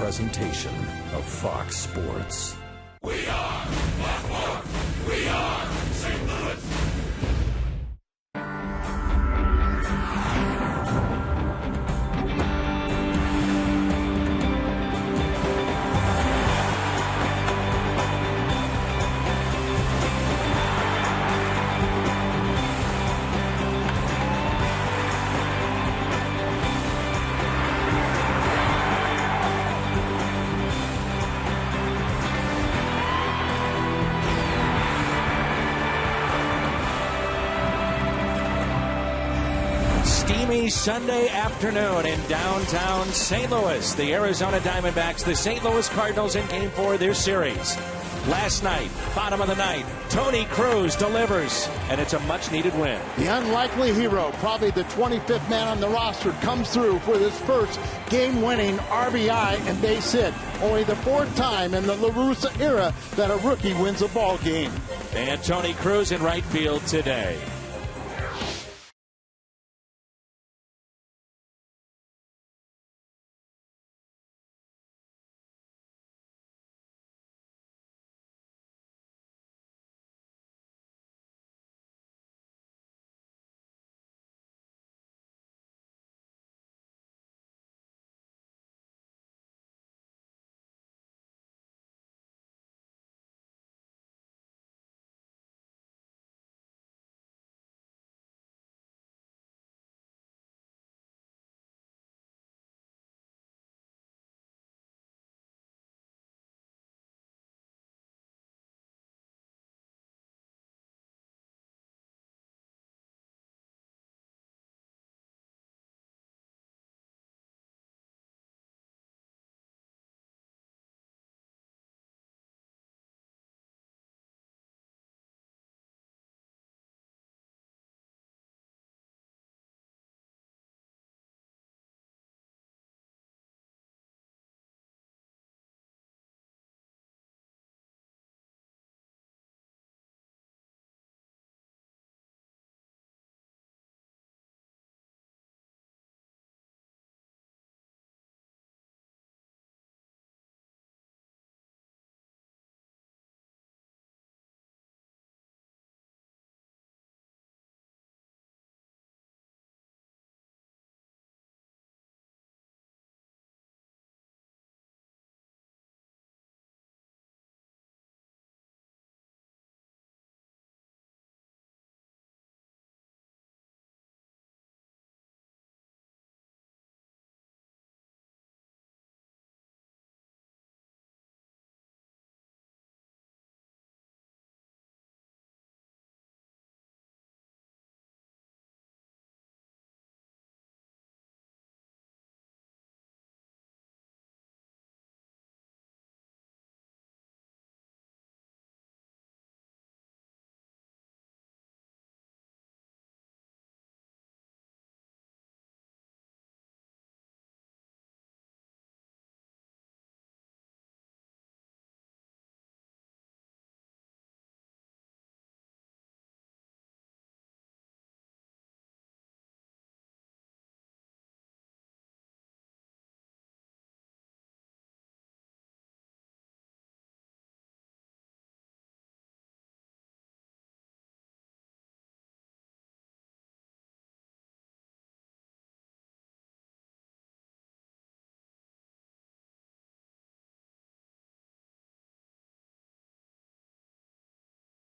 presentation of Fox Sports. We are Blackmore. We are St. Louis. Steamy Sunday afternoon in downtown St. Louis. The Arizona Diamondbacks, the St. Louis Cardinals in Game 4 of their series. Last night, bottom of the ninth, Tony Cruz delivers, and it's a much-needed win. The unlikely hero, probably the 25th man on the roster, comes through for this first game-winning RBI and base hit. Only the fourth time in the La Russa era that a rookie wins a ball game. And Tony Cruz in right field today.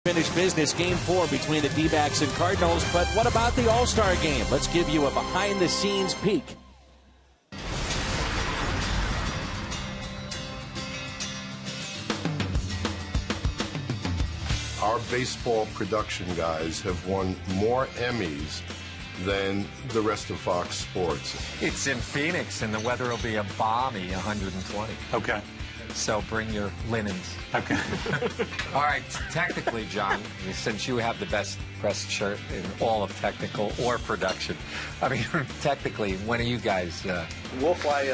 Finished business Game 4 between the D-backs and Cardinals, but what about the All-Star game? Let's give you a behind-the-scenes peek. Our baseball production guys have won more Emmys than the rest of Fox Sports. It's in Phoenix, and the weather will be a balmy 120. Okay. So bring your linens. Okay. All right, technically, John, since you have the best press shirt in all of technical or production, I mean, technically, when are you guys? We'll fly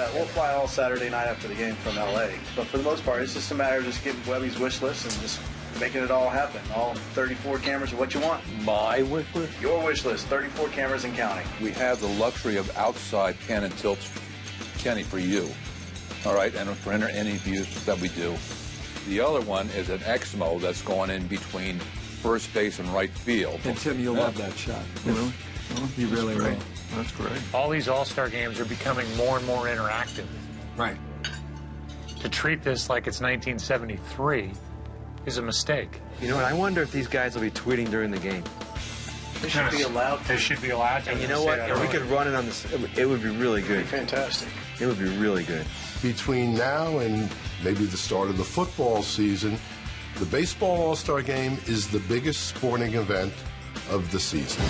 all Saturday night after the game from L.A. But for the most part, it's just a matter of just getting Webby's wish list and just making it all happen. All 34 cameras are what you want. My wish list? Your wish list, 34 cameras and counting. We have the luxury of outside Ken and Tilt's Kenny for you. all right, and for any views that we do. The other one is an Exmo that's going in between first base and right field. And Tim, you'll love that shot. Really? You really will. That's great. All these All-Star games are becoming more and more interactive. Right. To treat this like it's 1973 is a mistake. You know what? I wonder if these guys will be tweeting during the game. They should be allowed to. They should be allowed to. And you know what? If we could run it on this, it would be really good. Fantastic. It would be really good. Between now and maybe the start of the football season, the Baseball All-Star Game is the biggest sporting event of the season.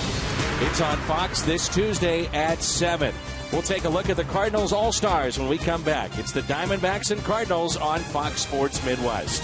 It's on Fox this Tuesday at 7. We'll take a look at the Cardinals All-Stars when we come back. It's the Diamondbacks and Cardinals on Fox Sports Midwest.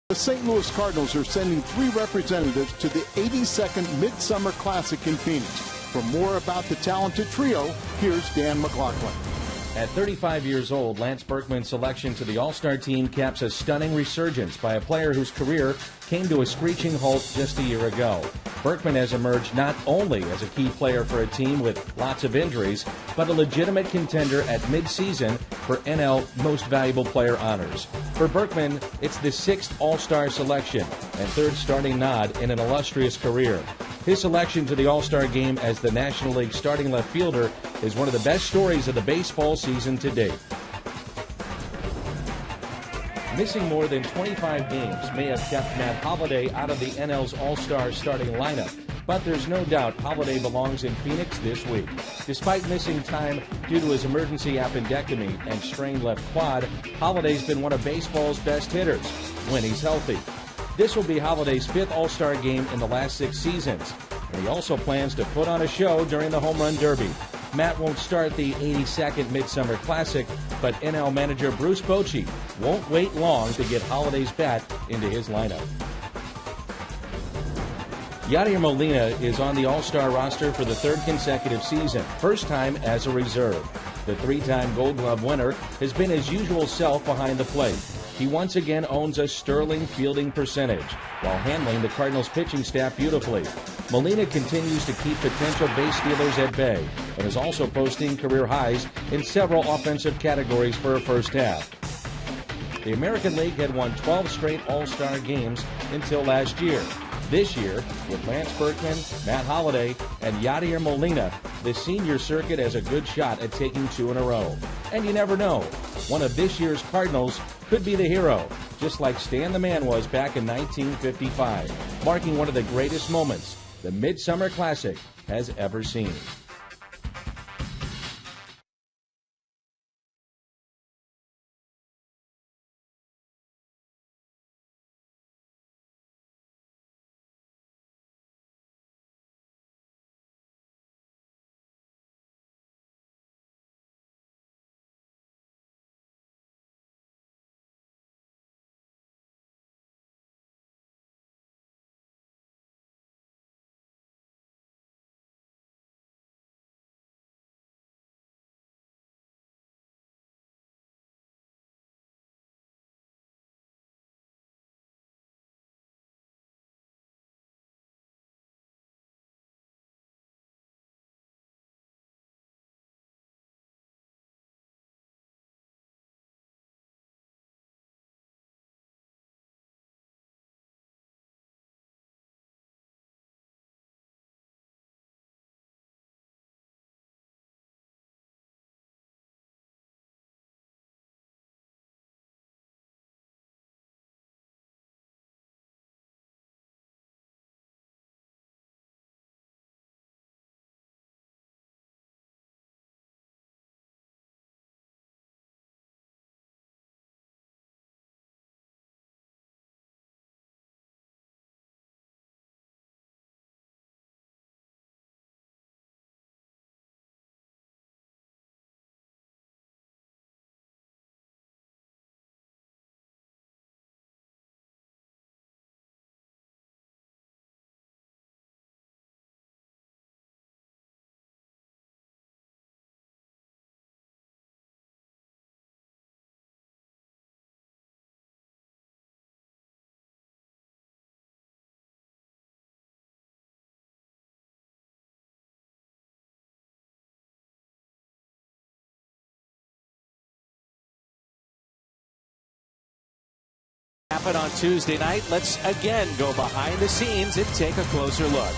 The St. Louis Cardinals are sending 3 representatives to the 82nd Midsummer Classic in Phoenix. For more about the talented trio, here's Dan McLaughlin. At 35 years old, Lance Berkman's selection to the All-Star team caps a stunning resurgence by a player whose career came to a screeching halt just a year ago. Berkman has emerged not only as a key player for a team with lots of injuries, but a legitimate contender at midseason for NL Most Valuable Player honors. For Berkman, it's the 6th All-Star selection and 3rd starting nod in an illustrious career. His selection to the All-Star game as the National League starting left fielder is one of the best stories of the baseball season to date. Missing more than 25 games may have kept Matt Holliday out of the NL's All-Star starting lineup, but there's no doubt Holliday belongs in Phoenix this week. Despite missing time due to his emergency appendectomy and strained left quad, Holliday's been one of baseball's best hitters when he's healthy. This will be Holliday's 5th All-Star game in the last 6 seasons, and he also plans to put on a show during the Home Run Derby. Matt won't start the 82nd Midsummer Classic, but NL manager Bruce Bochy won't wait long to get Holliday's bat into his lineup. Yadier Molina is on the All-Star roster for the 3rd consecutive season, first time as a reserve. The 3-time Gold Glove winner has been his usual self behind the plate. He once again owns a sterling fielding percentage while handling the Cardinals pitching staff beautifully. Molina continues to keep potential base stealers at bay and is also posting career highs in several offensive categories for a first half. The American League had won 12 straight All-Star games until last year. This year, with Lance Berkman, Matt Holliday, and Yadier Molina, the senior circuit has a good shot at taking 2 in a row. And you never know, one of this year's Cardinals could be the hero, just like Stan the Man was back in 1955, marking one of the greatest moments the Midsummer Classic has ever seen. Happen on Tuesday night. Let's again go behind the scenes and take a closer look.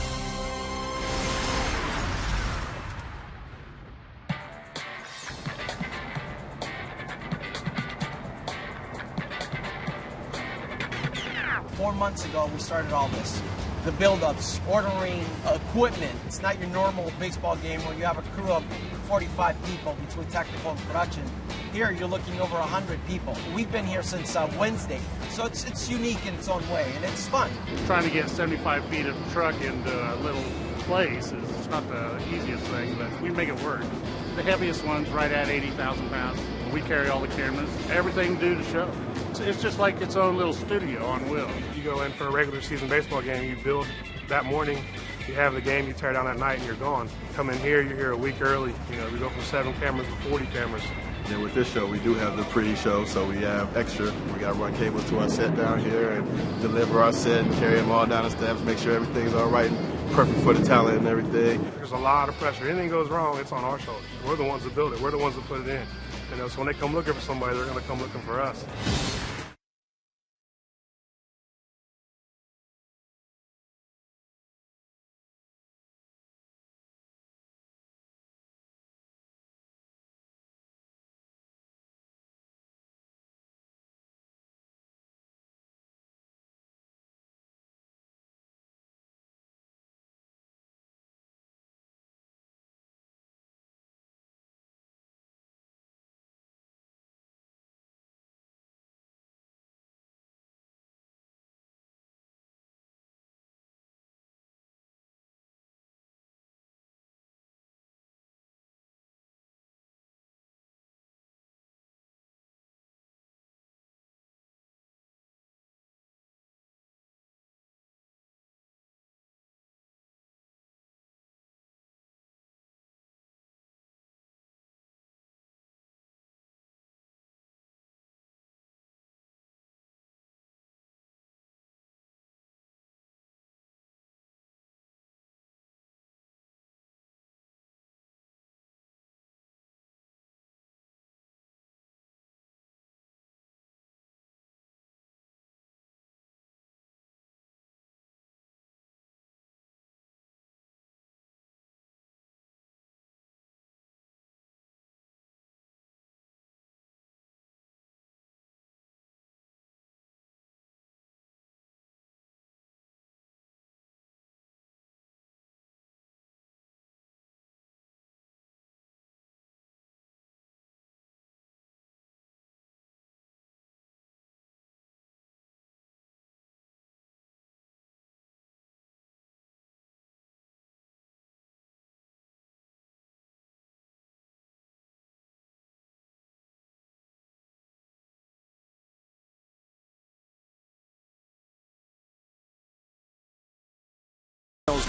Four months ago, we started all this. The build-ups, ordering equipment. It's not your normal baseball game where you have a crew of 45 people between technical and production. Here, you're looking over 100 people. We've been here since Wednesday, so it's unique in its own way, and it's fun. Trying to get 75 feet of truck into a little place is not the easiest thing, but we make it work. The heaviest one's right at 80,000 pounds. We carry all the cameras, everything due to show. It's just like its own little studio on wheels. You go in for a regular season baseball game, you build that morning, you have the game, you tear down that night, and you're gone. Come in here, you're here a week early. You know, we go from 7 cameras to 40 cameras. And with this show, we do have the pre-show, so we have extra. We got to run cables to our set down here and deliver our set and carry them all down the steps, make sure everything's all right and perfect for the talent and everything. There's a lot of pressure. Anything goes wrong, it's on our shoulders. We're the ones that build it. We're the ones that put it in. You know, so when they come looking for somebody, they're going to come looking for us.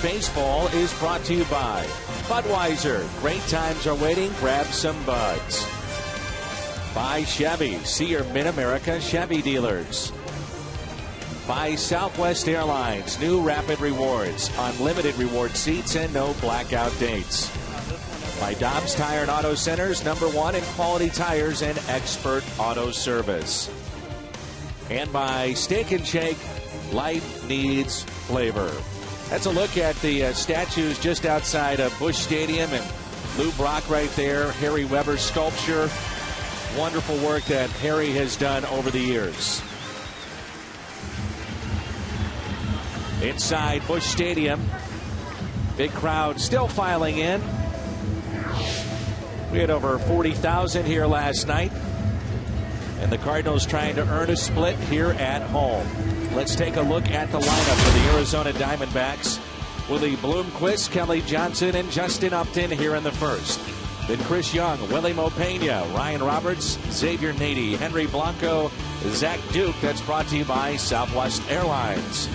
Baseball is brought to you by Budweiser. Great times are waiting. Grab some buds. By Chevy. See your Mid-America Chevy dealers. By Southwest Airlines. New Rapid Rewards. Unlimited reward seats and no blackout dates. By Dobbs Tire and Auto Centers. #1 in quality tires and expert auto service. And by Steak and Shake. Life needs flavor. That's a look at the statues just outside of Busch Stadium, and Lou Brock right there, Harry Weber's sculpture. Wonderful work that Harry has done over the years. Inside Busch Stadium, big crowd still filing in. We had over 40,000 here last night, and the Cardinals trying to earn a split here at home. Let's take a look at the lineup for the Arizona Diamondbacks. Willie Bloomquist, Kelly Johnson, and Justin Upton here in the first. Then Chris Young, Willie Mopena, Ryan Roberts, Xavier Nady, Henry Blanco, Zach Duke. That's brought to you by Southwest Airlines.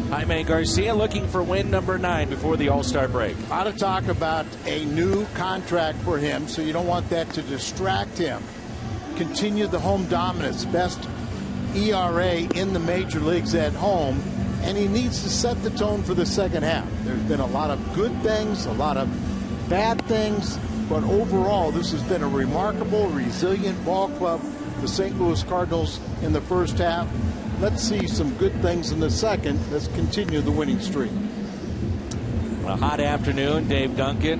Jaime Garcia looking for win #9 before the All-Star break. A lot of talk about a new contract for him, so you don't want that to distract him. Continue the home dominance, best ERA in the major leagues at home, and he needs to set the tone for the second half. There's been a lot of good things, a lot of bad things, but overall this has been a remarkable, resilient ball club the St. Louis Cardinals in the first half. Let's see some good things in the second. Let's continue the winning streak. A hot afternoon. Dave Duncan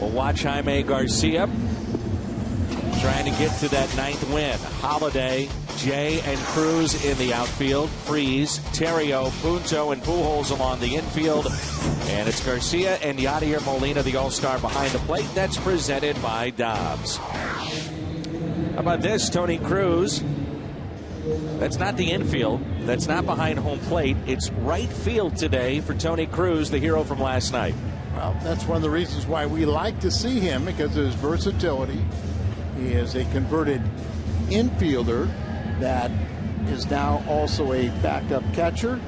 will watch Jaime Garcia trying to get to that 9th win. Holiday, Jay, and Cruz in the outfield. Freeze, Terrio, Punto, and Pujols along the infield. And it's Garcia and Yadier Molina, the all-star, behind the plate. That's presented by Dobbs. How about this, Tony Cruz? That's not the infield. That's not behind home plate. It's right field today for Tony Cruz, the hero from last night. Well, that's one of the reasons why we like to see him, because of his versatility. He is a converted infielder that is now also a backup catcher,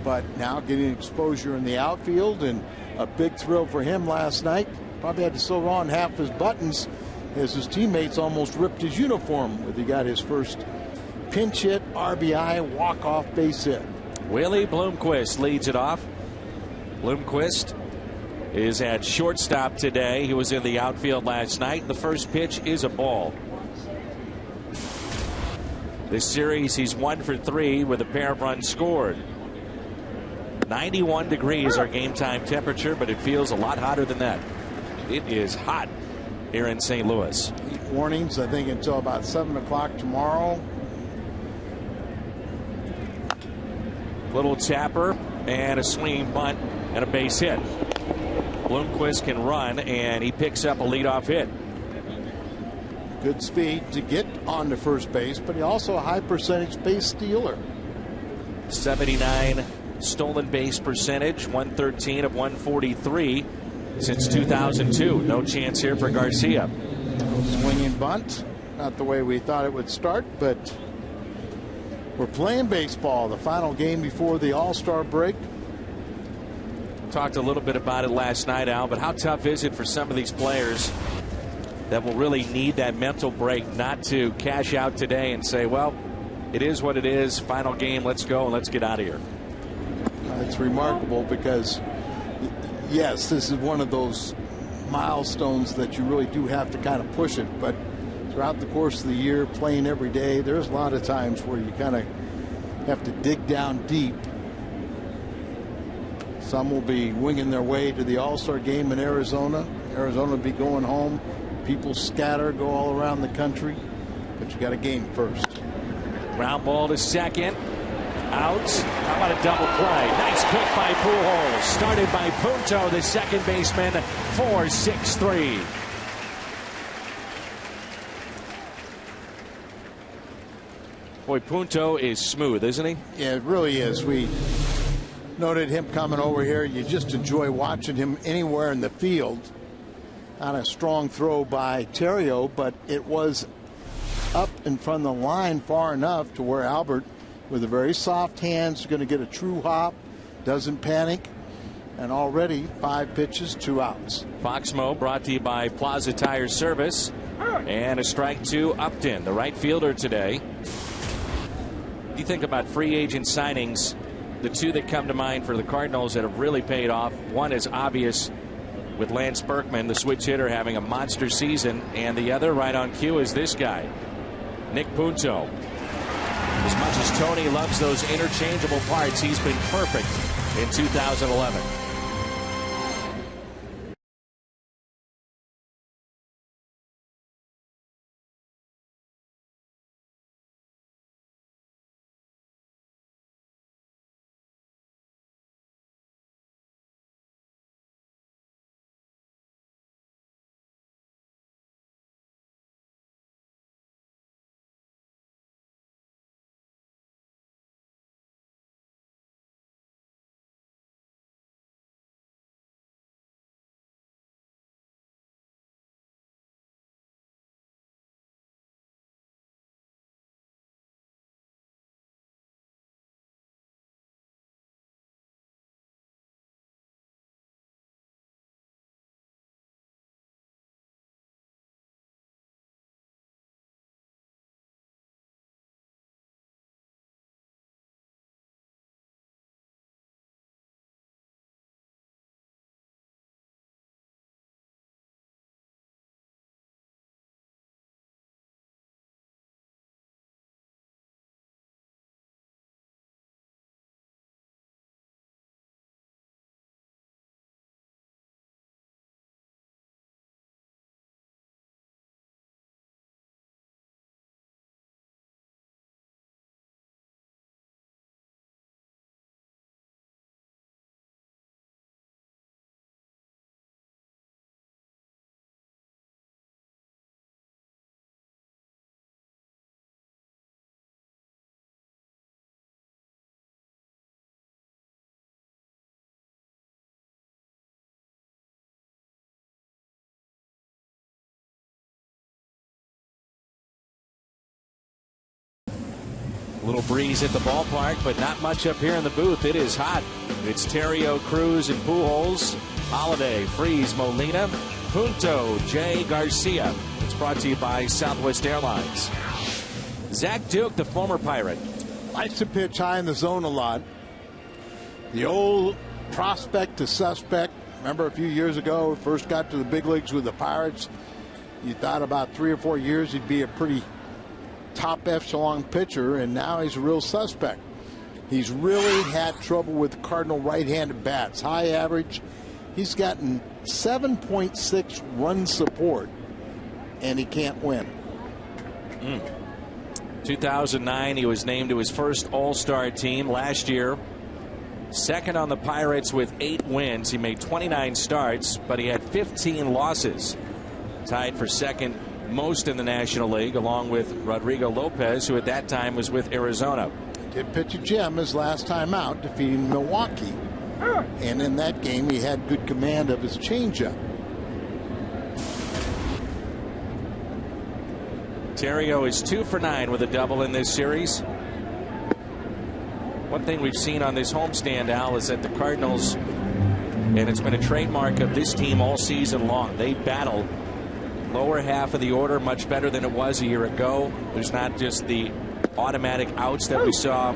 but now getting exposure in the outfield, and a big thrill for him last night. Probably had to sew on half his buttons as his teammates almost ripped his uniform when he got his first pinch hit, RBI, walk-off base hit. Willie Bloomquist leads it off. Bloomquist is at shortstop today. He was in the outfield last night. The first pitch is a ball. This series, he's 1 for 3 with a pair of runs scored. 91 degrees our game time temperature, but it feels a lot hotter than that. It is hot here in St. Louis. Heat warnings, I think, until about 7 o'clock tomorrow. Little tapper and a swinging bunt and a base hit. Bloomquist can run, and he picks up a leadoff hit. Good speed to get on to first base, but he also a high percentage base stealer. 79 stolen base percentage, 113 of 143 since 2002. No chance here for Garcia. Swinging bunt, not the way we thought it would start, but we're playing baseball. The final game before the All-Star break. Talked a little bit about it last night, Al, but how tough is it for some of these players that will really need that mental break not to cash out today and say, well, it is what it is, final game, let's go and let's get out of here? It's remarkable because, yes, this is one of those milestones that you really do have to kind of push it, but throughout the course of the year, playing every day, there's a lot of times where you kind of have to dig down deep. Some will be winging their way to the All-Star game in Arizona. Arizona will be going home. People scatter, go all around the country, but you got a game first. Ground ball to second. Out. How about a double play? Nice pick by Pujols. Started by Punto, the second baseman, 4-6-3. Boy, Punto is smooth, isn't he? Yeah, it really is. We noted him coming over here. You just enjoy watching him anywhere in the field. On a strong throw by Terrio, but it was up in front of the line far enough to where Albert, with a very soft hands, is going to get a true hop, doesn't panic, and already 5 pitches, 2 outs. Foxmo brought to you by Plaza Tire Service, and a strike to Upton, the right fielder today. You think about free agent signings, the two that come to mind for the Cardinals that have really paid off. One is obvious with Lance Berkman, the switch hitter, having a monster season, and the other right on cue is this guy, Nick Punto. As much as Tony loves those interchangeable parts, he's been perfect in 2011. A little breeze at the ballpark, but not much up here in the booth. It is hot. It's Terrio, Cruz, and Pujols. Holiday, Freeze, Molina, Punto, Jay, Garcia. It's brought to you by Southwest Airlines. Zach Duke, the former Pirate. Likes to pitch high in the zone a lot. The old prospect to suspect. Remember a few years ago, first got to the big leagues with the Pirates. You thought about 3 or 4 years he'd be a pretty top echelon pitcher, and now he's a real suspect. He's really had trouble with Cardinal right-handed bats. High average. He's gotten 7.6 run support, and he can't win. 2009, he was named to his first All-Star team. Last year, second on the Pirates with 8 wins. He made 29 starts, but he had 15 losses. Tied for second most in the National League, along with Rodrigo Lopez, who at that time was with Arizona. Did pitch a gem his last time out, defeating Milwaukee. And in that game, he had good command of his changeup. Terrio is 2 for 9 with a double in this series. One thing we've seen on this homestand, Al, is that the Cardinals, and it's been a trademark of this team all season long, they battle lower half of the order much better than it was a year ago. There's not just the automatic outs that we saw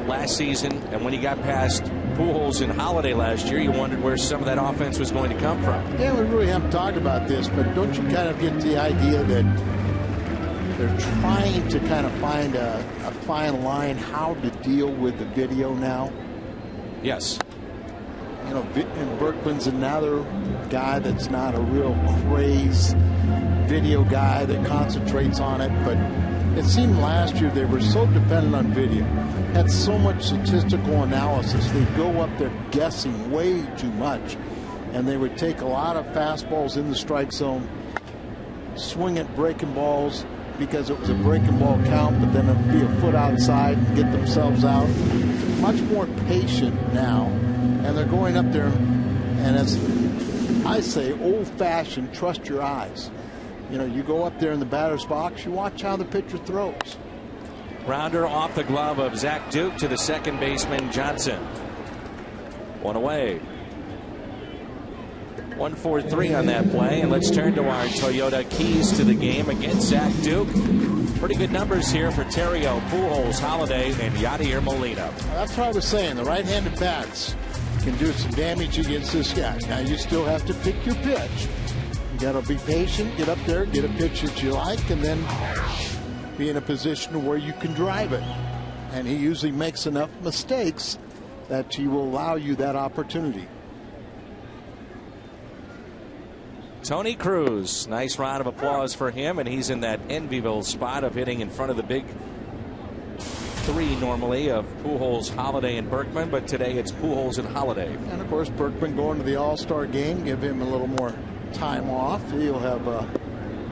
last season, and when you got past Pujols and Holiday last year, you wondered where some of that offense was going to come from. Yeah, we really haven't talked about this, but don't you kind of get the idea that they're trying to kind of find a fine line how to deal with the video now? Yes. You know, and Berkman's another guy that's not a real craze video guy that concentrates on it, but it seemed last year they were so dependent on video. Had so much statistical analysis. They'd go up there guessing way too much, and they would take a lot of fastballs in the strike zone, swing at breaking balls because it was a breaking ball count, but then it'd be a foot outside and get themselves out. Much more patient now, and they're going up there, and as I say, old-fashioned, trust your eyes. You know, you go up there in the batter's box, you watch how the pitcher throws. Grounder off the glove of Zach Duke to the second baseman, Johnson. 1 away. 1-4-3 on that play, and let's turn to our Toyota keys to the game against Zach Duke. Pretty good numbers here for Terrio, Pujols, Holiday, and Yadier Molina. That's what I was saying. The right-handed bats can do some damage against this guy. Now, you still have to pick your pitch. You got to be patient, get up there, get a pitch that you like, and then be in a position where you can drive it. And he usually makes enough mistakes that he will allow you that opportunity. Tony Cruz, nice round of applause for him, and he's in that enviable spot of hitting in front of the big 3 normally of Pujols, Holiday, and Berkman, but today it's Pujols and Holiday. And of course, Berkman going to the All-Star game, give him a little more time off. He'll have a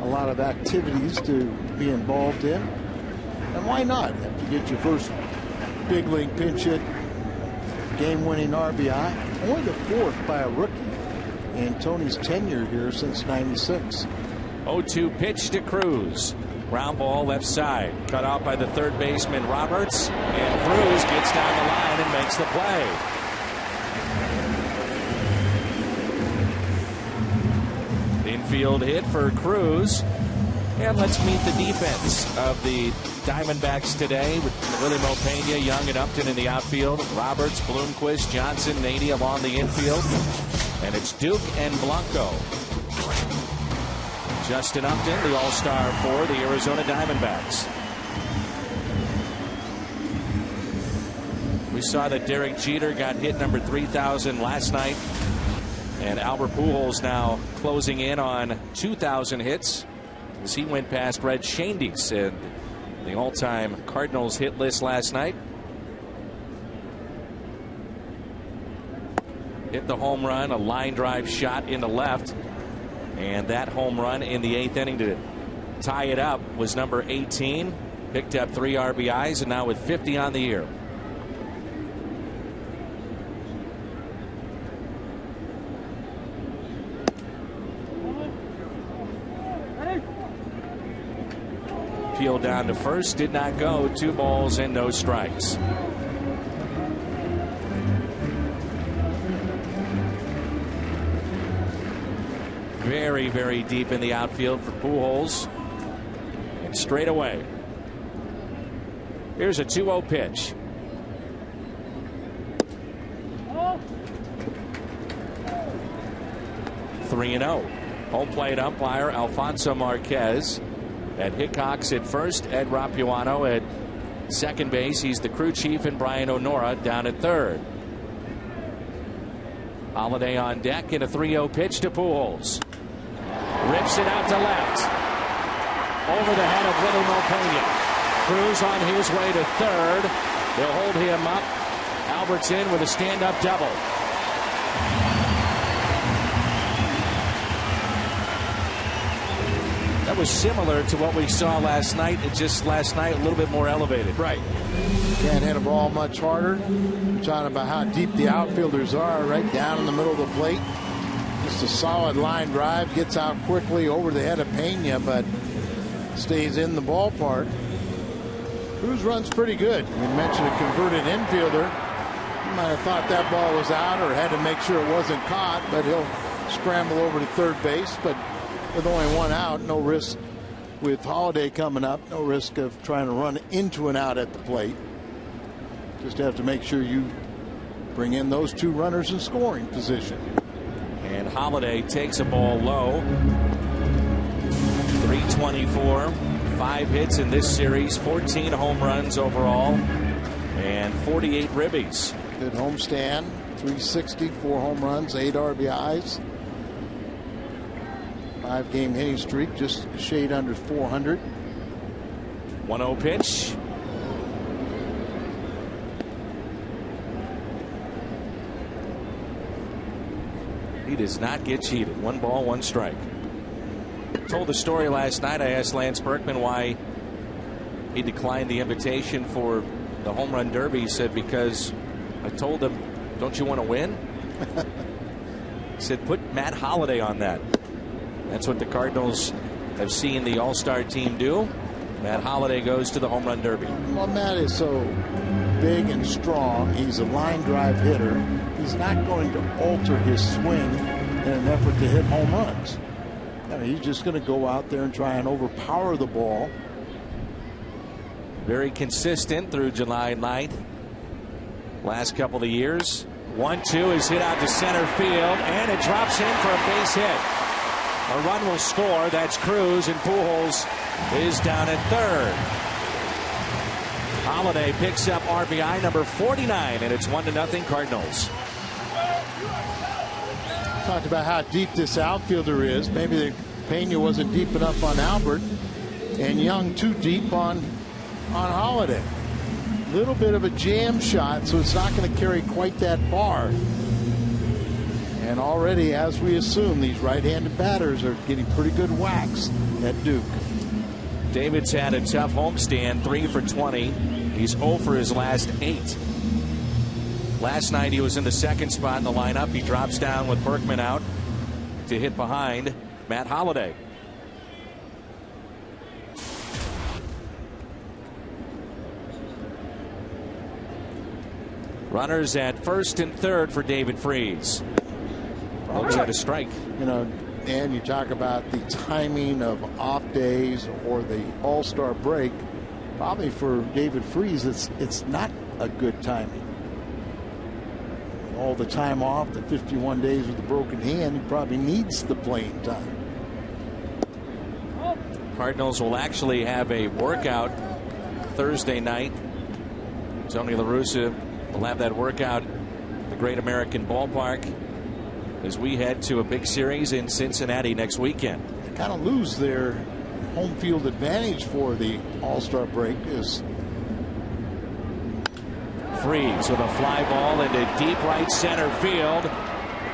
lot of activities to be involved in. And why not? If you get your first big league pinch hit, game-winning RBI, only the 4th by a rookie in Tony's tenure here since '96. 0-2 pitch to Cruz. Ground ball left side. Cut off by the third baseman Roberts. And Cruz gets down the line and makes the play. Infield hit for Cruz. And let's meet the defense of the Diamondbacks today with Willie Mopena, Young, and Upton in the outfield. Roberts, Bloomquist, Johnson, Nady along the infield. And it's Duke and Blanco. Justin Upton, the all-star for the Arizona Diamondbacks. We saw that Derek Jeter got hit number 3,000 last night. And Albert Pujols now closing in on 2,000 hits as he went past Red Shandy's and the all-time Cardinals hit list last night. Hit the home run, a line drive shot into left, and that home run in the 8th inning to tie it up was number 18. Picked up 3 RBIs, and now with 50 on the year. peeled down to first. Did not go. 2 balls and no strikes. Very, very deep in the outfield for Pujols. And straight away. Here's a 2-0 pitch. Oh. 3-0. Home plate umpire Alfonso Marquez. Ed Hickox at first. Ed Rapuano at second base. He's the crew chief, and Brian O'Nora down at third. Holiday on deck in a 3-0 pitch to Pujols. Rips it out to left. Over the head of Willie Montpena. Cruz on his way to third. They'll hold him up. Albert's in with a stand-up double. That was similar to what we saw last night. It just last night a little bit more elevated. Right. Can't hit a ball much harder. I'm talking about how deep the outfielders are, right down in the middle of the plate. Just a solid line drive. Gets out quickly over the head of Pena, but stays in the ballpark. Cruz runs pretty good. We mentioned a converted infielder. You might have thought that ball was out or had to make sure it wasn't caught, but he'll scramble over to third base. But with only one out, no risk with Holiday coming up. No risk of trying to run into and out at the plate. Just have to make sure you bring in those 2 runners in scoring position. And Holiday takes a ball low. 324. 5 hits in this series, 14 home runs overall, and 48 ribbies. Good homestand, 360, 4 home runs, 8 RBIs. 5-game hitting streak, just a shade under 400. 1-0 pitch. He does not get cheated. 1 ball, 1 strike. Told the story last night. I asked Lance Berkman why he declined the invitation for the home run derby. He said, because I told him, don't you want to win? He said, put Matt Holliday on that. That's what the Cardinals have seen the All-Star team do. Matt Holliday goes to the home run derby. Well, Matt is so big and strong. He's a line drive hitter. He's not going to alter his swing in an effort to hit home runs. He's just going to go out there and try and overpower the ball. Very consistent through July 9th. Last couple of years. 1-2 is hit out to center field, and it drops in for a base hit. A run will score. That's Cruz, and Pujols is down at third. Holiday picks up RBI number 49, and it's 1-0 Cardinals. Talked about how deep this outfielder is. Maybe the Pena wasn't deep enough on Albert, and Young too deep on Holiday. Little bit of a jam shot, so it's not going to carry quite that far. And already, as we assume, these right-handed batters are getting pretty good whacks at Duke. David's had a tough homestand, 3 for 20. He's 0 for his last 8. Last night he was in the second spot in the lineup. He drops down with Berkman out to hit behind Matt Holliday. Runners at first and third for David Freese. Looks at a strike. You know, and you talk about the timing of off days or the All-Star break. Probably for David Freese, it's not a good timing. All the time off, the 51 days with a broken hand, he probably needs the playing time. Cardinals will actually have a workout Thursday night. Tony La Russa will have that workout at the Great American Ballpark as we head to a big series in Cincinnati next weekend. They kind of lose their home field advantage for the All-Star break. Is Freese with a fly ball into deep right center field,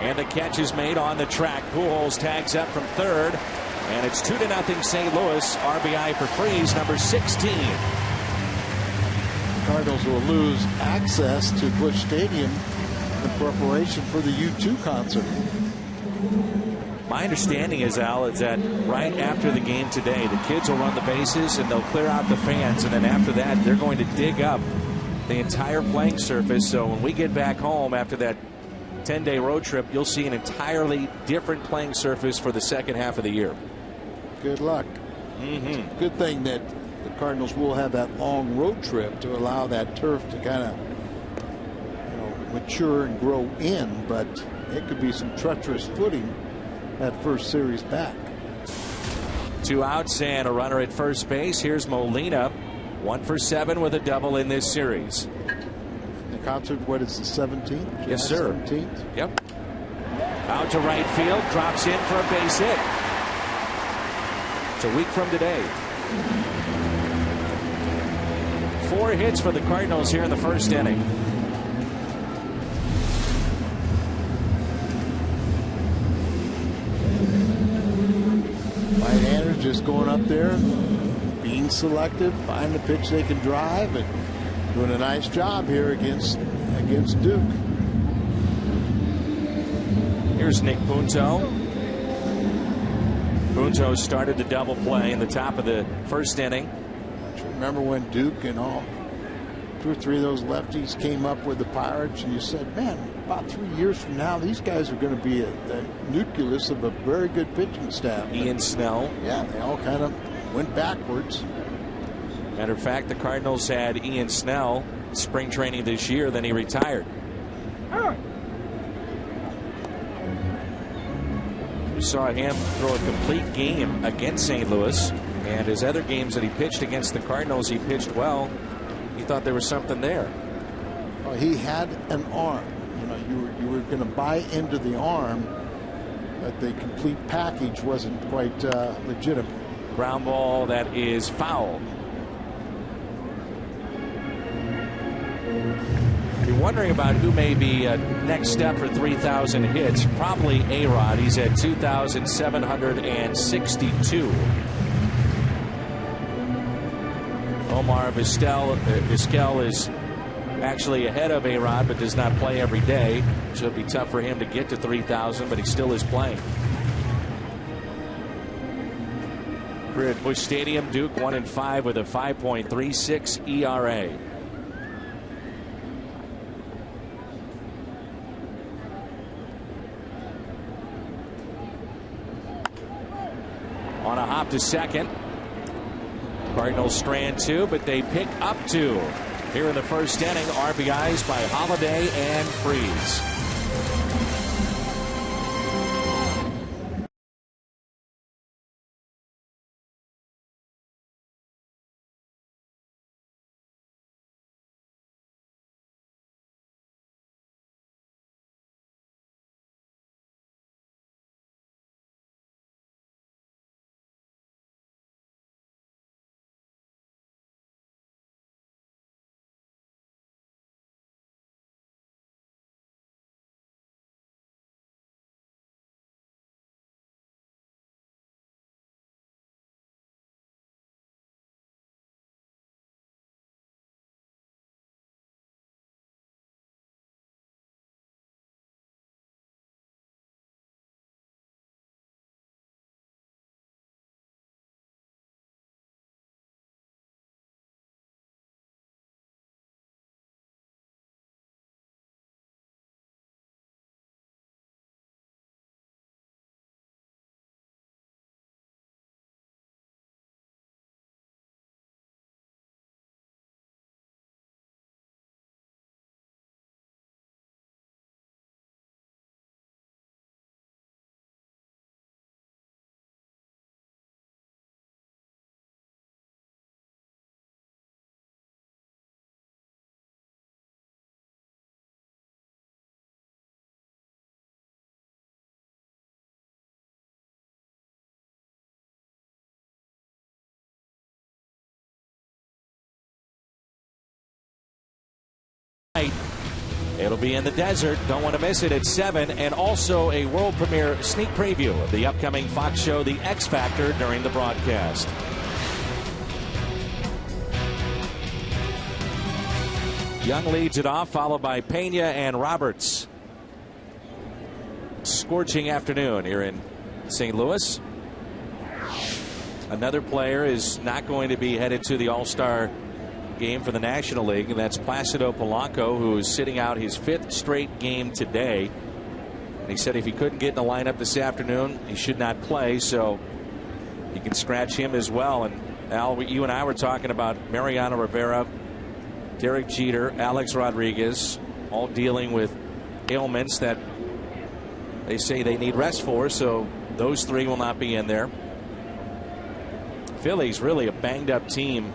and the catch is made on the track. Pujols tags up from third, and it's 2-0 St. Louis. RBI for Freese, number 16. Cardinals will lose access to Busch Stadium in preparation for the U2 concert. My understanding is, Al, is that right after the game today, the kids will run the bases and they'll clear out the fans, and then after that, they're going to dig up the entire playing surface. So when we get back home after that 10-day road trip, you'll see an entirely different playing surface for the second half of the year. Good luck. Good thing that the Cardinals will have that long road trip to allow that turf to kind of, mature and grow in, but it could be some treacherous footing that first series back. 2 outs and a runner at first base. Here's Molina, 1 for 7 with a double in this series. The concert, what is the 17th? Yes, sir. 17th. Yep. Out to right field, drops in for a base hit. It's a week from today. 4 hits for the Cardinals here in the first inning. Right-handers just going up there, being selective, finding the pitch they can drive, and doing a nice job here against Duke. Here's Nick Punto. Punto started the double play in the top of the first inning. Remember when Duke and all 2 or 3 of those lefties came up with the Pirates, and you said, man, about 3 years from now, these guys are going to be the nucleus of a very good pitching staff. Ian Snell. Yeah, they all kind of went backwards. Matter of fact, the Cardinals had Ian Snell spring training this year, then he retired. We saw him throw a complete game against St. Louis, and his other games that he pitched against the Cardinals, he pitched well. He thought there was something there. Well, he had an arm. You were going to buy into the arm, but the complete package wasn't quite legitimate. Ground ball that is foul. You're wondering about who may be next step for 3,000 hits. Probably A-Rod. He's at 2,762. Omar Vizquel is actually ahead of A-Rod, but does not play every day. So it'll be tough for him to get to 3,000, but he still is playing. We're at Busch Stadium. Duke 1-5 with a 5.36 ERA. On a hop to second. Cardinals strand 2, but they pick up 2. Here in the first inning, RBIs by Holiday and Freeze. It'll be in the desert. Don't want to miss it at 7. And also a world premiere sneak preview of the upcoming Fox show, The X Factor, during the broadcast. Young leads it off, followed by Pena and Roberts. Scorching afternoon here in St. Louis. Another player is not going to be headed to the All-Star game for the National League, and that's Placido Polanco, who is sitting out his 5th straight game today. And he said if he couldn't get in the lineup this afternoon, he should not play, so you can scratch him as well. And Al, you and I were talking about Mariano Rivera, Derek Jeter, Alex Rodriguez, all dealing with ailments that they say they need rest for, so those 3 will not be in there. Phillies really a banged up team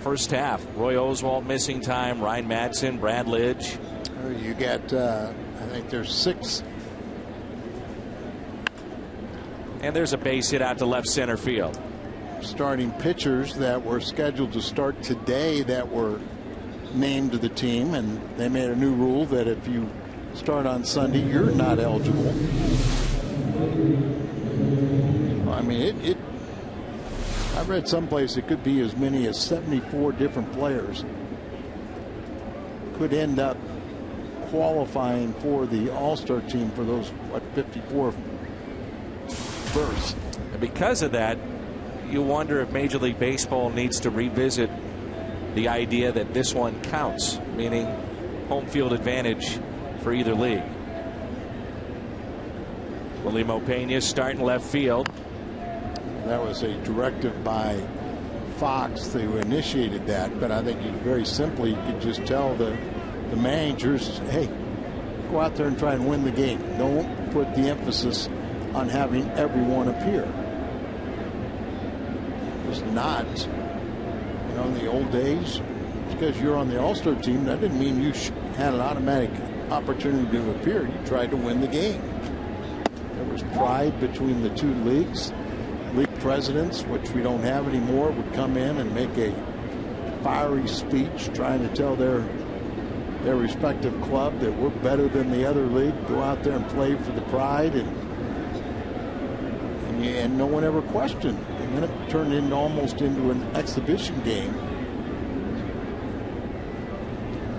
first half. Roy Oswalt missing time, Ryan Madsen, Brad Lidge. You got I think there's 6. And there's a base hit out to left center field. Starting pitchers that were scheduled to start today that were named to the team, and they made a new rule that if you start on Sunday, you're not eligible. I mean, I read someplace it could be as many as 74 different players could end up qualifying for the All-Star team for those 54 berths. And because of that, you wonder if Major League Baseball needs to revisit the idea that this one counts, meaning home field advantage for either league. Willie Mopena starting left field. That was a directive by Fox who initiated that, but I think you very simply you could just tell the managers, hey, go out there and try and win the game. Don't put the emphasis on having everyone appear. It was not, in the old days, because you're on the All-Star team, that didn't mean you had an automatic opportunity to appear. You tried to win the game. There was pride between the 2 leagues. League presidents, which we don't have anymore, would come in and make a fiery speech trying to tell their respective club that we're better than the other league. Go out there and play for the pride, and no one ever questioned. And then it turned almost into an exhibition game.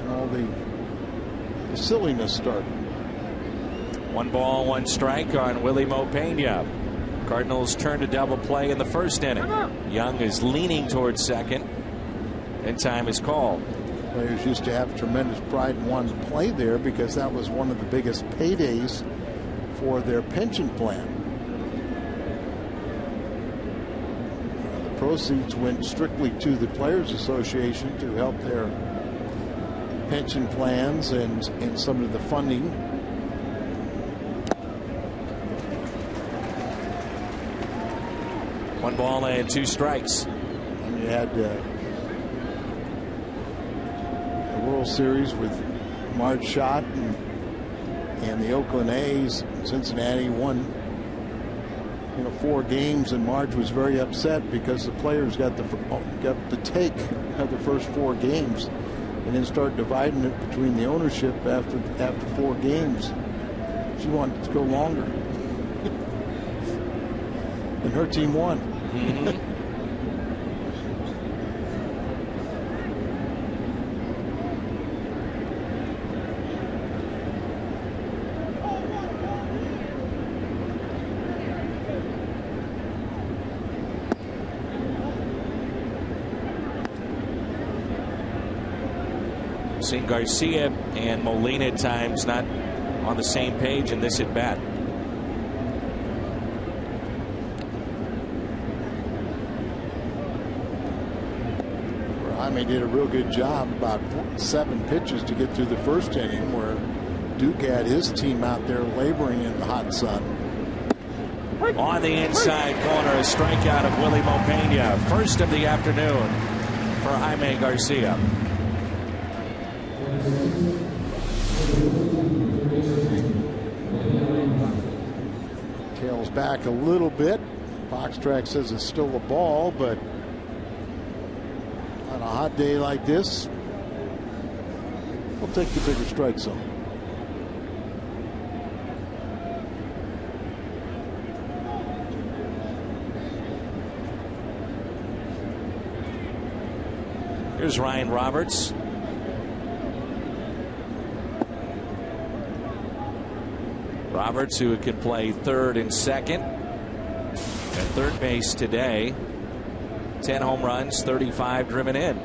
And all the silliness started. 1 ball, 1 strike on Willie Mopena. Cardinals turn to double play in the first inning. Young is leaning towards second, and time is called. Players used to have tremendous pride and wanted to play there because that was one of the biggest paydays for their pension plan. The proceeds went strictly to the Players Association to help their pension plans and some of the funding. One ball and 2 strikes. And you had the World Series with Marge Schott and the Oakland A's. Cincinnati won 4 games, and Marge was very upset because the players got the take of the first 4 games and then started dividing it between the ownership after 4 games. She wanted to go longer. And her team won. Seen Garcia and Molina at times not on the same page in this at bat. Jaime did a real good job, about 7 pitches to get through the first inning, where Duke had his team out there laboring in the hot sun. On the inside corner, a strikeout of Willie Mopena. First of the afternoon for Jaime Garcia. Tails back a little bit. Fox track says it's still a ball, but on a hot day like this, we'll take the bigger strike zone. Here's Ryan Roberts. Roberts, who can play third and second. At third base today, 10 home runs, 35 driven in.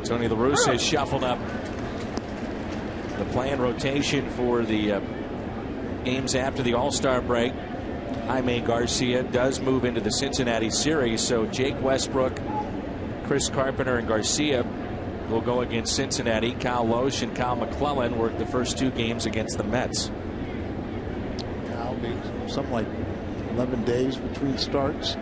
Tony La Russa has shuffled up the planned rotation for the games after the All-Star break. Jaime Garcia does move into the Cincinnati series, so Jake Westbrook, Chris Carpenter, and Garcia will go against Cincinnati. Kyle Loesch and Kyle McClellan work the first 2 games against the Mets. That'll be something like 11 days between starts.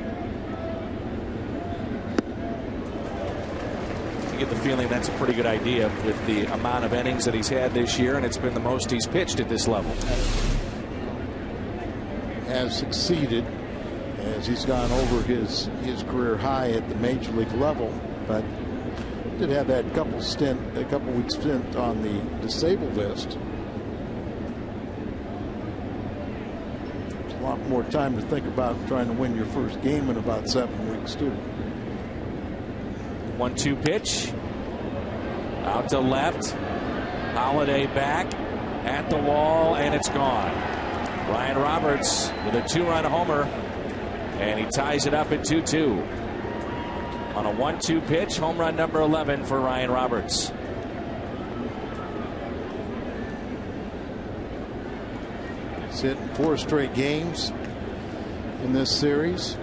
I get the feeling that's a pretty good idea with the amount of innings that he's had this year, and it's been the most he's pitched at this level. Has succeeded as he's gone over his career high at the major league level, but did have that couple week stint on the disabled list. There's a lot more time to think about trying to win your first game in about 7 weeks too. 1-2 pitch. Out to left. Holiday back at the wall, and it's gone. Ryan Roberts with a 2-run homer, and he ties it up at 2-2. On a 1-2 pitch, home run number 11 for Ryan Roberts. He's hit 4 straight games in this series.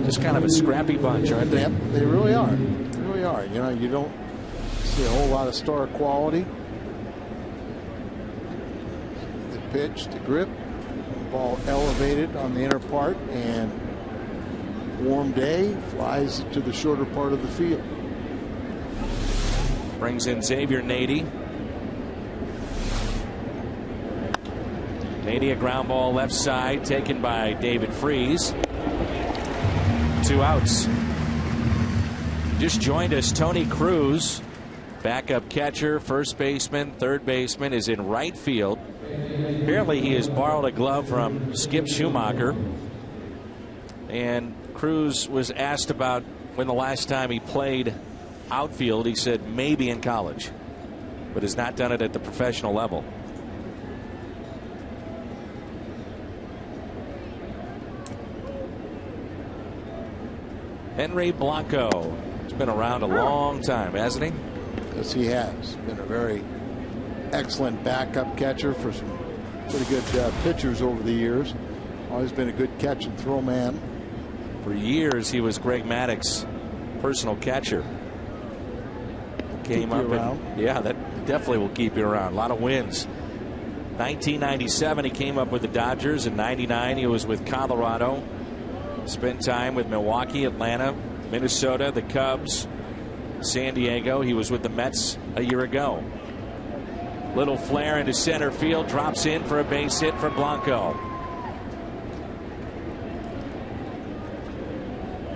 Just kind of a scrappy bunch, aren't they? Yep, they really are. They really are. You know, you don't see a whole lot of star quality. The pitch, the grip, the ball elevated on the inner part, and warm day flies to the shorter part of the field. Brings in Xavier Nady. Nady, a ground ball left side, taken by David Freese. 2 outs. Just joined us, Tony Cruz, backup catcher, first baseman, third baseman, is in right field. Apparently he has borrowed a glove from Skip Schumacher. And Cruz was asked about when the last time he played outfield. He said maybe in college, but has not done it at the professional level. Henry Blanco has been around a long time, hasn't he? Yes, he has. Been a very excellent backup catcher for some pretty good pitchers over the years. Always been a good catch and throw man. For years, he was Greg Maddox's personal catcher. Came up and, yeah, that definitely will keep you around. A lot of wins. 1997, he came up with the Dodgers. In '99, he was with Colorado. Spent time with Milwaukee, Atlanta, Minnesota, the Cubs, San Diego. He was with the Mets a year ago. Little flare into center field, drops in for a base hit for Blanco.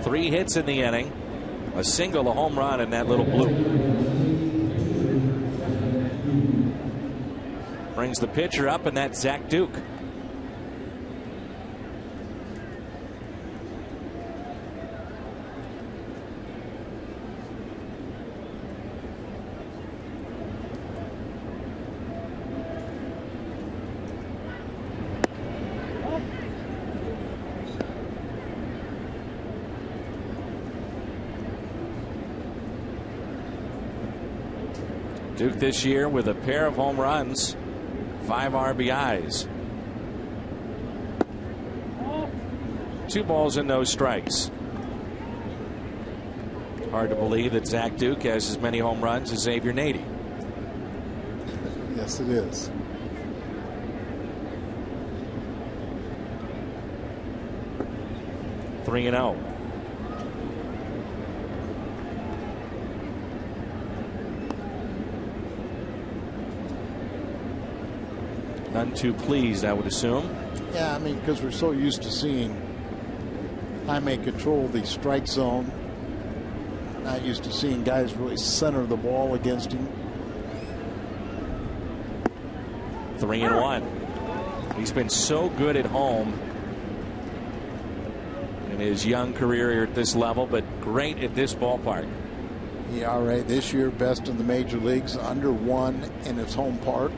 3 hits in the inning, a single, a home run, and that little bloop. Brings the pitcher up, and that's Zach Duke. Duke this year with a pair of home runs, 5 RBIs. 2 balls and no strikes. Hard to believe that Zach Duke has as many home runs as Xavier Nady. Yes, it is. Three and 0. None too pleased, I would assume. Yeah, I mean, because we're so used to seeing Jaime control the strike zone. Not used to seeing guys really center the ball against him. 3-1. He's been so good at home in his young career here at this level, but great at this ballpark. ERA this year best in the major leagues, under 1 in his home park.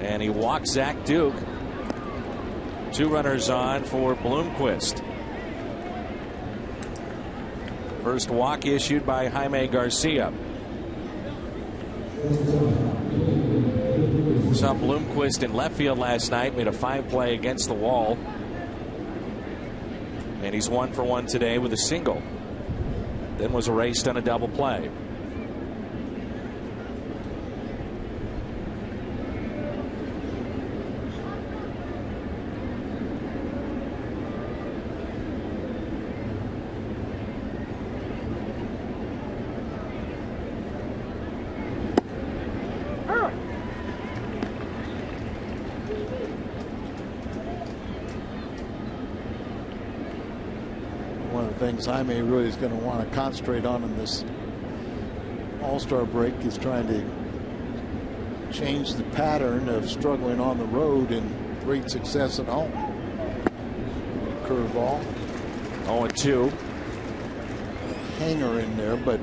And he walks Zach Duke. 2 runners on for Bloomquist. First walk issued by Jaime Garcia. Saw Bloomquist in left field last night, made a 5-play against the wall. And he's 1 for 1 today with a single. Then was erased on a double play. One of the things Jaime really is going to want to concentrate on in this All-Star break is trying to change the pattern of struggling on the road and great success at home. Curveball. 0-2. Hanger in there, but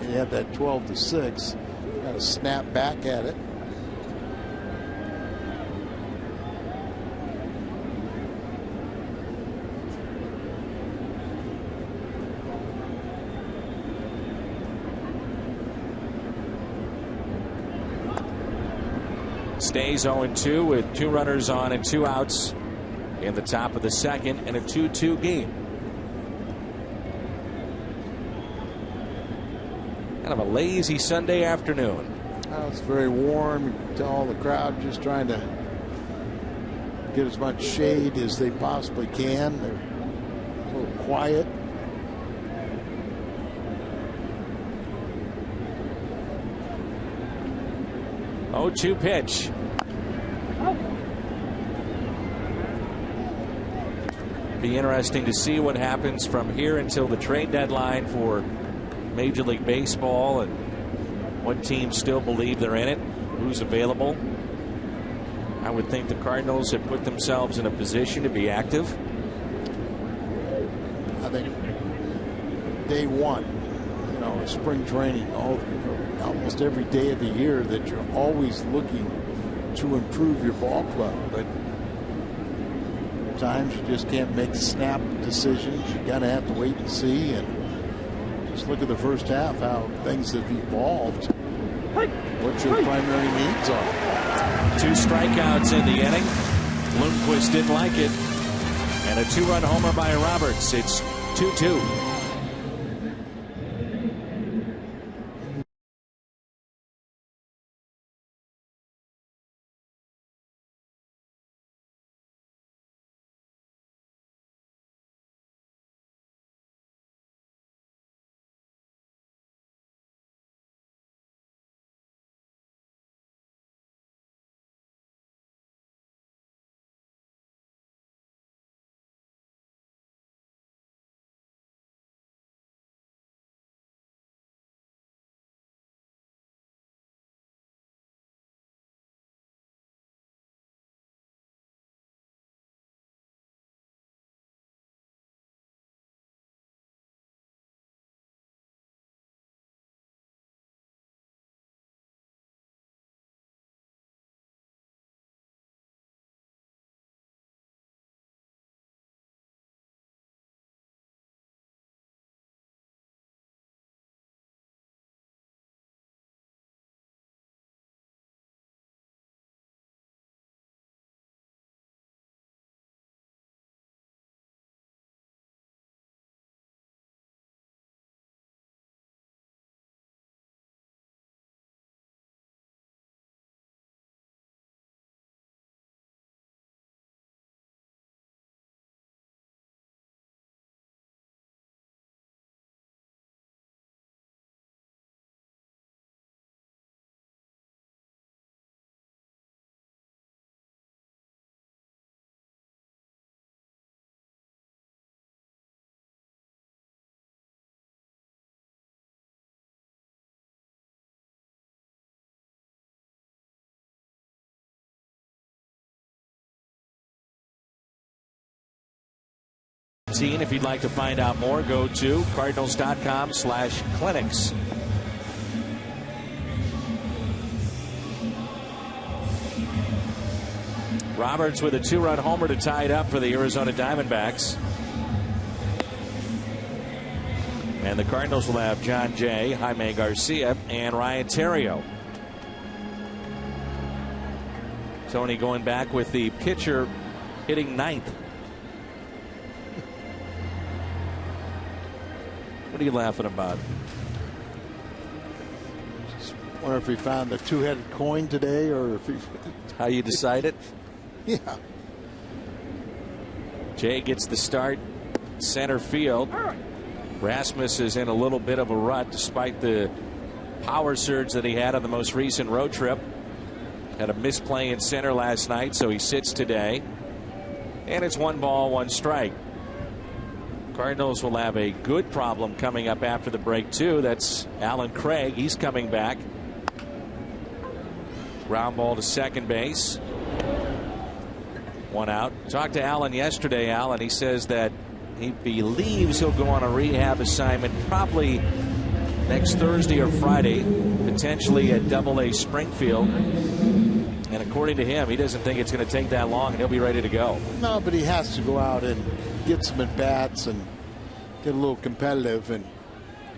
he had that 12-6. Got to snap back at it. Stays 0-2 with 2 runners on and 2 outs in the top of the second in a 2-2 game. Kind of a lazy Sunday afternoon. It's very warm. You can tell the crowd just trying to get as much shade as they possibly can. They're a little quiet. Oh, 2 pitch. Be interesting to see what happens from here until the trade deadline for Major League Baseball and what teams still believe they're in it, who's available. I would think the Cardinals have put themselves in a position to be active. I think day one, spring training, almost every day of the year, that you're always looking to improve your ball club, but times you just can't make snap decisions. You gotta have to wait and see, and just look at the first half, how things have evolved, what your primary needs are. 2 strikeouts in the inning. Bloomquist didn't like it, and a 2-run homer by Roberts. It's 2-2. 2015. If you'd like to find out more, go to cardinals.com/clinics. Roberts with a 2-run homer to tie it up for the Arizona Diamondbacks. And the Cardinals will have John Jay, Jaime Garcia, and Ryan Theriot. Tony going back with the pitcher hitting ninth. What are you laughing about? Just wonder if he found the two-headed coin today, or if he... How you decide it? Yeah. Jay gets the start, center field. Rasmus is in a little bit of a rut despite the power surge that he had on the most recent road trip. Had a misplay in center last night, so he sits today. And it's 1 ball, 1 strike. Cardinals will have a good problem coming up after the break, too. That's Alan Craig. He's coming back. Ground ball to second base. 1 out. Talked to Alan yesterday, Alan. He says that he believes he'll go on a rehab assignment probably next Thursday or Friday, potentially at AA Springfield. And according to him, he doesn't think it's going to take that long, and he'll be ready to go. No, but he has to go out and get some at-bats and get a little competitive. And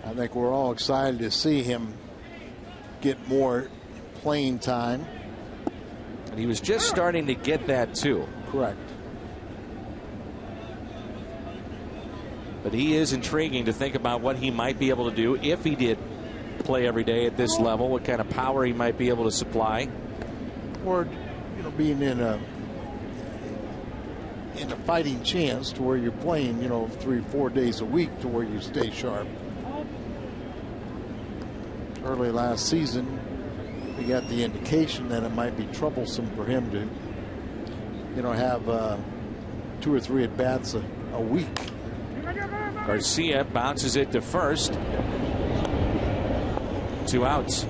I think we're all excited to see him get more playing time. And he was just starting to get that, too. Correct. But he is intriguing to think about what he might be able to do if he did play every day at this level, what kind of power he might be able to supply. Or, you know, being in a fighting chance to where you're playing, 3-4 days a week to where you stay sharp. Early last season, we got the indication that it might be troublesome for him to, have 2 or 3 at-bats a week. Garcia bounces it to first. 2 outs.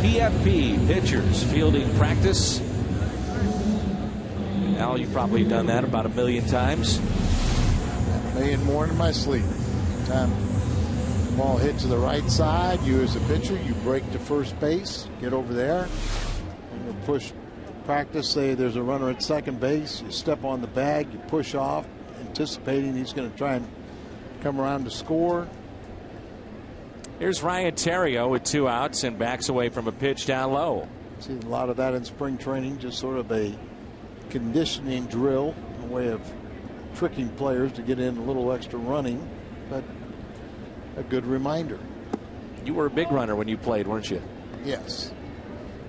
PFP pitchers fielding practice. Al, you've probably done that about 1 million times. 1 million more in my sleep. Time the ball hit to the right side, you as a pitcher, you break to first base, get over there, and you push. Practice, say there's a runner at second base, you step on the bag, you push off, anticipating he's going to try and come around to score. Here's Ryan Theriot with 2 outs and backs away from a pitch down low. See a lot of that in spring training, just sort of a conditioning drill, a way of tricking players to get in a little extra running, but a good reminder. You were a big runner when you played, weren't you? Yes.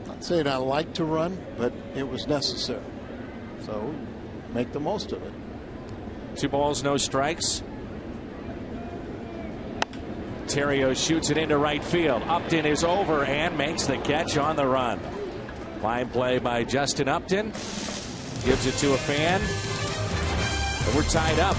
Not saying I like to run, but it was necessary. So make the most of it. 2 balls, no strikes. Theriot shoots it into right field. Upton is over and makes the catch on the run. Fine play by Justin Upton. Gives it to a fan. And we're tied up.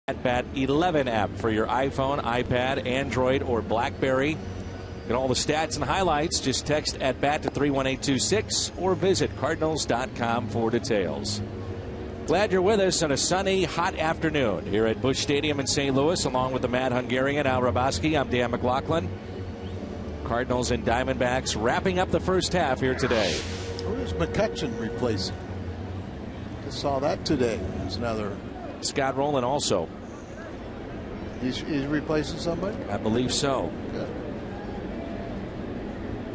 Bat 11 app for your iPhone, iPad, Android, or BlackBerry. Get all the stats and highlights. Just text at bat to 31826 or visit Cardinals.com for details. Glad you're with us on a sunny, hot afternoon here at Busch Stadium in St. Louis, along with the Mad Hungarian Al Raboski. I'm Dan McLaughlin. Cardinals and Diamondbacks wrapping up the first half here today. Where's McCutcheon replacing? Just saw that today. There's another. Scott Rowland also. He's replacing somebody? I believe so. Good.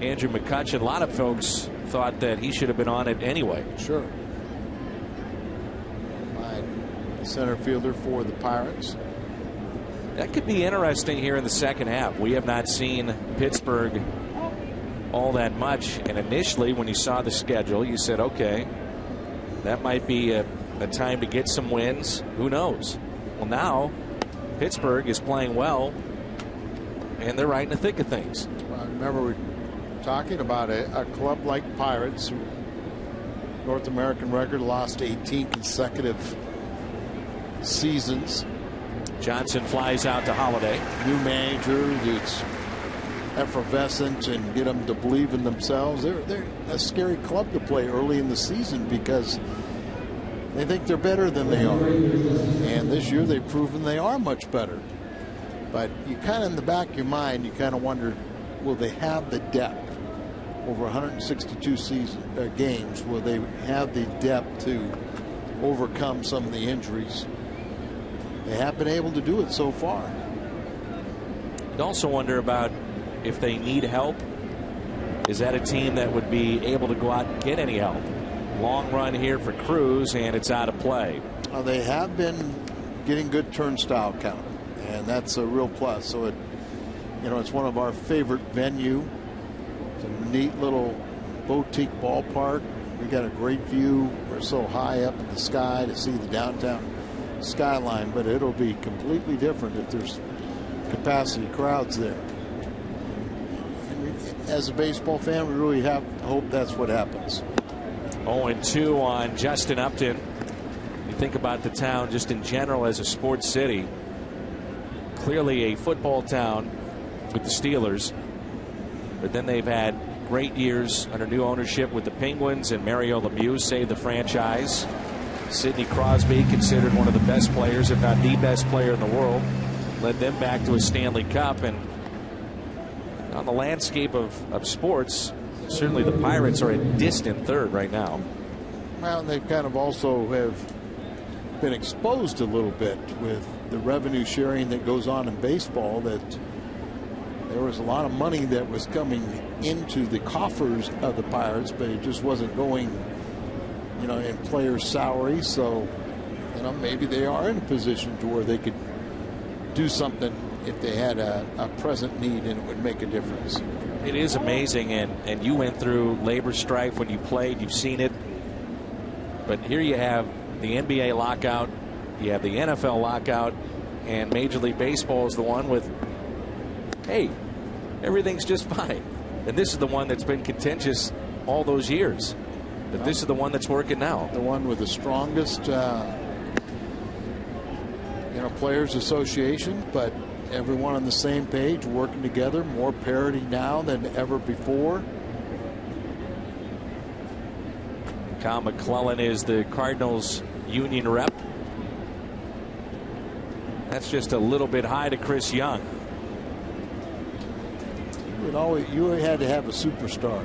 Andrew McCutcheon, a lot of folks thought that he should have been on it anyway. Sure. Center fielder for the Pirates. That could be interesting here in the second half. We have not seen Pittsburgh all that much. And initially, when you saw the schedule, you said, okay, that might be a time to get some wins. Who knows? Well, now Pittsburgh is playing well, and they're right in the thick of things. Well, I remember we were talking about a club like Pirates, who North American record, lost 18 consecutive seasons. Johnson flies out to Holiday. New manager that's effervescent and get them to believe in themselves. They're a scary club to play early in the season because they think they're better than they are. And this year they've proven they are much better. But you kind of in the back of your mind, you kind of wonder, will they have the depth over 162 games? Will they have the depth to overcome some of the injuries? They have been able to do it so far. You also wonder about if they need help. Is that a team that would be able to go out and get any help? Long run here for Cruz, and it's out of play. Well, they have been getting good turnstile count, and that's a real plus. So it's one of our favorite venue. It's a neat little boutique ballpark. We got a great view. We're so high up in the sky to see the downtown skyline, but it'll be completely different if there's capacity crowds there. And as a baseball fan, we really have hope that's what happens. 0-2 on Justin Upton. You think about the town just in general as a sports city. Clearly a football town with the Steelers, but then they've had great years under new ownership with the Penguins, and Mario Lemieux saved the franchise. Sidney Crosby, considered one of the best players, if not the best player in the world, led them back to a Stanley Cup. And on the landscape of sports, certainly the Pirates are a distant third right now. Well, they kind of also have been exposed a little bit with the revenue sharing that goes on in baseball, that there was a lot of money that was coming into the coffers of the Pirates, but it just wasn't going in players' salaries. So, maybe they are in a position to where they could do something if they had a present need and it would make a difference. It is amazing, and you went through labor strife when you played. You've seen it. But here you have the NBA lockout, you have the NFL lockout, and Major League Baseball is the one with, hey, everything's just fine. And this is the one that's been contentious all those years. But this is the one that's working now. The one with the strongest, Players Association, but everyone on the same page, working together, more parity now than ever before. Kyle McClellan is the Cardinals union rep. That's just a little bit high to Chris Young. You had to have a superstar.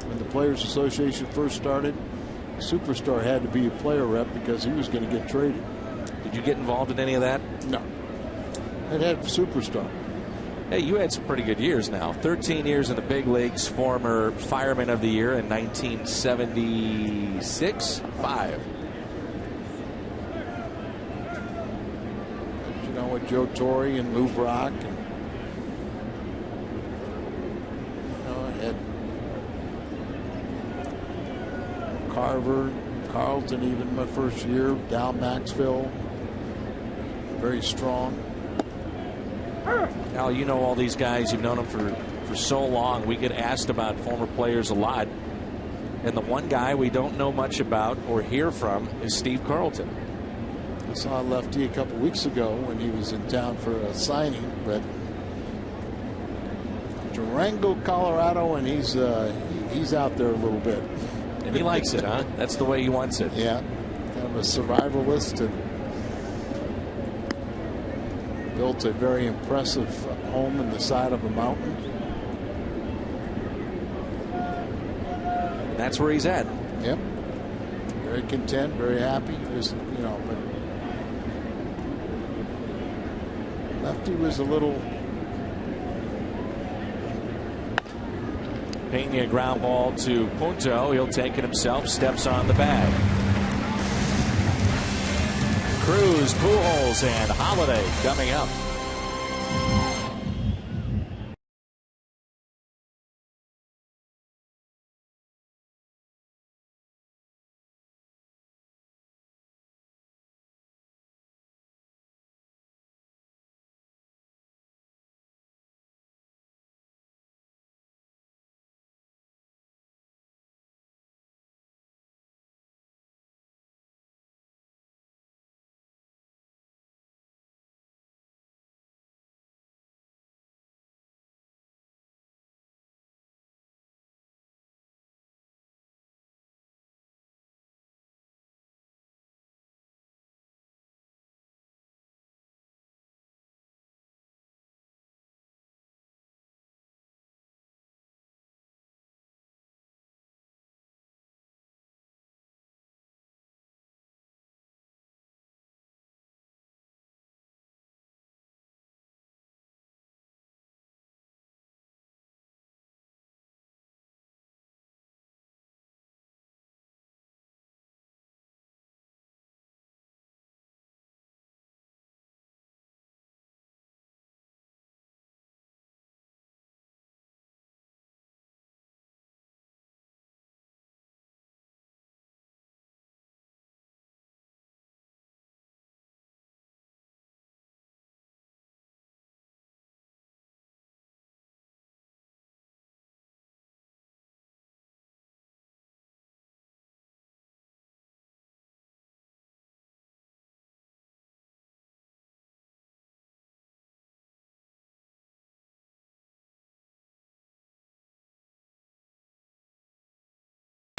When the Players Association first started, a superstar had to be a player rep because he was going to get traded. Did you get involved in any of that? No. It had a superstar. Hey, you had some pretty good years now. 13 years in the big leagues, former Fireman of the Year in 1976. 5. With Joe Torre and Lou Brock, and had Carver, Carlton, even my first year, Dal Maxfield, very strong. Al, you know all these guys. You've known them for so long. We get asked about former players a lot. And the one guy we don't know much about or hear from is Steve Carlton. I saw Lefty a couple weeks ago when he was in town for a signing, but Durango, Colorado, and he's out there a little bit. And he likes it, huh? That's the way he wants it. Yeah, kind of a survivalist, and built a very impressive home in the side of a mountain. That's where he's at. Yep. Very content, very happy. Just, but Lefty was a little. Pena ground ball to Punto. He'll take it himself. Steps on the bag. Cruz, Pujols, and Holiday coming up.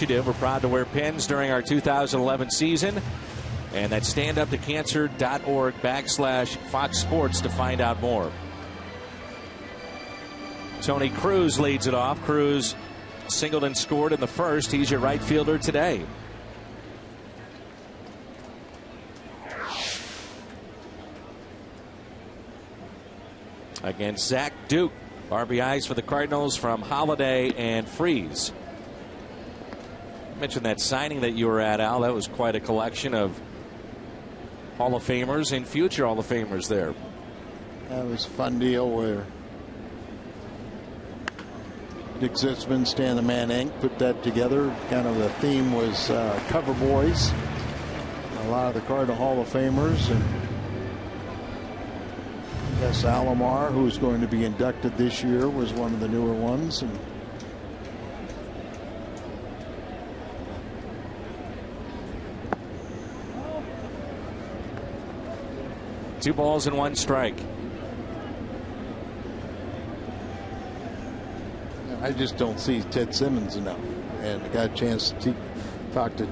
We're proud to wear pins during our 2011 season, and that's standuptocancer.org/Fox Sports to find out more. Tony Cruz leads it off. Cruz singled and scored in the first. He's your right fielder today. Against Zach Duke. RBIs for the Cardinals from Holiday and Freeze. Mentioned that signing that you were at, Al. That was quite a collection of Hall of Famers and future Hall of Famers there. That was a fun deal where Dick Zitzman, Stan the Man Inc. put that together. Kind of the theme was cover boys. A lot of the Cardinal Hall of Famers, and I guess Alomar, who's going to be inducted this year, was one of the newer ones. And two balls and one strike. I just don't see Ted Simmons enough, and I got a chance to talk to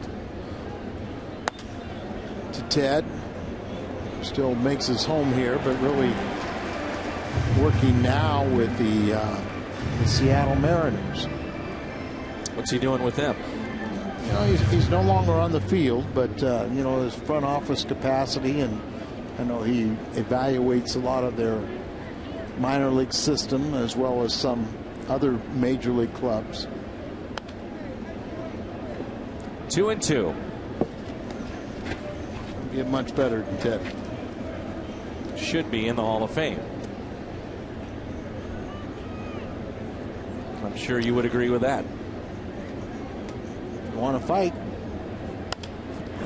Ted. Still makes his home here, but really working now with the Seattle Mariners. What's he doing with them? He's no longer on the field, but his front office capacity, and I know he evaluates a lot of their minor league system as well as some other major league clubs. 2-2. Get much better than Teddy. Should be in the Hall of Fame. I'm sure you would agree with that. You want to fight?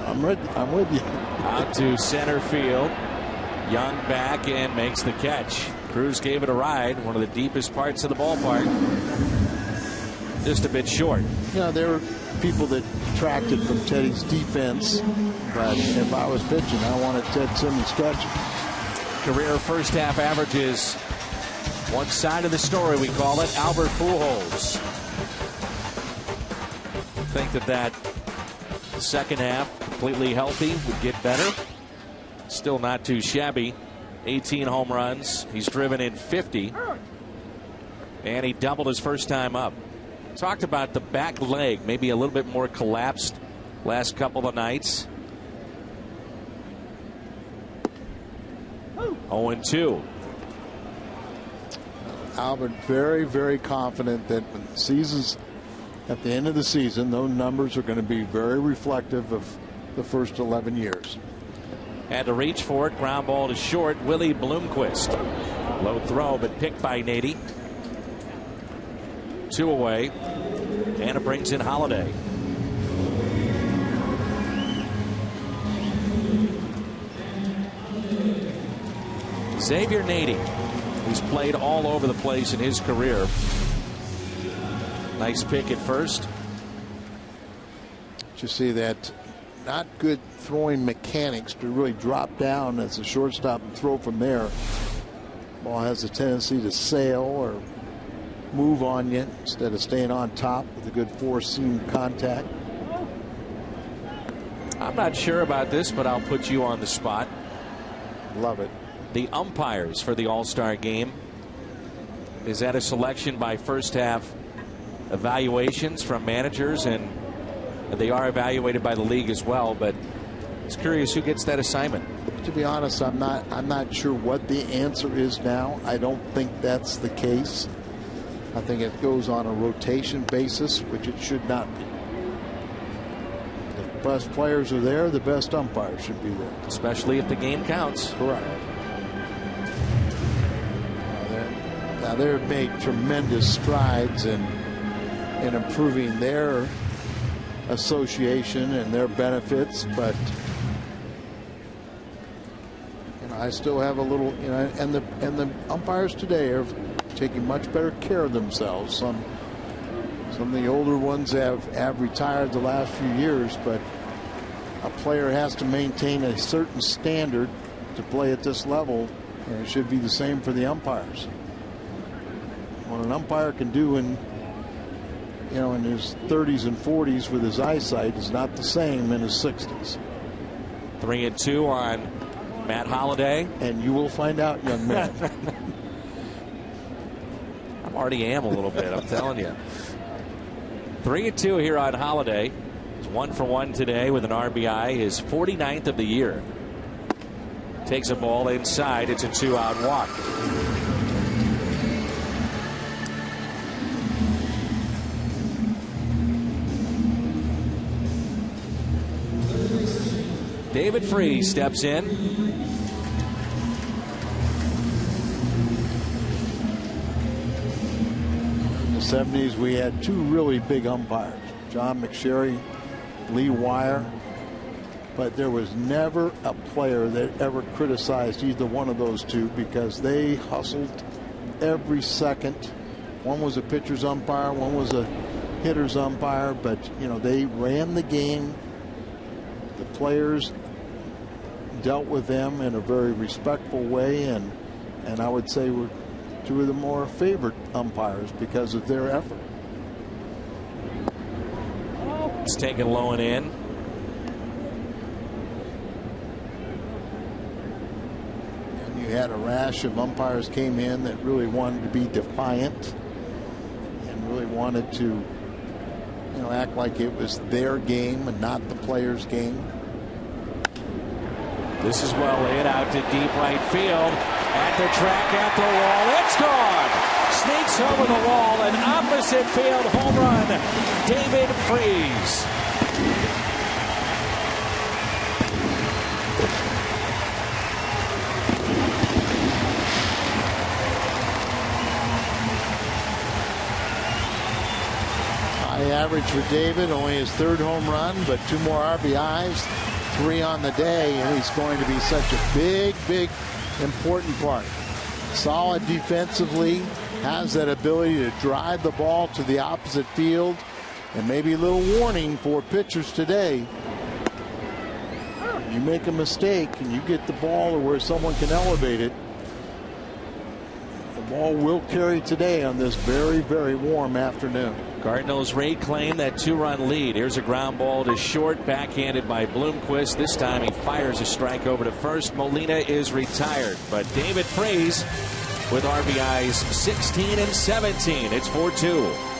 I'm with you. Out to center field. Young back and makes the catch. Cruz gave it a ride. One of the deepest parts of the ballpark. just a bit short. You know, there were people that detracted from Teddy's defense, but if I was pitching, I wanted Ted Simmons catching. Career first half averages. One side of the story, we call it. Albert Pujols. Think that the second half, completely healthy, would get better. Still not too shabby. 18 home runs. He's driven in 50. And he doubled his first time up. Talked about the back leg, maybe a little bit more collapsed last couple of nights. 0-2. Albert very, very confident that when the season's at the end of the season, those numbers are going to be very reflective of the first 11 years. Had to reach for it. Ground ball to short. Willie Bloomquist. Low throw, but picked by Nady. 2 away. And it brings in Holiday. Xavier Nady, who's played all over the place in his career. Nice pick at first. You see that not good throwing mechanics to really drop down as a shortstop and throw from there. Ball has a tendency to sail or move on you instead of staying on top with a good four-seam contact. I'm not sure about this, but I'll put you on the spot. Love it. The umpires for the All-Star game. Is that a selection by first half evaluations from managers, and they are evaluated by the league as well, but it's curious who gets that assignment. To be honest, I'm not sure what the answer is now. I don't think that's the case. I think it goes on a rotation basis, which it should not be. The best players are there, the best umpires should be there. Especially if the game counts. Correct. Now they've made tremendous strides in improving their association and their benefits, but I still have a little, and the umpires today are taking much better care of themselves. Some of the older ones have retired the last few years, but a player has to maintain a certain standard to play at this level, and it should be the same for the umpires. What an umpire can do in his 30s and 40s with his eyesight is not the same in his 60s. 3-2 on Matt Holliday. And you will find out, young man. I already am a little bit, I'm telling you. 3-2 here on Holliday. He's 1 for 1 today with an RBI, his 49th of the year. Takes a ball inside. It's a 2-out walk. David Freese steps in. In the 70s, we had 2 really big umpires, John McSherry, Lee Wire, but there was never a player that ever criticized either one of those 2 because they hustled every second. One was a pitcher's umpire, one was a hitter's umpire, but they ran the game. The players dealt with them in a very respectful way, and I would say were 2 of the more favorite umpires because of their effort. It's taken low and in. And you had a rash of umpires came in that really wanted to be defiant and really wanted to act like it was their game and not the players' game. This is well laid out to deep right field. At the track, at the wall. It's gone. Sneaks over the wall. An opposite field home run. David Freese. High average for David, only his 3rd home run, but 2 more RBIs, 3 on the day, and he's going to be such a big, important part. Solid defensively, has that ability to drive the ball to the opposite field. And maybe a little warning for pitchers today. You make a mistake and you get the ball to where someone can elevate it. The ball will carry today on this very, very warm afternoon. Cardinals reclaim that 2-run lead. Here's a ground ball to short, backhanded by Bloomquist. This time he fires a strike over to first. Molina is retired, but David Freese with RBIs 16 and 17. It's 4-2.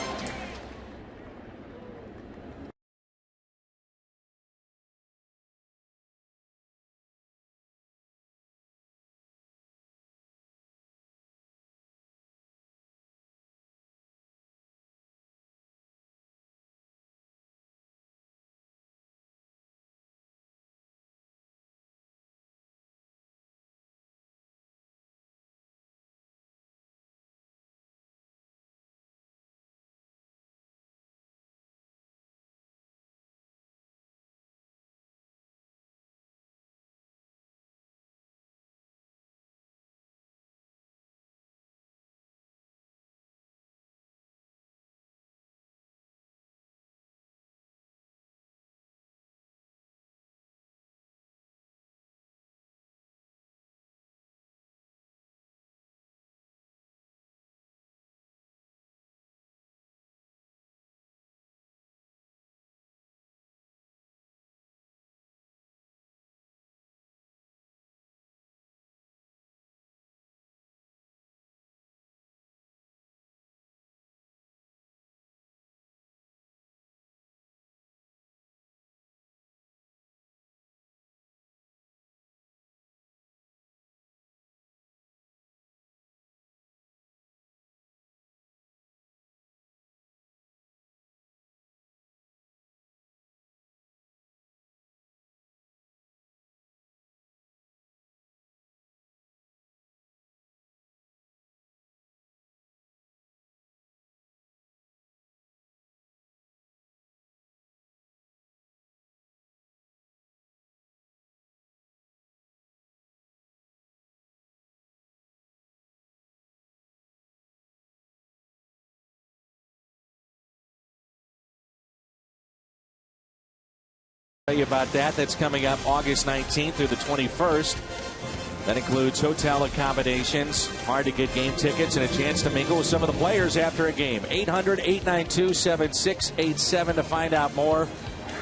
Tell you about that. That's coming up August 19th through the 21st. That includes hotel accommodations, hard to get game tickets, and a chance to mingle with some of the players after a game. 800-892-7687 to find out more.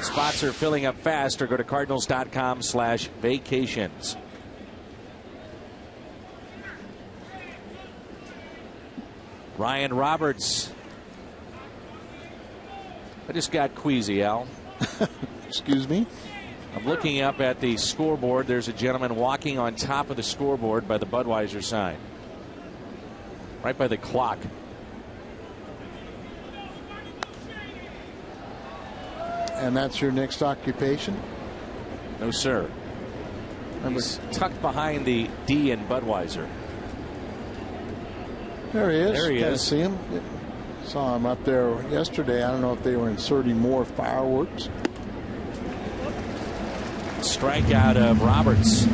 Spots are filling up fast, or go to cardinals.com/vacations. Ryan Roberts. I just got queasy, Al. Excuse me? I'm looking up at the scoreboard. There's a gentleman walking on top of the scoreboard by the Budweiser sign. Right by the clock. And that's your next occupation? No, sir. He's tucked behind the D in Budweiser. There he is. There he is. See him? Saw him up there yesterday. I don't know if they were inserting more fireworks. Strikeout of Roberts.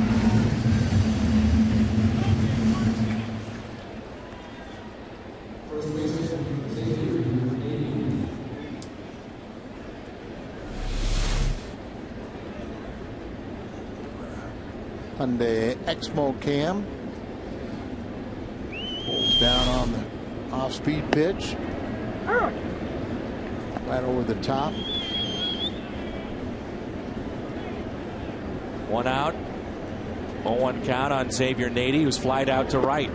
Hyundai Exmo Cam pulls down on the off-speed pitch, right over the top. One out. 0-1 count on Xavier Nady, who's flied out to right.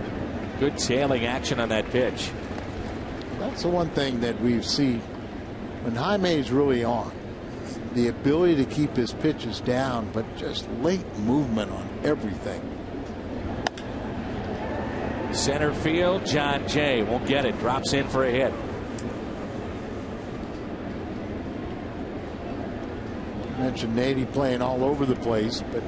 Good tailing action on that pitch. That's the one thing that we've seen when Jaime's really on. The ability to keep his pitches down, but just late movement on everything. Center field, John Jay won't get it. Drops in for a hit. Mentioned Nady playing all over the place, but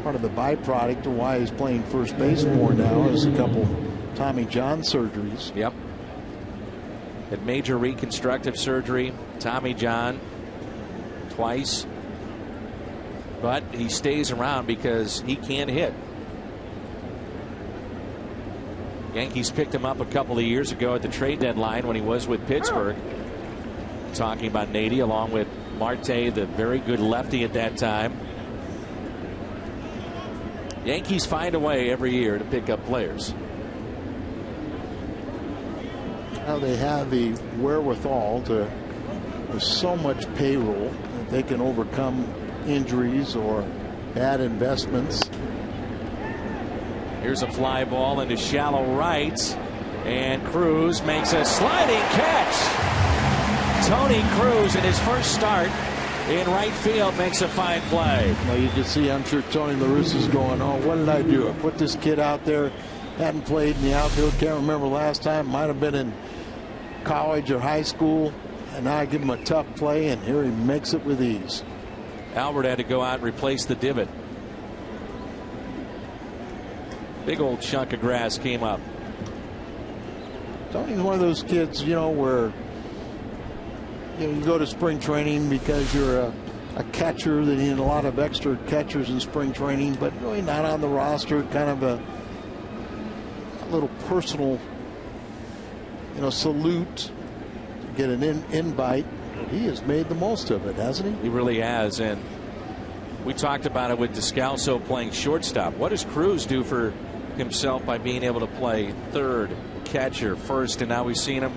part of the byproduct of why he's playing first base more now is a couple Tommy John surgeries. Yep. Had major reconstructive surgery, Tommy John, twice. But he stays around because he can hit. Yankees picked him up a couple of years ago at the trade deadline when he was with Pittsburgh. Talking about Nady along with Marte, the very good lefty at that time. Yankees find a way every year to pick up players. Now they have the wherewithal to, with so much payroll, that they can overcome injuries or bad investments. Here's a fly ball into shallow right, and Cruz makes a sliding catch. Tony Cruz in his first start in right field makes a fine play. Well, you can see, I'm sure Tony La Russa's going, oh, what did I do? I put this kid out there, hadn't played in the outfield, can't remember last time, might have been in college or high school, and now I give him a tough play, and here he makes it with ease. Albert had to go out and replace the divot. Big old chunk of grass came up. Tony's one of those kids, you know, where you go to spring training because you're a catcher. They need a lot of extra catchers in spring training, but really not on the roster. Kind of a little personal, salute, get an invite. He has made the most of it, hasn't he? He really has, and we talked about it with Descalso playing shortstop. What does Cruz do for himself by being able to play third, catcher, first, and now we've seen him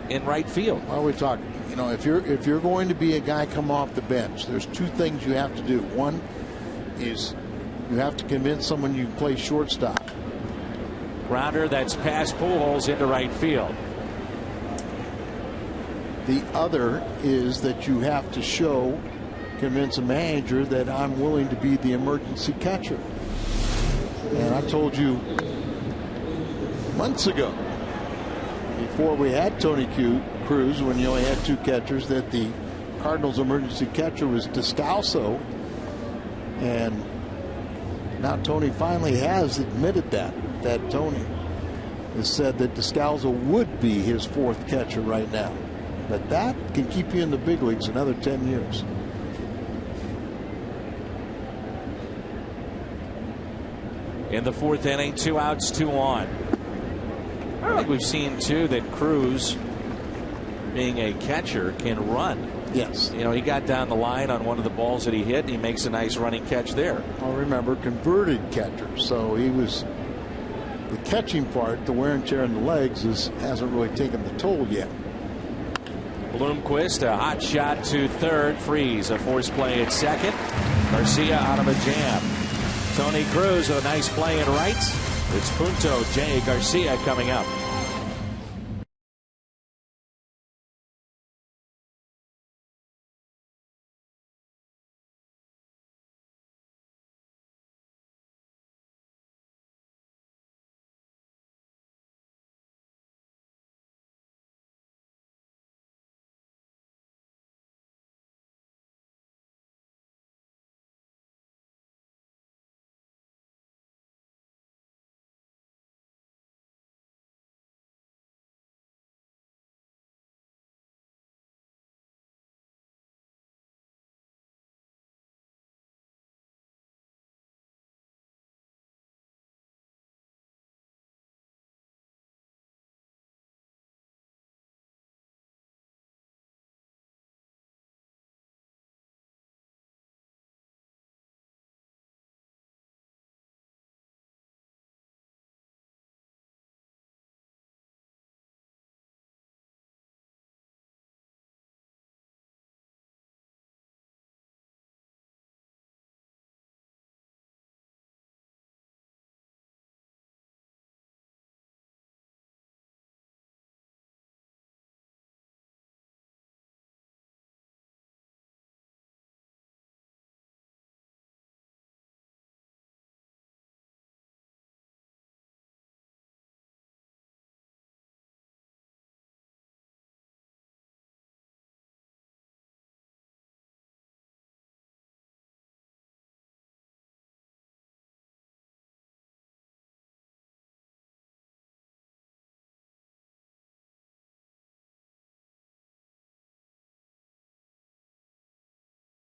in right field? Well, we're talking, if you're going to be a guy come off the bench, there's two things you have to do. One is you have to convince someone you can play shortstop. Grounder that's past Pujols into right field. The other is that you have to convince a manager that I'm willing to be the emergency catcher. And I told you months ago, before we had Tony Cruz, when you only had two catchers, that the Cardinals' emergency catcher was Descalso. And now Tony finally has admitted that Tony has said that Descalso would be his fourth catcher right now. But that can keep you in the big leagues another 10 years. In the fourth inning, 2 outs, 2 on. I think we've seen, too, that Cruz, being a catcher, can run. Yes. He got down the line on one of the balls that he hit, and he makes a nice running catch there. Well, remember, converted catcher. So he was, the catching part, the wear and tear in the legs hasn't really taken the toll yet. Bloomquist, a hot shot to third. Freeze, a forced play at second. Garcia out of a jam. Tony Cruz with a nice play in right. It's Punto J. Garcia coming up.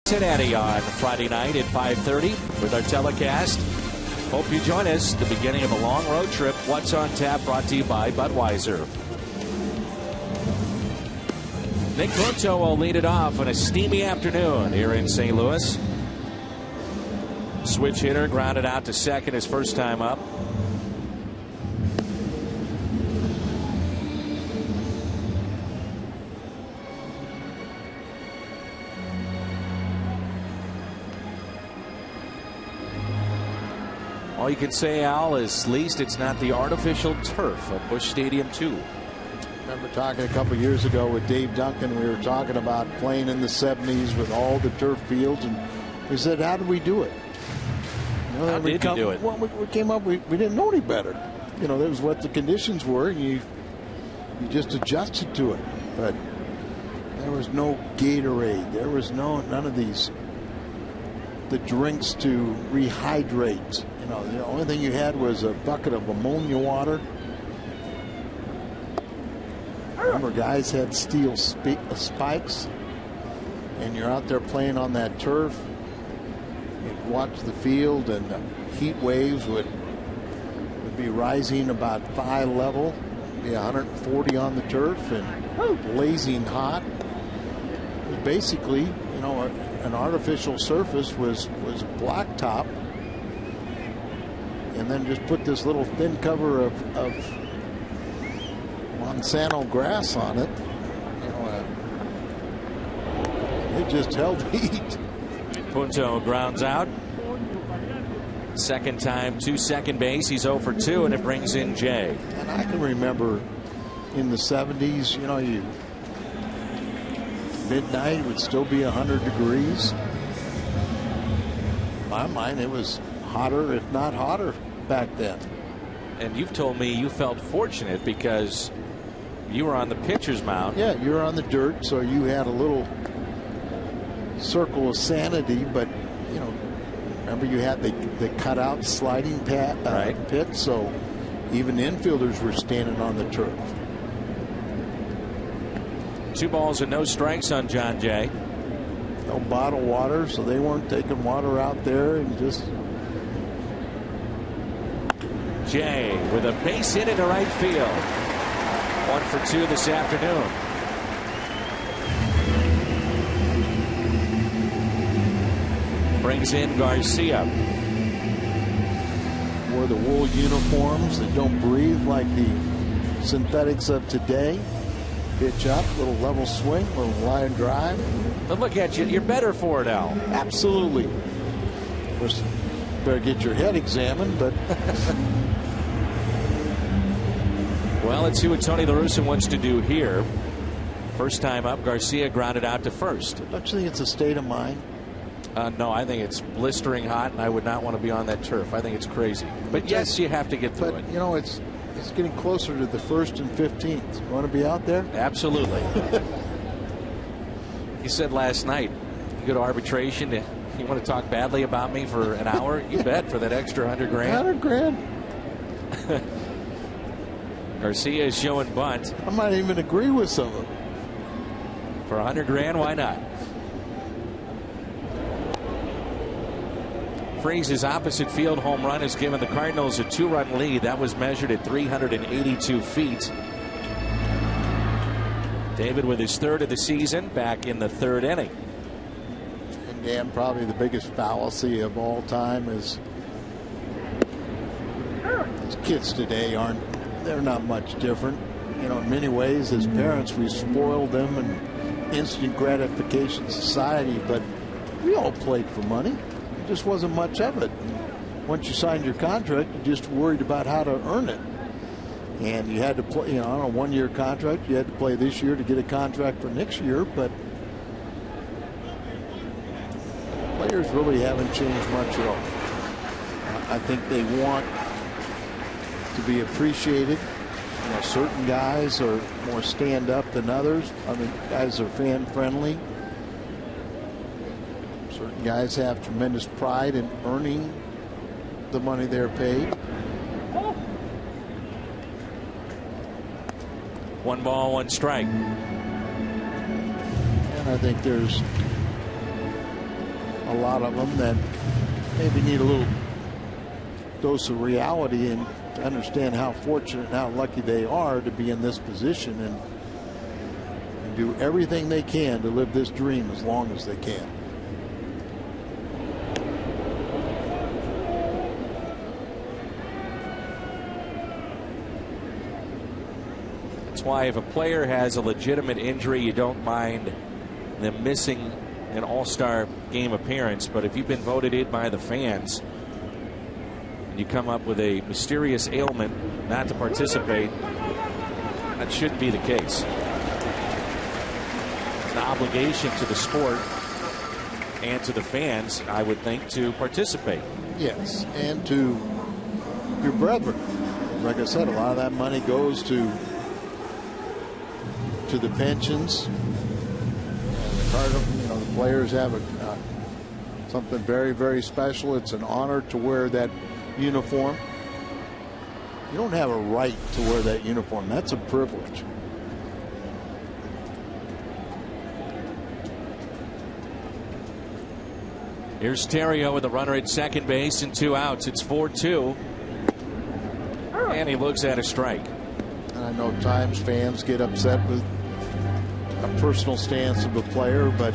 Cincinnati on Friday night at 5:30 with our telecast. Hope you join us. The beginning of a long road trip. What's on Tap, brought to you by Budweiser. Nick Punto will lead it off on a steamy afternoon here in St. Louis. Switch hitter grounded out to second his first time up. All you can say, Al, is at least it's not the artificial turf of Busch Stadium 2. I remember talking a couple years ago with Dave Duncan. We were talking about playing in the 70s with all the turf fields, and he said, how did we do it? How did you do it? Well, we came up, we didn't know any better. You know, that was what the conditions were, and you just adjusted to it. But there was no Gatorade. There was none of these, the drinks to rehydrate. You know, the only thing you had was a bucket of ammonia water. Remember, guys had steel spikes, and you're out there playing on that turf. You'd watch the field, and the heat waves would be rising about thigh level, be 140 on the turf, and blazing hot. It was basically, you know, an artificial surface was blacktop, and then just put this little thin cover of Monsanto grass on it. You know, it just held heat. Punto grounds out. Second time to second base. He's 0 for 2, and it brings in Jay. And I can remember in the 70s, you know, midnight would still be 100 degrees. In my mind, it was hotter, if not hotter, back then. And you've told me you felt fortunate because you were on the pitcher's mound. Yeah, you were on the dirt, so you had a little circle of sanity, but, you know, remember you had the cutout sliding pit, so even infielders were standing on the turf. 2 balls and no strikes on John Jay. No bottled water, so they weren't taking water out there, and just Jay with a base hit into right field. 1 for 2 this afternoon. Brings in Garcia. Wore the wool uniforms that don't breathe like the synthetics of today. Pitch up, little level swing, little line drive. But look at you, you're better for it, Al. Absolutely. Of course, better get your head examined, but well, let's see what Tony La Russa wants to do here. First time up, Garcia grounded out to first. Don't you think it's a state of mind? No, I think it's blistering hot, and I would not want to be on that turf. I think it's crazy. But yes, you have to get through it. You know, it's getting closer to the 1st and 15th. You want to be out there? Absolutely. He said last night, you go to arbitration, you want to talk badly about me for an hour? You bet, for that extra $100 grand. $100 grand. Garcia is showing bunt. I might even agree with some of them. For $100 grand, why not? Freese's opposite field home run has given the Cardinals a 2-run lead. That was measured at 382 feet. David with his 3rd of the season, back in the 3rd inning. And Dan, probably the biggest fallacy of all time is these kids today they're not much different. You know, in many ways, as parents, we spoiled them in instant gratification society, but we all played for money. There just wasn't much of it. Once you signed your contract, you just worried about how to earn it. And you had to play, you know, on a 1-year contract, you had to play this year to get a contract for next year, but players really haven't changed much at all. I think they want to be appreciated. You know, certain guys are more stand-up than others. Other guys are fan-friendly. Certain guys have tremendous pride in earning the money they're paid. 1 ball, 1 strike. And I think there's a lot of them that maybe need a little dose of reality and to understand how fortunate and how lucky they are to be in this position and do everything they can to live this dream as long as they can. That's why if a player has a legitimate injury, you don't mind them missing an all-star game appearance. But if you've been voted in by the fans and you come up with a mysterious ailment not to participate, that shouldn't be the case. It's an obligation to the sport and to the fans, I would think, to participate. Yes, and to your brethren. Like I said, a lot of that money goes to the pensions. The players have something very, very special. It's an honor to wear that uniform. You don't have a right to wear that uniform. That's a privilege. Here's Terrio with a runner at second base and 2 outs. It's 4-2. And he looks at a strike. And I know times fans get upset with a personal stance of the player, but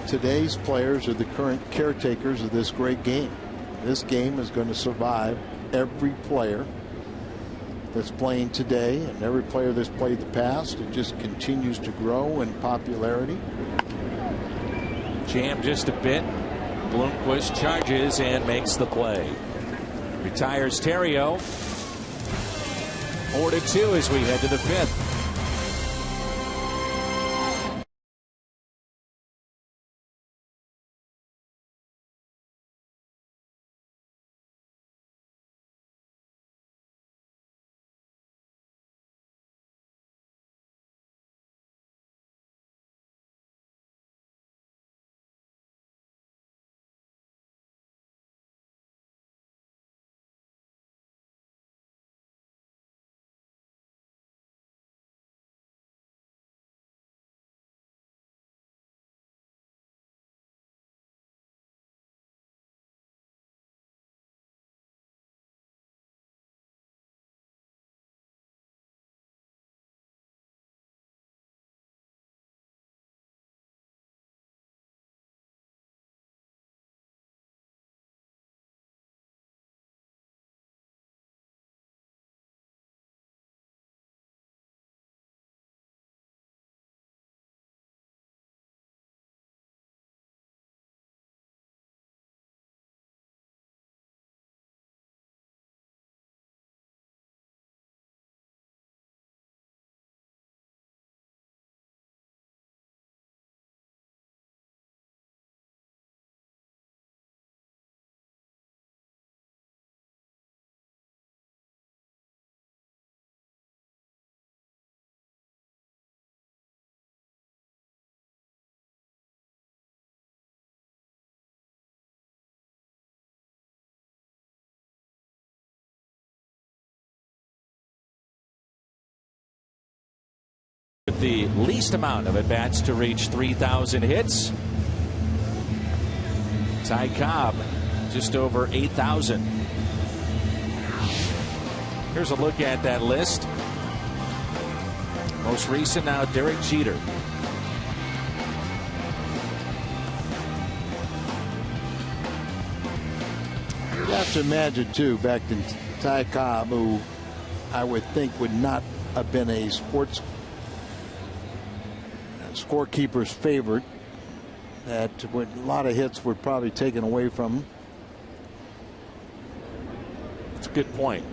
today's players are the current caretakers of this great game. This game is going to survive every player that's playing today and every player that's played the past. It just continues to grow in popularity. Jam just a bit. Bloomquist charges and makes the play. Retires Terrio. 4-2 as we head to the 5th. The least amount of at-bats to reach 3,000 hits. Ty Cobb just over 8,000. Here's a look at that list. Most recent now, Derek Jeter. You have to imagine too, back to Ty Cobb, who I would think would not have been a scorekeeper's favorite, that a lot of hits were probably taken away from him. That's a good point.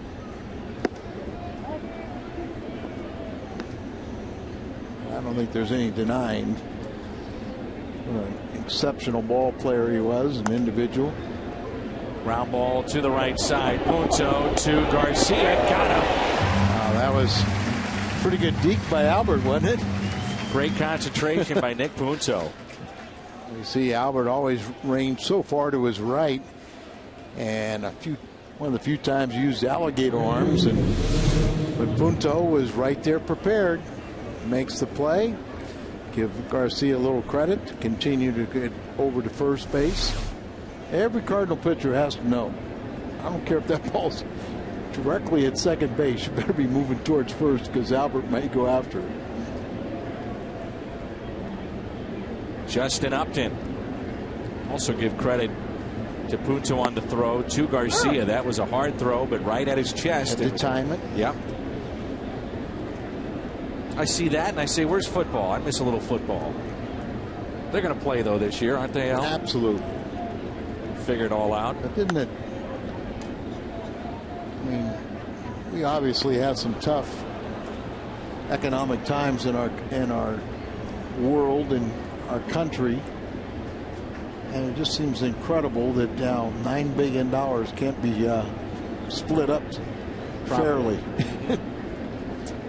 I don't think there's any denying what an exceptional ball player he was, an individual. Ground ball to the right side. Punto to Garcia. Got him. That was pretty good deke by Albert, wasn't it? Great concentration by Nick Punto. You see Albert always ranged so far to his right, and one of the few times he used alligator arms, but Punto was right there prepared. Makes the play. Give Garcia a little credit to continue to get over to first base. Every Cardinal pitcher has to know I don't care if that ball's directly at second base. You better be moving towards first because Albert may go after it. Justin Upton. Also give credit to Punto on the throw to Garcia. That was a hard throw, but right at his chest. Had to time it. Yep. I see that and I say, where's football? I miss a little football. They're going to play, though, this year, aren't they, Al? Absolutely. Figure it all out. But didn't it? I mean, we obviously had some tough economic times in our world and our country. And it just seems incredible that now $9 billion can't be split up fairly.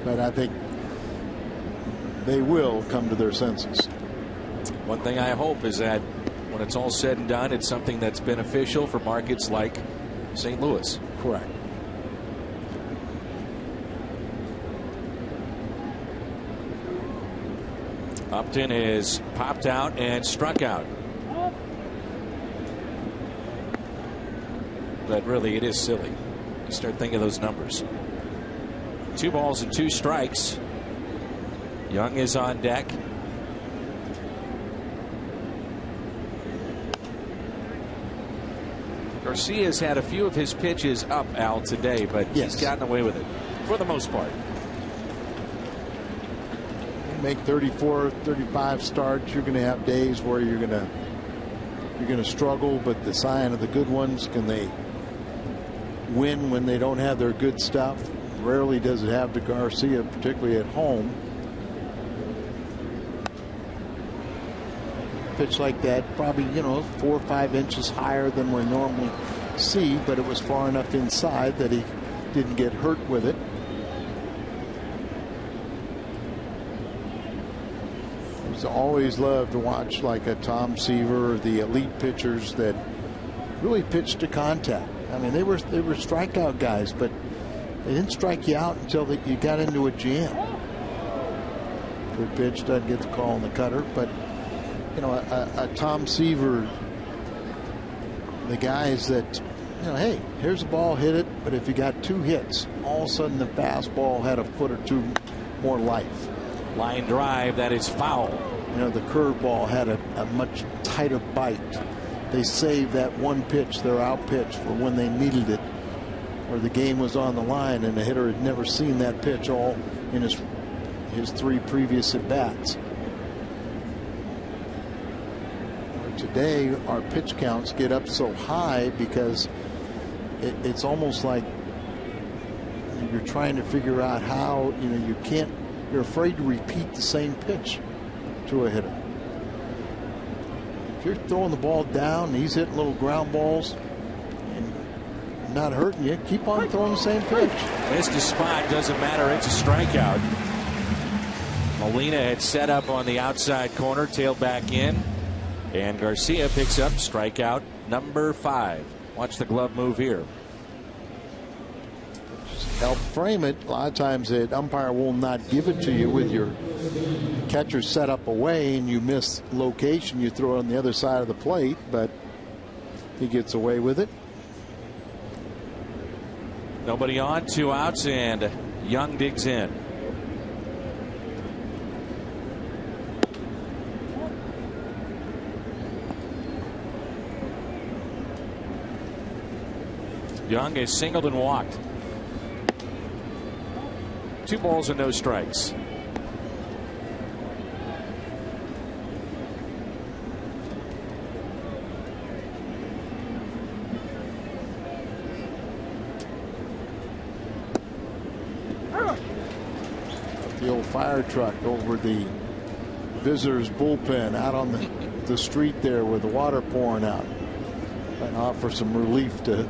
But I think they will come to their senses. One thing I hope is that when it's all said and done, it's something that's beneficial for markets like St. Louis. Correct. Upton is popped out and struck out. But really, it is silly. You start thinking of those numbers. 2 balls and 2 strikes. Young is on deck. Garcia's had a few of his pitches up, Al, today, but he's gotten away with it for the most part. You make 34, 35 starts, you're going to have days where you're going to struggle, but the sign of the good ones, can they win when they don't have their good stuff? Rarely does it have to Garcia, particularly at home. Pitch like that, probably 4 or 5 inches higher than we normally see, but it was far enough inside that he didn't get hurt with it. I always loved to watch like a Tom Seaver or the elite pitchers that really pitched to contact. I mean, they were strikeout guys, but they didn't strike you out until you got into a jam. Good pitch, doesn't get the call on the cutter, but a Tom Seaver, the guys that, hey, here's a ball, hit it, but if you got 2 hits, all of a sudden the fastball had a foot or 2 more life. Line drive, that is foul. The curveball had a much tighter bite. They saved that one pitch, their out pitch, for when they needed it, where the game was on the line and the hitter had never seen that pitch all in his 3 previous at bats. Today, our pitch counts get up so high because it's almost like you're trying to figure out how, you're afraid to repeat the same pitch to a hitter. If you're throwing the ball down and he's hitting little ground balls and not hurting you, keep on throwing the same pitch. Missed a spot, doesn't matter, it's a strikeout. Molina had set up on the outside corner, tailed back in. And Garcia picks up strikeout number 5. Watch the glove move here. Just help frame it. A lot of times the umpire will not give it to you with your catcher set up away and you miss location. You throw it on the other side of the plate, but he gets away with it. Nobody on, 2 outs, and Young digs in. Young is singled and walked. 2 balls and no strikes. The old fire truck over the visitors' bullpen out on the street there with the water pouring out, and offer some relief to.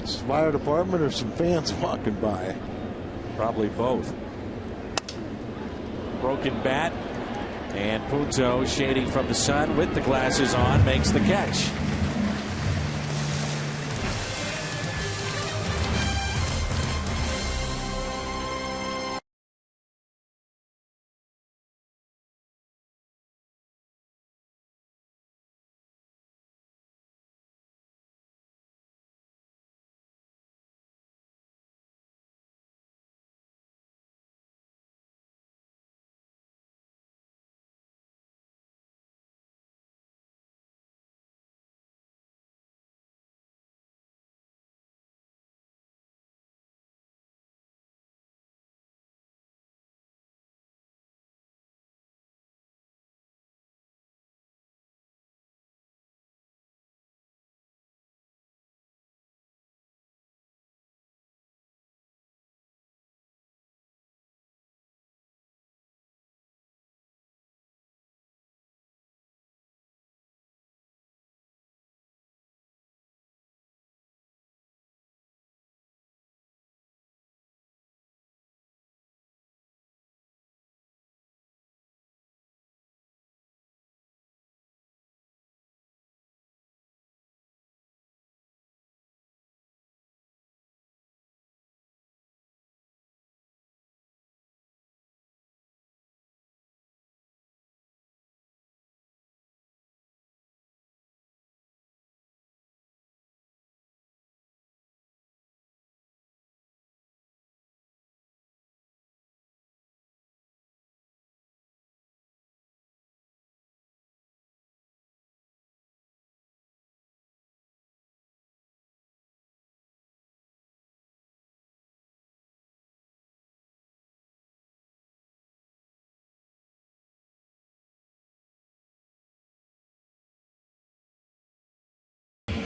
It's fire department or some fans walking by. Probably both. Broken bat, and Punto, shading from the sun with the glasses on, makes the catch.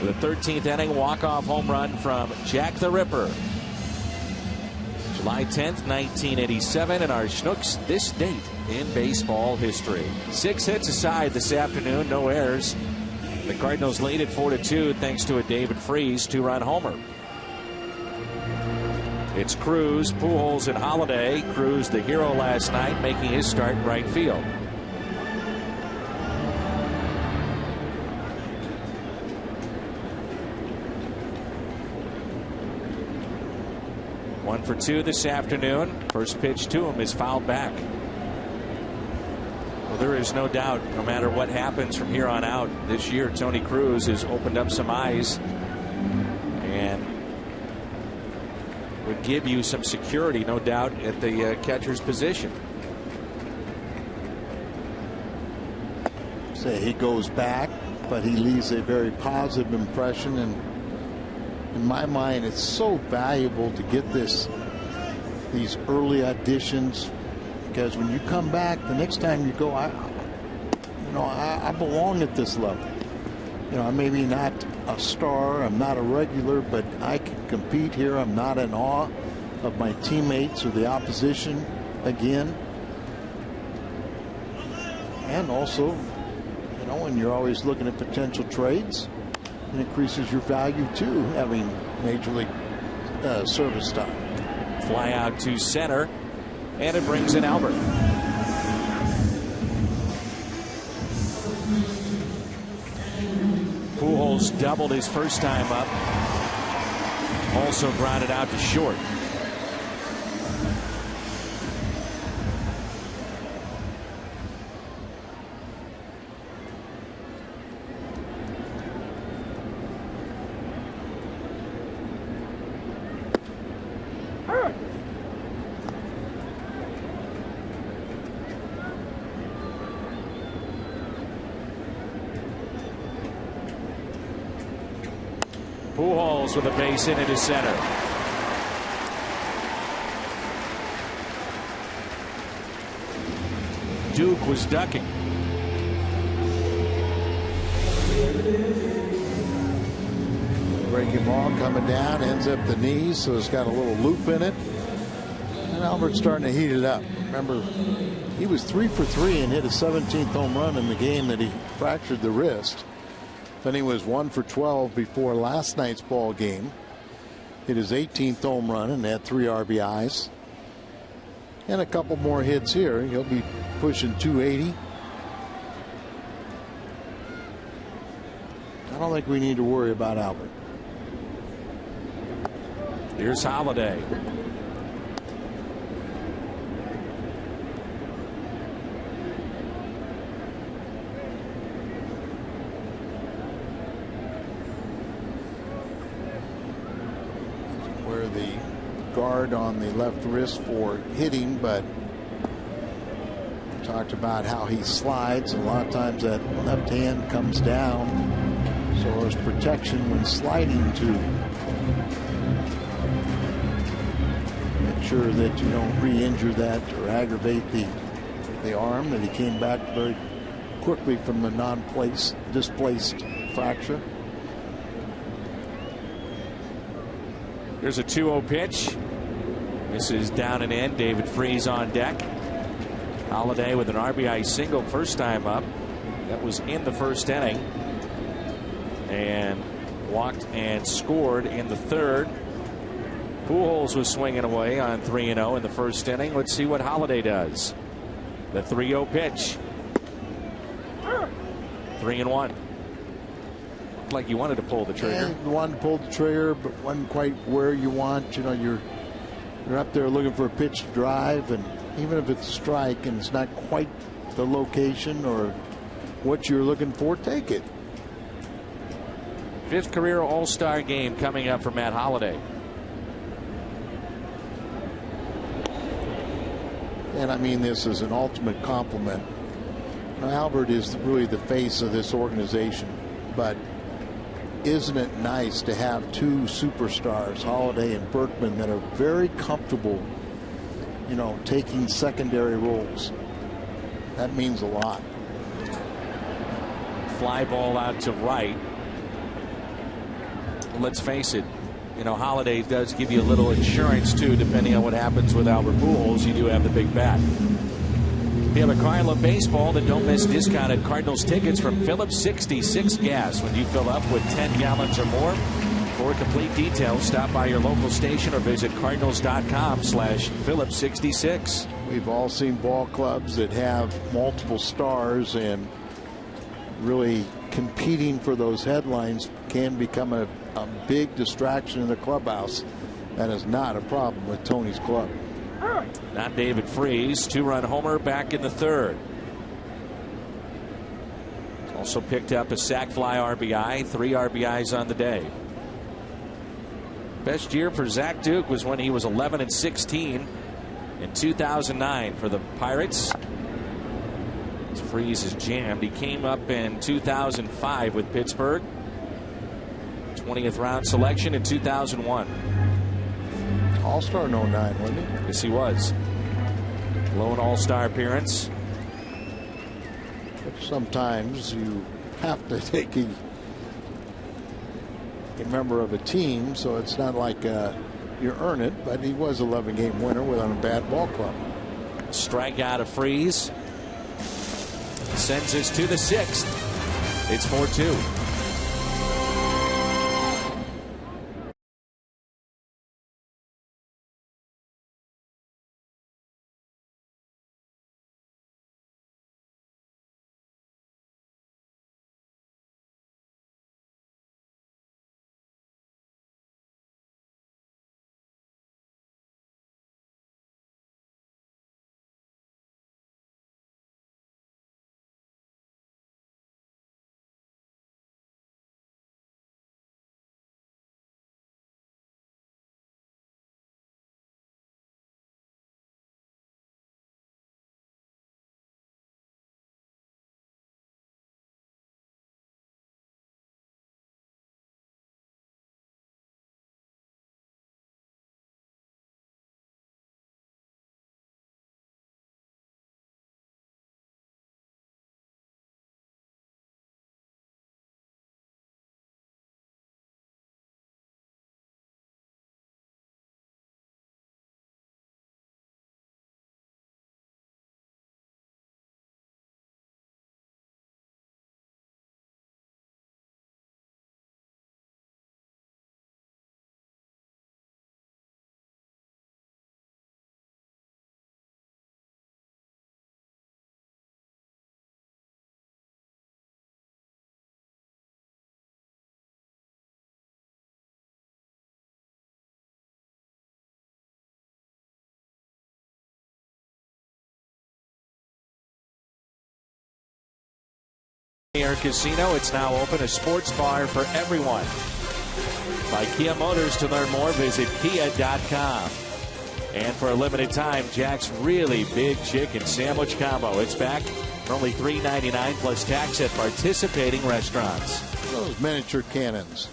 The 13th inning walk-off home run from Jack the Ripper. July 10th, 1987, and our Schnooks this date in baseball history. 6 hits aside this afternoon, no errors. The Cardinals lead at 4-2 thanks to a David Freese 2-run homer. It's Cruz, Pujols, and Holiday. Cruz, the hero last night, making his start in right field. One for two this afternoon. First pitch to him is fouled back. Well, there is no doubt, no matter what happens from here on out this year, Tony Cruz has opened up some eyes and would give you some security, no doubt, at the catcher's position. Say he goes back, but he leaves a very positive impression, and in my mind, it's so valuable to get these early auditions, because when you come back the next time you go, I belong at this level. I'm maybe not a star, I'm not a regular, but I can compete here. I'm not in awe of my teammates or the opposition again. And also, when you're always looking at potential trades, it increases your value too, having major league service time. Fly out to center, and it brings in Albert. Pujols doubled his first time up. Also grounded out to short. Pujols with a base hit into center. Duke was ducking. Breaking ball coming down, ends up the knees, so it's got a little loop in it. And Albert's starting to heat it up. Remember, he was 3 for 3 and hit a 17th home run in the game that he fractured the wrist. Then he was 1 for 12 before last night's ball game. Hit his 18th home run and had 3 RBIs. And a couple more hits here. He'll be pushing 280. I don't think we need to worry about Albert. Here's Holiday. The guard on the left wrist for hitting, but talked about how he slides. A lot of times that left hand comes down, so there's protection when sliding to make sure that you don't re-injure that or aggravate the arm. That he came back very quickly from the displaced fracture. Here's a 2-0 pitch. This is down and in. David Freese on deck. Holiday with an RBI single first time up. That was in the first inning. And walked and scored in the third. Pujols was swinging away on 3-0 in the first inning. Let's see what Holiday does. The 3-0 pitch. 3-1. Like you wanted to pull the trigger. Yeah, you wanted to pull the trigger, but wasn't quite where you want. You're up there looking for a pitch to drive, and even if it's a strike and it's not quite the location or what you're looking for, take it. 5th career All-Star game coming up for Matt Holiday. And I mean this is an ultimate compliment. Now, Albert is really the face of this organization, but isn't it nice to have 2 superstars, Holiday and Berkman, that are very comfortable, taking secondary roles? That means a lot. Fly ball out to right. let's face it, you know, Holiday does give you a little insurance too, depending on what happens with Albert Pujols. You do have the big bat. If you have a Cardinal baseball, then don't miss discounted Cardinals tickets from Phillips 66 Gas when you fill up with 10 gallons or more. For complete details, stop by your local station or visit cardinals.com/Phillips66. We've all seen ball clubs that have multiple stars, and really competing for those headlines can become a big distraction in the clubhouse. That is not a problem with Tony's club. Not David Freese. 2-run homer back in the third. Also picked up a sac fly RBI. 3 RBIs on the day. Best year for Zach Duke was when he was 11-16 in 2009 for the Pirates. Freese is jammed. He came up in 2005 with Pittsburgh. 20th round selection in 2001. All-Star in 09, wasn't he? Yes, he was. Lone All-Star appearance. But sometimes you have to take a member of a team, so it's not like you earn it, but he was 11-game winner without a bad ball club. Strikeout of Freese. Sends us to the 6th. It's 4-2. Air Casino, it's now open, a sports bar for everyone. By Kia Motors. To learn more, visit kia.com. And for a limited time, Jack's really big chicken sandwich combo. It's back for only $3.99 plus tax at participating restaurants. Those miniature cannons.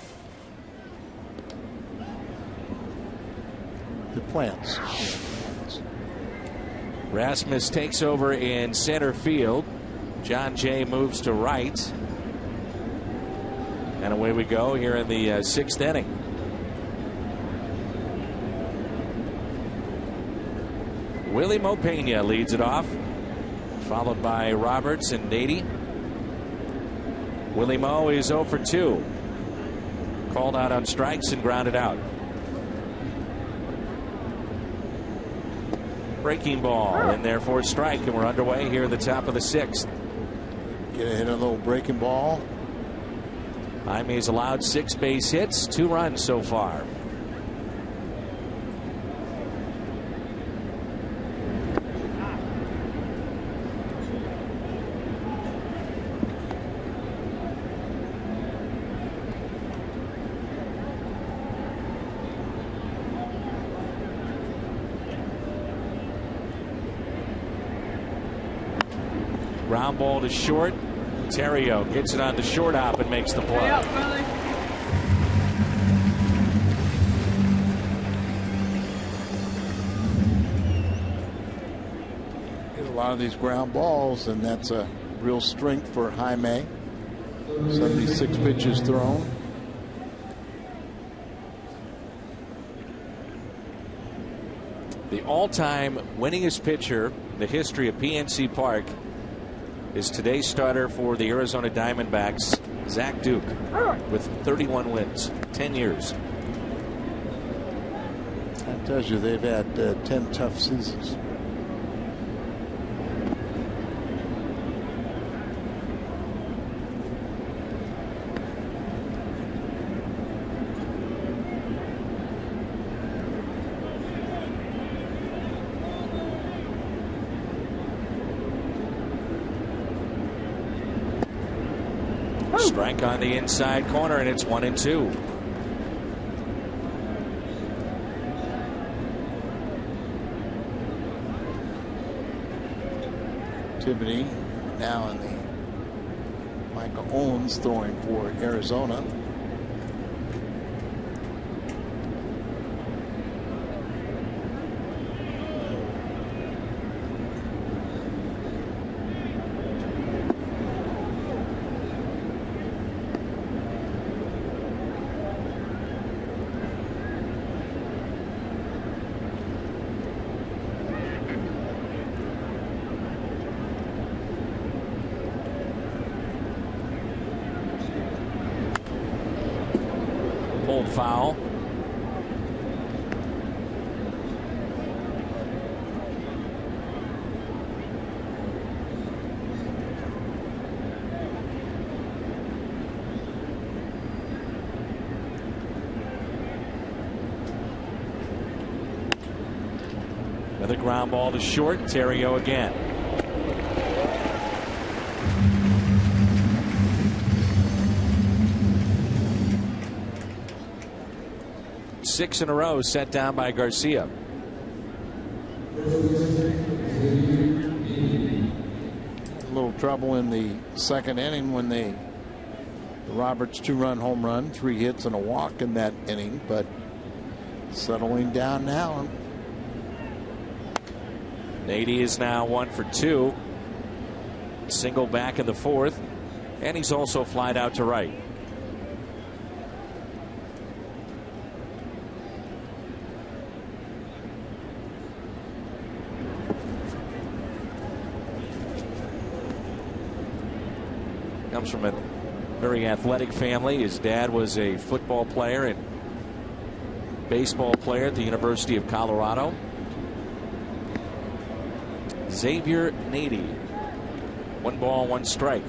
The plants. Rasmus takes over in center field. John Jay moves to right. And away we go here in the 6th inning. Willie Mopena leads it off, followed by Roberts and Nady. Willie Mo is 0 for 2. Called out on strikes and grounded out. Breaking ball in there for a strike, and we're underway here in the top of the 6th. Get a hit, a little breaking ball. Jaime's allowed 6 base hits, 2 runs so far. Ground ball to short. Terrio gets it on the short hop and makes the play. A lot of these ground balls, and that's a real strength for Jaime. 76 pitches thrown. The all-time winningest pitcher in the history of PNC Park is today's starter for the Arizona Diamondbacks, Zach Duke, with 31 wins, 10 years. That tells you they've had 10 tough seasons. Strike on the inside corner, and it's 1-2. Activity now in the Michael Owens throwing for Arizona. Pulled foul. Another ground ball to short. Terrio again. Six in a row set down by Garcia. A little trouble in the second inning when the Roberts 2-run home run, 3 hits and a walk in that inning, but settling down now. Nady is now 1 for 2. Single back in the 4th, and he's also flied out to right. Comes from a very athletic family. His dad was a football player and baseball player at the University of Colorado. Xavier Nady. 1 ball, 1 strike.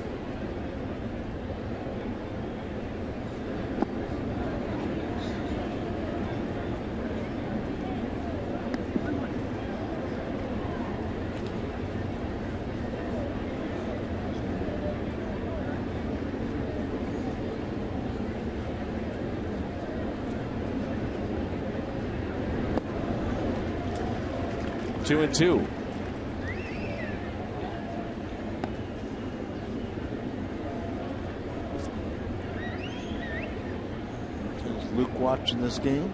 Two and two. Is Luke watching this game?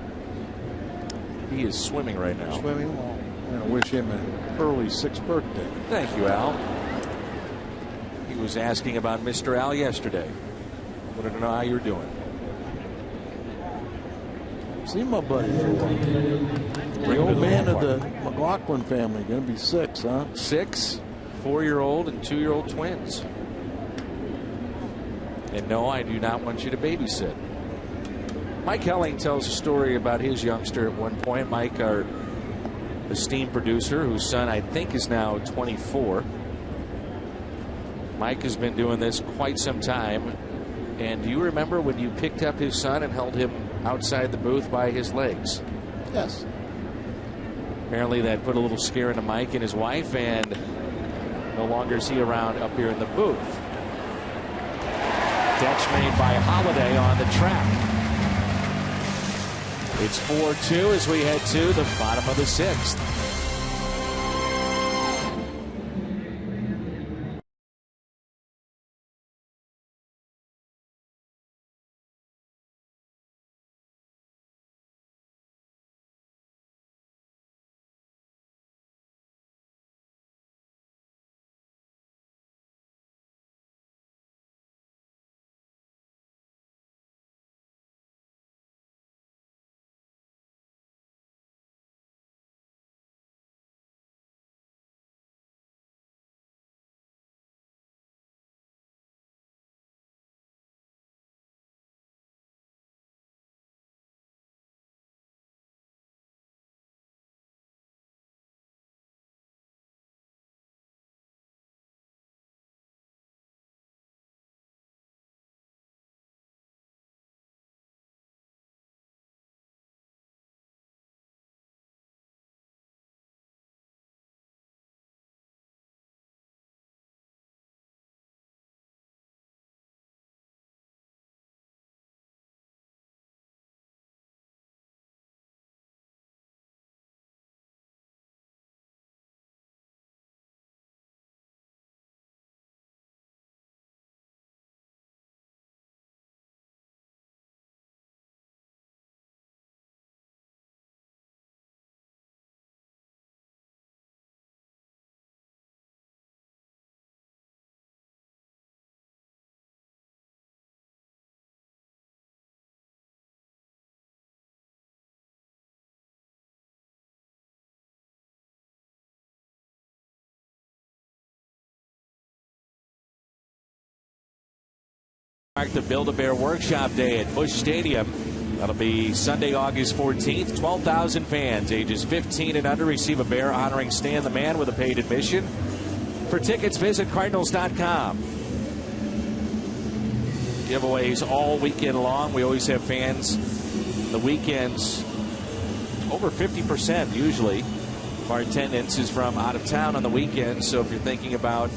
He is swimming right now. Swimming? Well, I'm going to wish him an early 6th birthday. Thank you, Al. He was asking about Mr. Al yesterday. Wanted to know how you're doing. See my buddy for a while. The old man of the McLaughlin family, going to be 6, huh? 6 4-year-old and 2-year-old twins. And no, I do not want you to babysit. Mike Helling tells a story about his youngster at one point. Mike, our esteemed producer, whose son I think is now 24. Mike has been doing this quite some time. And do you remember when you picked up his son and held him outside the booth by his legs? Yes. Apparently that put a little scare into Mike and his wife, and no longer is he around up here in the booth. Catch made by Holiday on the track. It's 4-2 as we head to the bottom of the 6th. Mark the Build-A-Bear Workshop Day at Busch Stadium. That'll be Sunday, August 14th. 12,000 fans ages 15 and under receive a bear honoring Stan the Man with a paid admission. For tickets, visit Cardinals.com. Giveaways all weekend long. We always have fans the weekends. Over 50% usually of our attendance is from out of town on the weekends. So if you're thinking about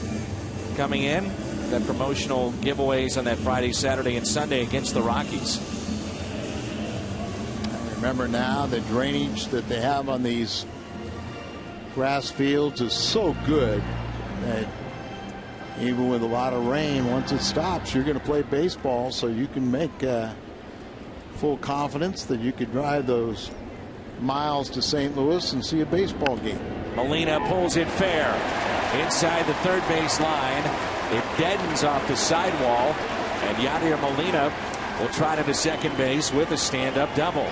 coming in, that promotional giveaways on that Friday, Saturday, and Sunday against the Rockies. Remember now, the drainage that they have on these grass fields is so good that even with a lot of rain, once it stops, you're going to play baseball, so you can make full confidence that you could drive those miles to St. Louis and see a baseball game. Molina pulls it fair inside the third base line. It deadens off the sidewall, and Yadier Molina will trot into second base with a stand-up double.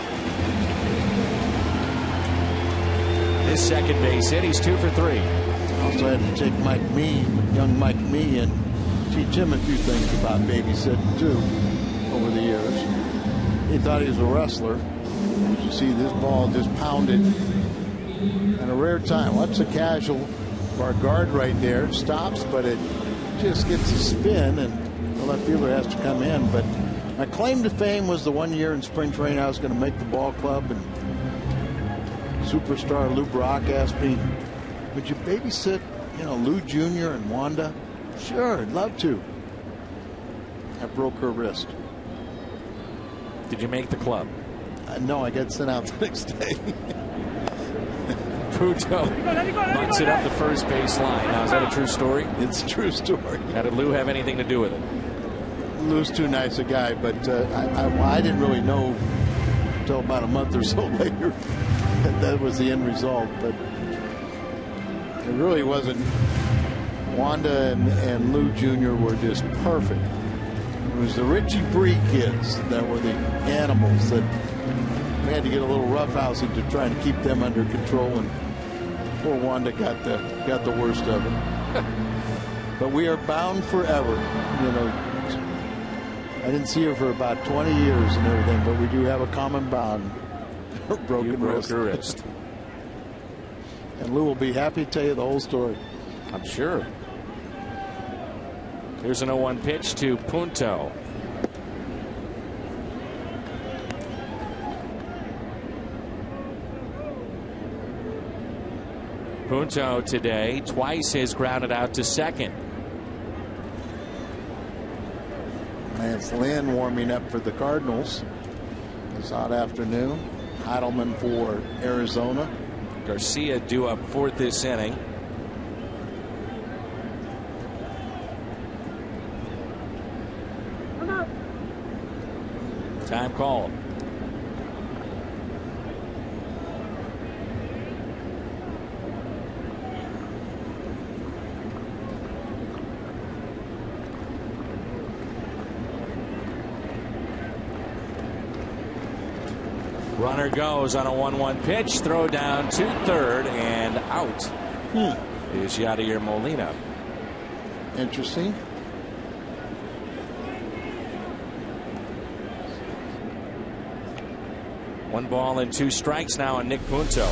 His second base hit, he's 2 for 3. Also had to take young Mike Mee, and teach him a few things about babysitting too over the years. He thought he was a wrestler. You see this ball just pounded at a rare time. Watch the casual of our guard right there. It stops, but it just gets a spin, and the left fielder has to come in. But my claim to fame was the 1 year in spring training I was going to make the ball club, and superstar Lou Brock asked me, would you babysit, Lou Jr. and Wanda? Sure, I'd love to. I broke her wrist. Did you make the club? No, I got sent out the next day. Puto bunts it up the first base line. Now, is that a true story? It's a true story. Now, did Lou have anything to do with it? Lou's too nice a guy, but I didn't really know until about a month or so later that was the end result. But it really wasn't. Wanda and Lou Jr. were just perfect. It was the Richie Bree kids that were the animals that we had to get a little roughhousing to try to keep them under control, and poor Wanda got the worst of it. But we are bound forever. I didn't see her for about 20 years and everything, but we do have a common bond. Broke her wrist. And Lou will be happy to tell you the whole story. I'm sure. Here's an 0-1 pitch to Punto. Punto today twice has grounded out to second. Lance Lynn warming up for the Cardinals this hot afternoon. Heidelman for Arizona. Garcia due up fourth this inning. Time called. Runner goes on a 1-1 pitch. Throw down to third and out. Is Yadier Molina. Interesting. One ball and 2 strikes now on Nick Punto.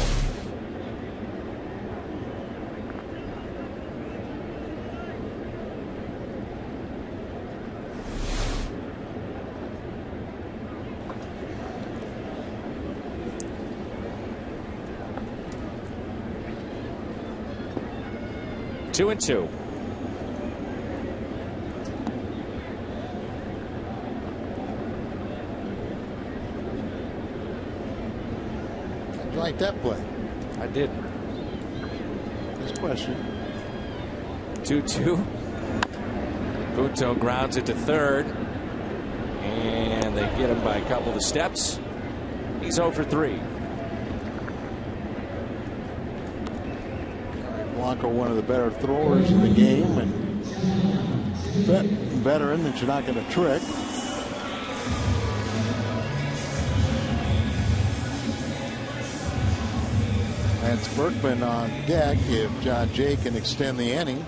Two and two. How'd you like that play? I did. This question. 2-2. Punto grounds it to third, and they get him by a couple of steps. He's 0 for 3. Blanco, one of the better throwers in the game, and veteran that you're not going to trick. Lance Berkman on deck if John Jay can extend the inning.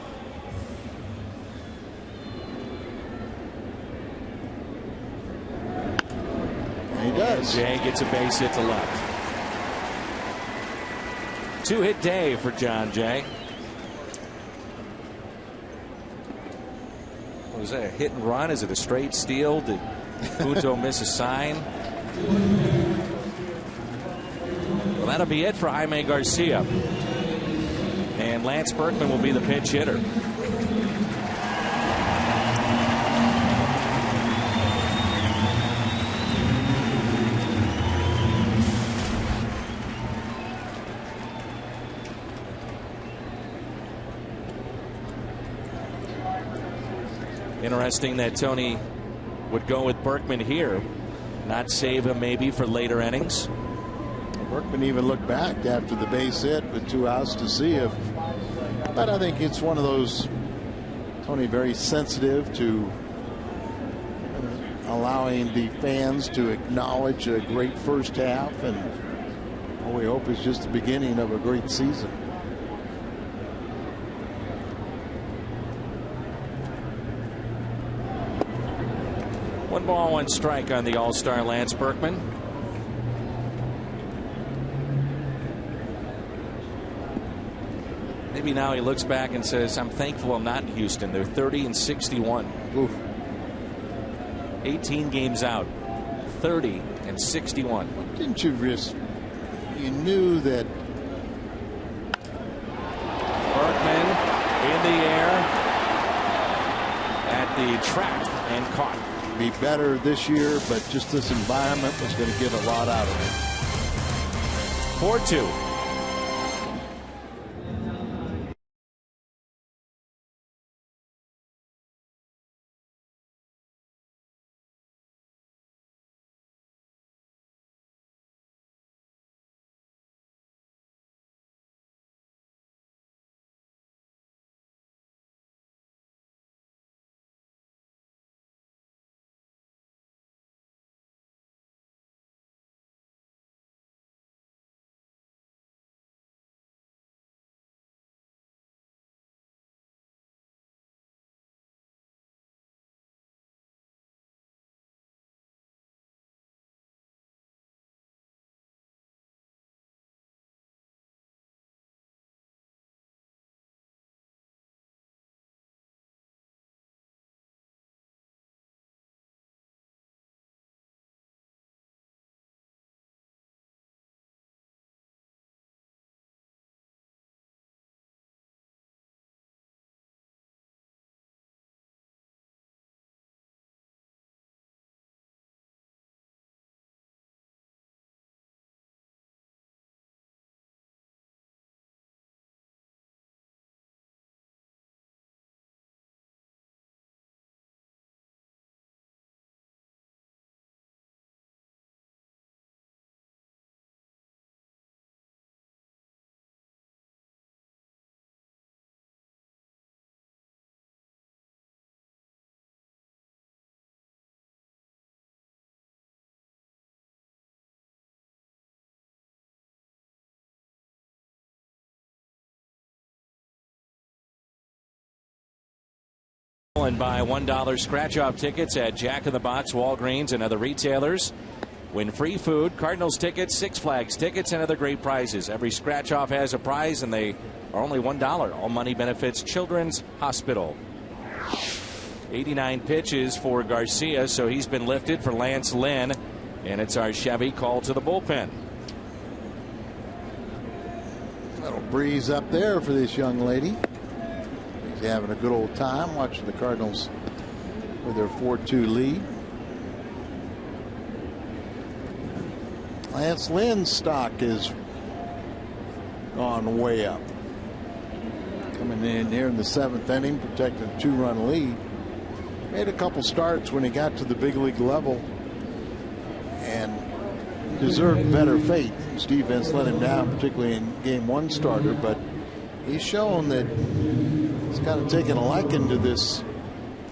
does. Jay gets a base hit to left. 2-hit day for John Jay. What was that, a hit and run? Is it a straight steal? Did Punto miss a sign? Well, that'll be it for Jaime Garcia. And Lance Berkman will be the pinch hitter. Interesting that Tony would go with Berkman here, not save him maybe for later innings. Berkman even looked back after the base hit with 2 outs to see if, but I think it's one of those, Tony very sensitive to allowing the fans to acknowledge a great first half, and all we hope is just the beginning of a great season. One ball, one strike on the All-Star Lance Berkman. Maybe now he looks back and says, I'm thankful I'm not in Houston. They're 30-61. Oof. 18 games out. 30-61. Didn't you you knew that Berkman in the air at the track and caught. Be better this year, but just this environment was going to get a lot out of it. 4-2. And buy $1 scratch-off tickets at Jack in the Box, Walgreens, and other retailers. Win free food, Cardinals tickets, Six Flags tickets, and other great prizes. Every scratch-off has a prize, and they are only $1. All money benefits Children's Hospital. 89 pitches for Garcia, so he's been lifted for Lance Lynn, and it's our Chevy call to the bullpen. Little breeze up there for this young lady. She's having a good old time watching the Cardinals with their 4-2 lead. Lance Lynn's stock is gone way up. Coming in here in the 7th inning, protecting a 2-run lead. Made a couple starts when he got to the big league level and deserved better fate. His defense let him down, particularly in game 1 starter, but he's shown that he's kind of taken a liking to this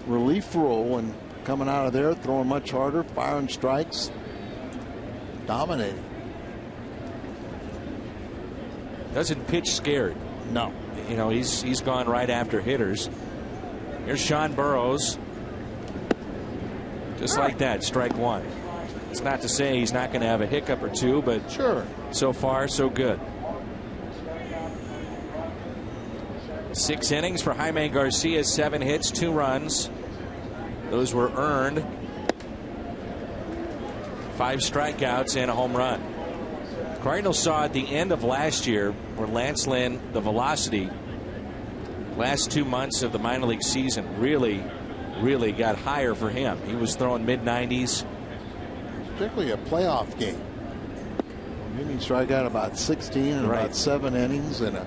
relief role and coming out of there, throwing much harder, firing strikes, dominating. Doesn't pitch scared. No. You know, he's gone right after hitters. Here's Sean Burroughs. Just like that, strike one. It's not to say he's not going to have a hiccup or two, but sure. So far, so good. 6 innings for Jaime Garcia, 7 hits, 2 runs. Those were earned. 5 strikeouts and a home run. Cardinals saw at the end of last year where Lance Lynn, the velocity, last 2 months of the minor league season really got higher for him. He was throwing mid-90s. Particularly a playoff game. Didn't he strike out about 16 in about 7 innings in a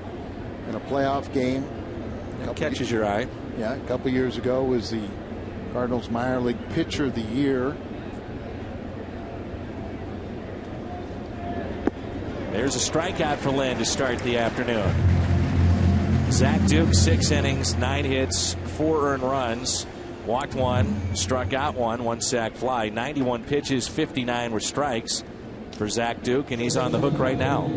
playoff game? That catches your eye. Yeah, a couple years ago was the Cardinals minor league pitcher of the year. There's a strikeout for Lynn to start the afternoon. Zach Duke, 6 innings, 9 hits, 4 earned runs. Walked 1, struck out 1 sac fly. 91 pitches, 59 were strikes for Zach Duke, and he's on the hook right now.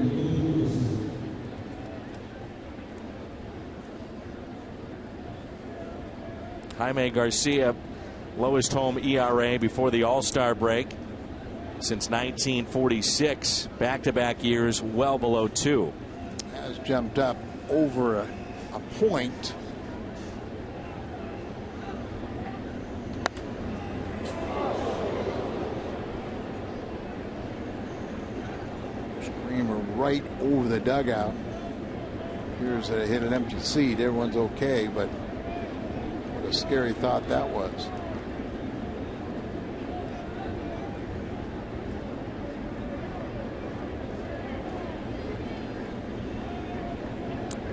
Jaime Garcia, lowest home ERA before the All-Star break since 1946. Back-to-back years well below 2. Has jumped up over a point. Screamer right over the dugout. Appears that it hit an empty seat. Everyone's okay, but what a scary thought that was.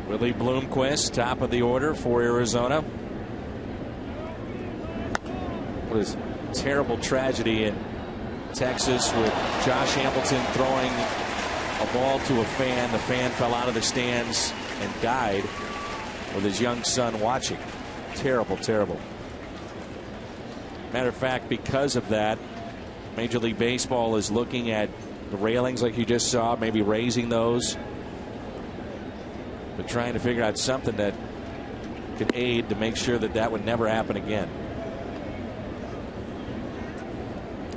Willie Bloomquist, top of the order for Arizona. What is terrible tragedy in Texas with Josh Hamilton throwing a ball to a fan. The fan fell out of the stands and died with his young son watching. Terrible, terrible. Matter of fact, because of that, Major League Baseball is looking at the railings like you just saw, maybe raising those. But trying to figure out something that could aid to make sure that that would never happen again.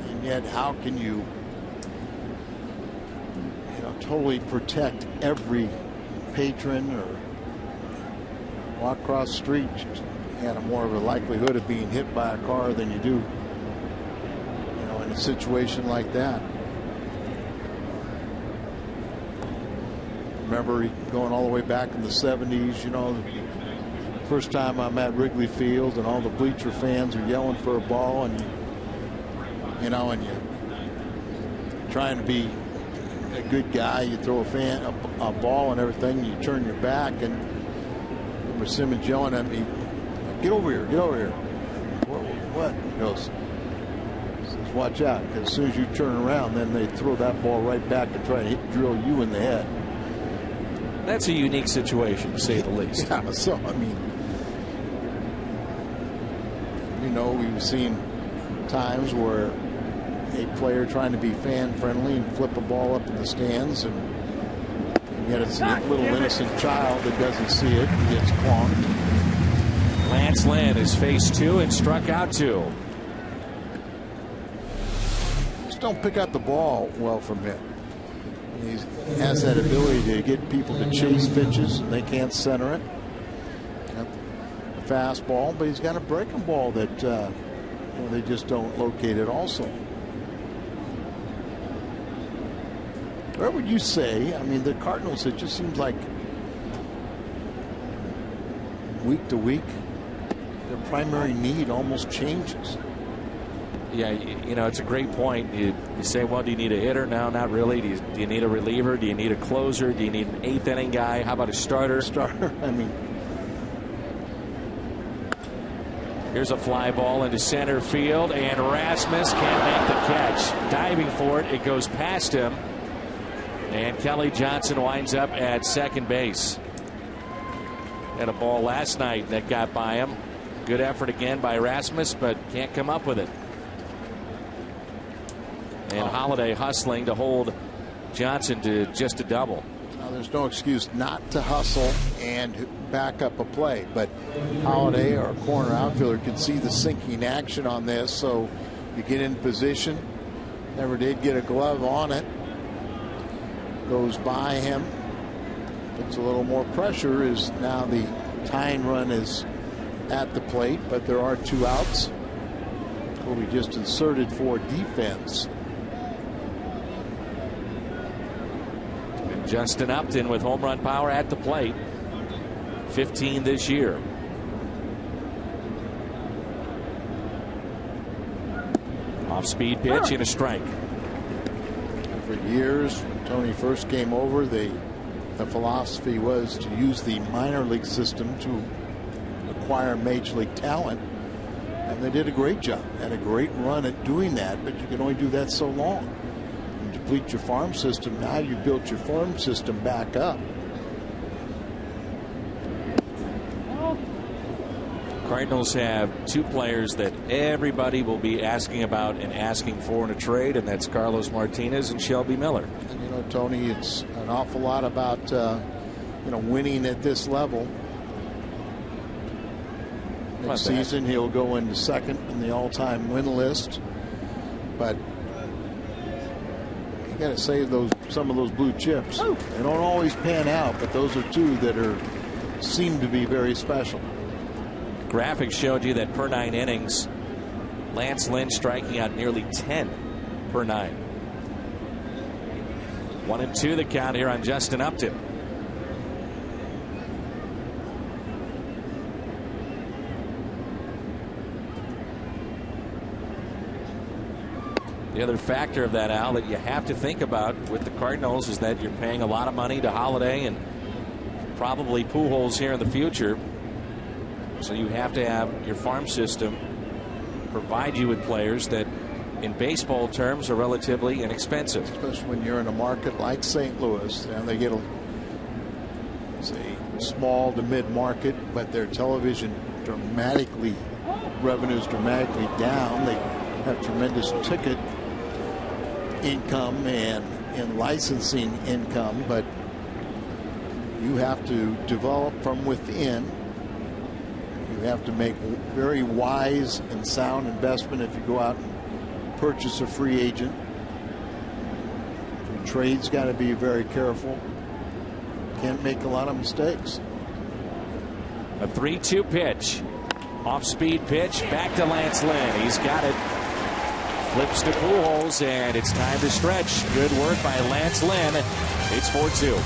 And yet, how can you totally protect every patron or walk across the street? You have more of a likelihood of being hit by a car than you do, in a situation like that. Remember going all the way back in the 70s, the first time I'm at Wrigley Field and all the bleacher fans are yelling for a ball, and you're trying to be a good guy. You throw a ball and everything, you turn your back, and remember Simmons yelling at me, "Get over here, get over here." What? He goes, says, "Watch out, because as soon as you turn around, then they throw that ball right back and try to drill you in the head." That's a unique situation, to say the least. Yeah, so, we've seen times where a player trying to be fan-friendly and flip a ball up in the stands, and yet it's a little innocent child that doesn't see it and gets clonked. Lance Lynn has faced 2 and struck out 2. Just don't pick out the ball well from him. He has that ability to get people to chase pitches, and they can't center it. Got the fastball, but he's got a breaking ball that they just don't locate it also. Where would you say, the Cardinals, it just seems like week to week, their primary need almost changes. Yeah, it's a great point. You say, well, do you need a hitter? No, not really. Do you need a reliever? Do you need a closer? Do you need an 8th inning guy? How about a starter? Here's a fly ball into center field, and Rasmus can't make the catch. Diving for it, it goes past him, and Kelly Johnson winds up at second base. Had a ball last night that got by him. Good effort again by Rasmus, but can't come up with it. And Holiday hustling to hold Johnson to just a double. Now, there's no excuse not to hustle and back up a play, but Holiday, our corner outfielder, can see the sinking action on this, so you get in position, Never did get a glove on it. Goes by him. Puts a little more pressure as now the tying run is at the plate, but there are 2 outs. Will be just inserted for defense. And Justin Upton with home run power at the plate. 15 this year. Off-speed pitch and a strike. For years, when Tony first came over, the philosophy was to use the minor league system to acquire major league talent. And they did a great job. Had a great run at doing that, but you can only do that so long. You deplete your farm system. Now you built your farm system back up. Cardinals have 2 players that everybody will be asking about and asking for in a trade, and that's Carlos Martinez and Shelby Miller. And you know, Tony, it's an awful lot about winning at this level. Next season he'll go into second in the all-time win list, but you got to save some of those blue chips. They don't always pan out, but those are 2 that seem to be very special. Graphics showed you that per 9 innings, Lance Lynn striking out nearly 10 per 9. 1-2 the count here on Justin Upton. The other factor of that, Al, that you have to think about with the Cardinals is that you're paying a lot of money to Holiday and probably Pujols here in the future. So you have to have your farm system provide you with players that in baseball terms are relatively inexpensive. Especially when you're in a market like St. Louis. And they get a small to mid market, but their television revenues dramatically down. They have tremendous ticket income and licensing income, but you have to develop from within. You have to make very wise and sound investment if you go out and purchase a free agent. Your trade's got to be very careful. Can't make a lot of mistakes. A 3-2 pitch. Off-speed pitch. Back to Lance Lynn. He's got it. Flips to Pujols, and it's time to stretch. Good work by Lance Lynn. It's 4-2.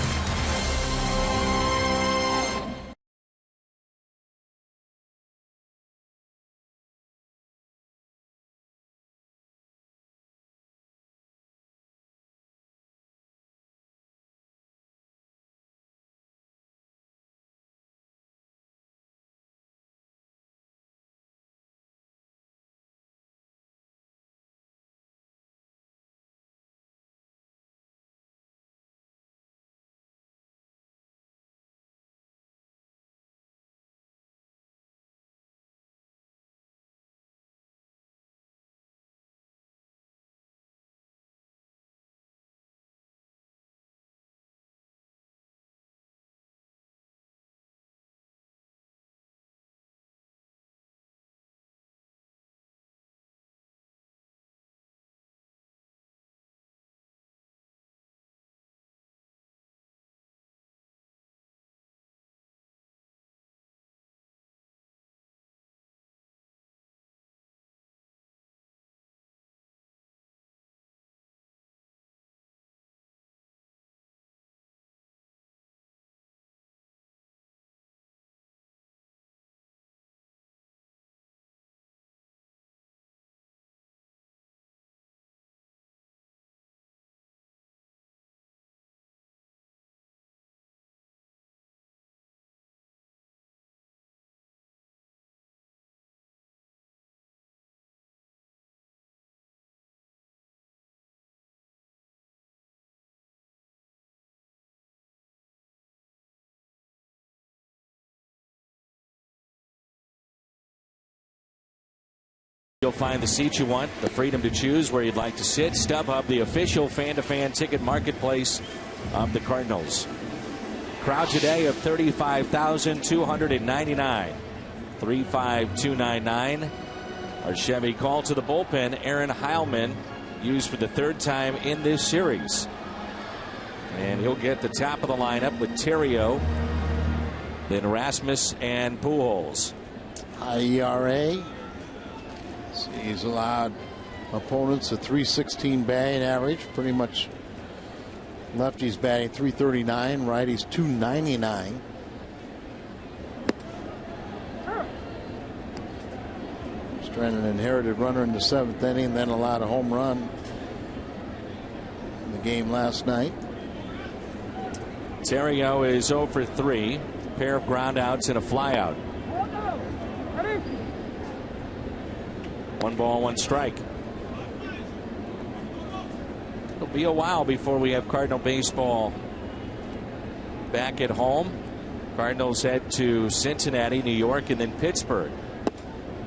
You'll find the seat you want, the freedom to choose where you'd like to sit. StubHub, the official fan-to-fan ticket marketplace of the Cardinals. Crowd today of 35,299. 35,299. Our Chevy call to the bullpen, Aaron Heilman used for the third time in this series. And he'll get the top of the lineup with Terrio, then Rasmus and Pujols. High ERA. He's allowed opponents a 316 batting average. Pretty much lefties batting 339, righties 299. Strand an inherited runner in the 7th inning, then allowed a home run in the game last night. Terrio is 0 for 3. Pair of groundouts and a flyout. 1 ball, 1 strike. It'll be a while before we have Cardinal baseball back at home. Cardinals head to Cincinnati, New York, and then Pittsburgh.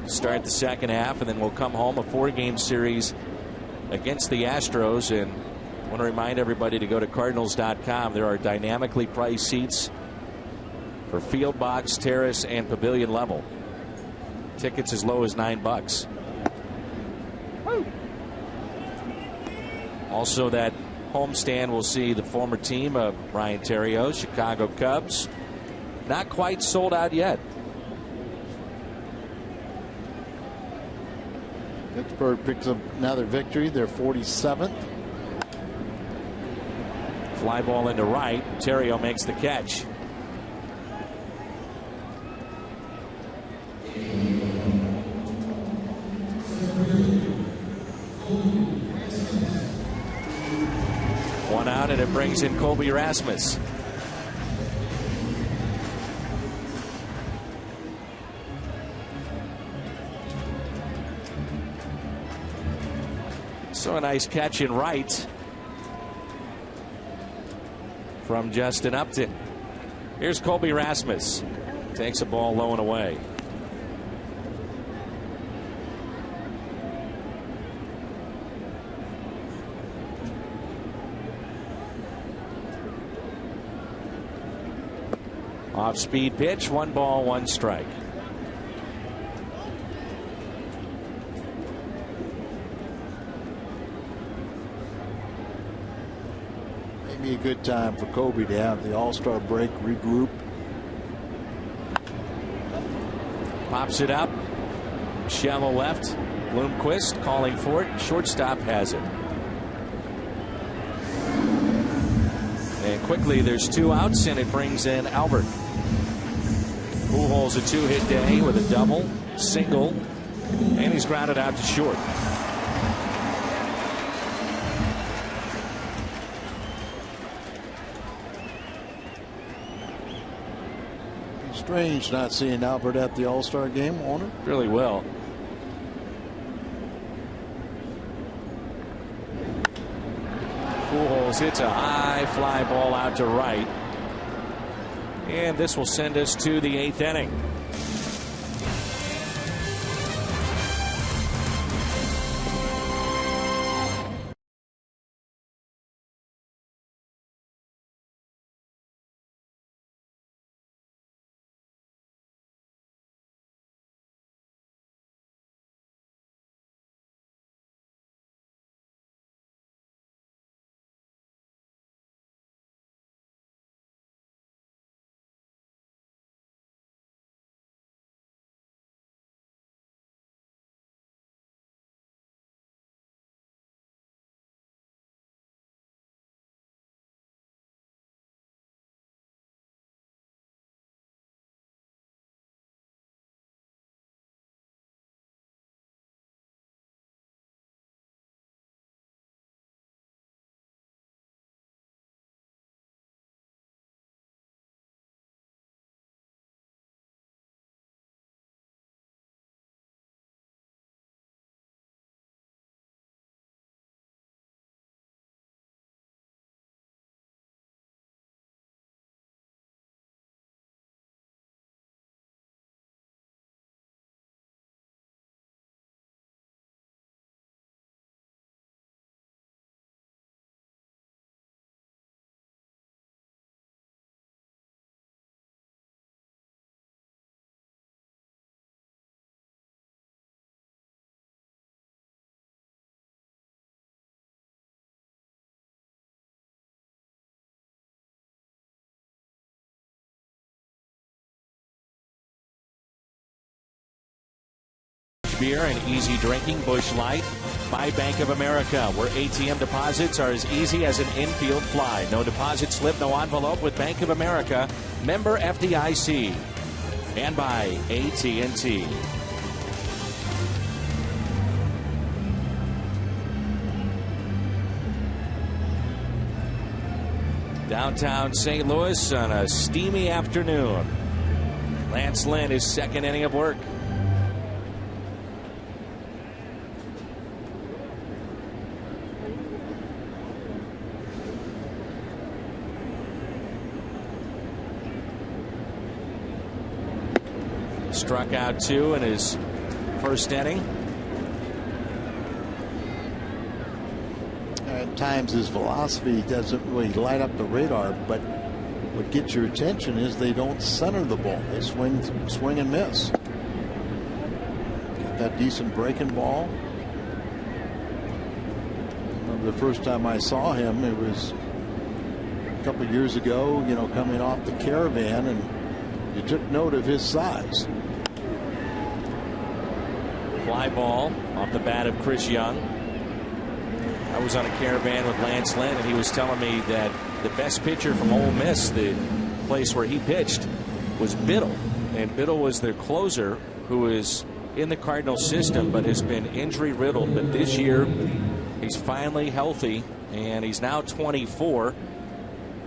Start the second half, and then we'll come home, a 4-game series against the Astros. And I want to remind everybody to go to Cardinals.com. There are dynamically priced seats for field box, terrace, and pavilion level. Tickets as low as $9. Also, that homestand will see the former team of Ryan Terrio, Chicago Cubs. Not quite sold out yet. Pittsburgh picks up another victory, their 47th. Fly ball into right. Terrio makes the catch. One out, and it brings in Colby Rasmus. So a nice catch in right from Justin Upton. Here's Colby Rasmus. Takes a ball low and away. Off-speed pitch, 1 ball, 1 strike. Maybe a good time for Kobe to have the All-Star break, regroup. Pops it up. Shallow left. Bloomquist calling for it. Shortstop has it. And quickly there's 2 outs, and it brings in Albert. Pujols a 2-hit day with a double, single, and he's grounded out to short. Strange not seeing Albert at the All-Star game, won't it? Really will. Pujols hits a high fly ball out to right. And this will send us to the 8th inning. Busch Beer and easy drinking Busch Light. By Bank of America, where ATM deposits are as easy as an infield fly. No deposit slip, no envelope with Bank of America. Member FDIC. And by AT&T. Downtown St. Louis on a steamy afternoon. Lance Lynn, his second inning of work. Struck out 2 in his first inning. At times his velocity doesn't really light up the radar, but what gets your attention is they don't center the ball. They swing and miss. Got that decent breaking ball. I remember the first time I saw him, it was a couple of years ago, coming off the Caravan, and you took note of his size. Fly ball off the bat of Chris Young. I was on a Caravan with Lance Lynn, and he was telling me that the best pitcher from Ole Miss, the place where he pitched, was Biddle. And Biddle was their closer, who is in the Cardinal system but has been injury riddled. But this year, he's finally healthy, and he's now 24.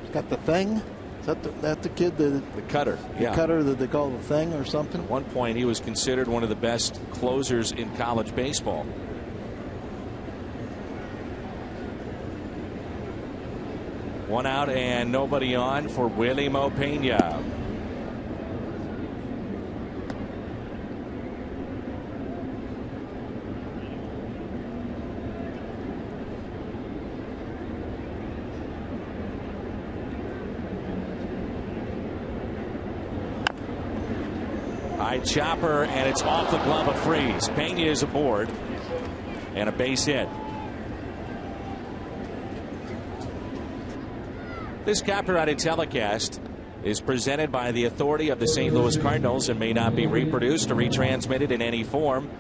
He's got the thing. Is that the kid? The cutter. The yeah. cutter that they call the thing or something? At one point, he was considered one of the best closers in college baseball. One out and nobody on for Willie Mo Pena. High chopper, and it's off the glove of Freeze. Pena is aboard, and a base hit. This copyrighted telecast is presented by the authority of the St. Louis Cardinals and may not be reproduced or retransmitted in any form.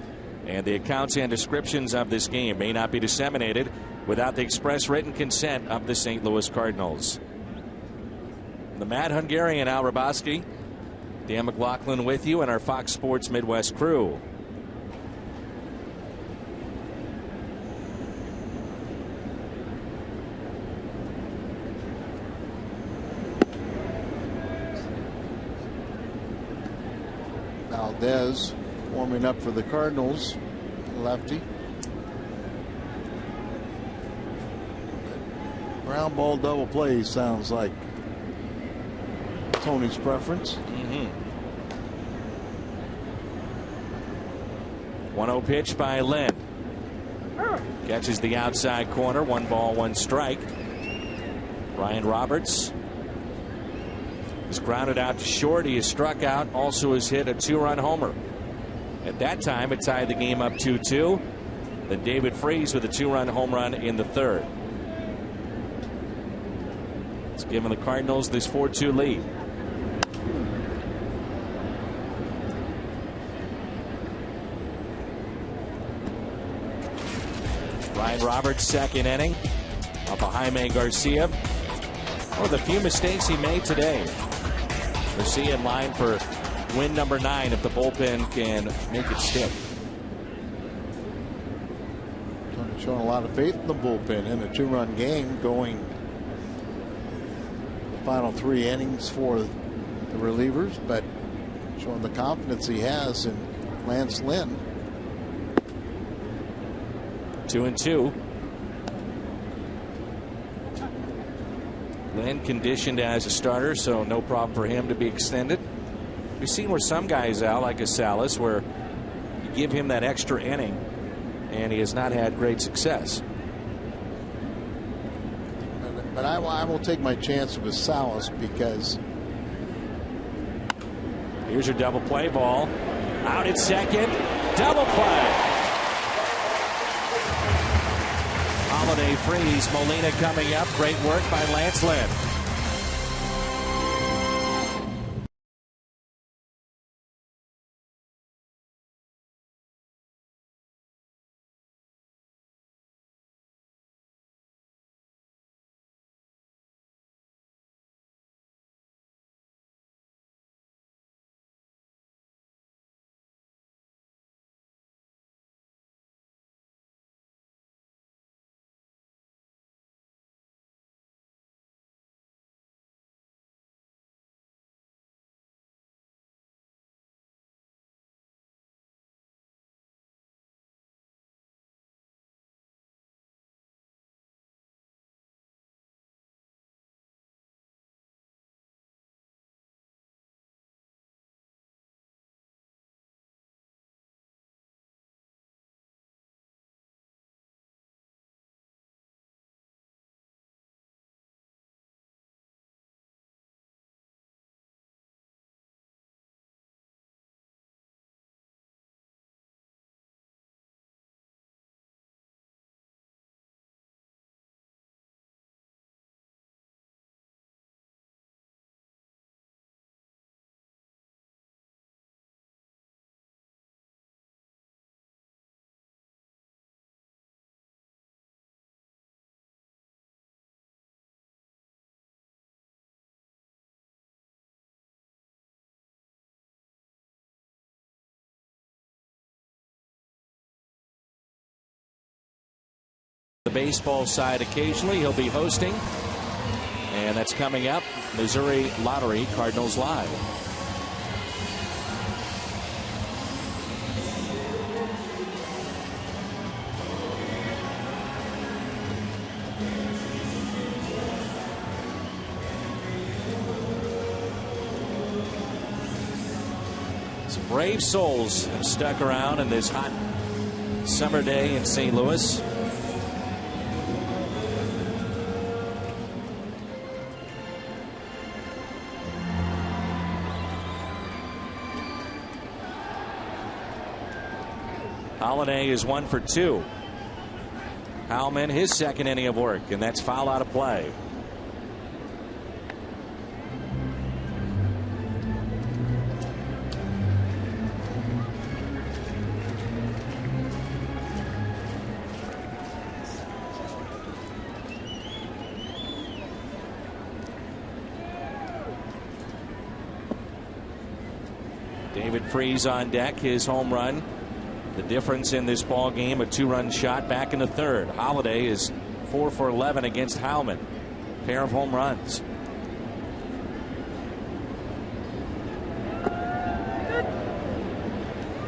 And the accounts and descriptions of this game may not be disseminated without the express written consent of the St. Louis Cardinals. The Mad Hungarian Al Raboski, Dan McLaughlin with you, and our Fox Sports Midwest crew. Valdez warming up for the Cardinals, lefty. Ground ball double play sounds like Tony's preference. 1-0 pitch by Lynn. Catches the outside corner. 1 ball, 1 strike. Ryan Roberts is grounded out to short. He is struck out. Also has hit a 2-run homer. At that time, it tied the game up 2-2. Then David Freese with a 2-run home run in the third. It's given the Cardinals this 4-2 lead. Ryan Roberts' second inning off of Jaime Garcia. One of the few mistakes he made today. Garcia in line for win number 9 if the bullpen can make it stick. Showing a lot of faith in the bullpen in a 2-run game, going the final 3 innings for the relievers, but showing the confidence he has in Lance Lynn. 2-2. Lynn conditioned as a starter, so no problem for him to be extended. We've seen where some guys out, like a Salas, where you give him that extra inning and he has not had great success. But I will take my chance with Salas, because here's your double play ball. Out at second. Double play. Holiday Freeze. Molina coming up. Great work by Lance Lynn. The baseball side occasionally. He'll be hosting. And that's coming up. Missouri Lottery, Cardinals Live. Some brave souls have stuck around in this hot summer day in St. Louis. Holiday is 1 for 2. Howman, his second inning of work, and that's foul out of play. David Freese on deck, his home run. The difference in this ball game, a 2-run shot back in the third. Holiday is 4 for 11 against Howman. Pair of home runs.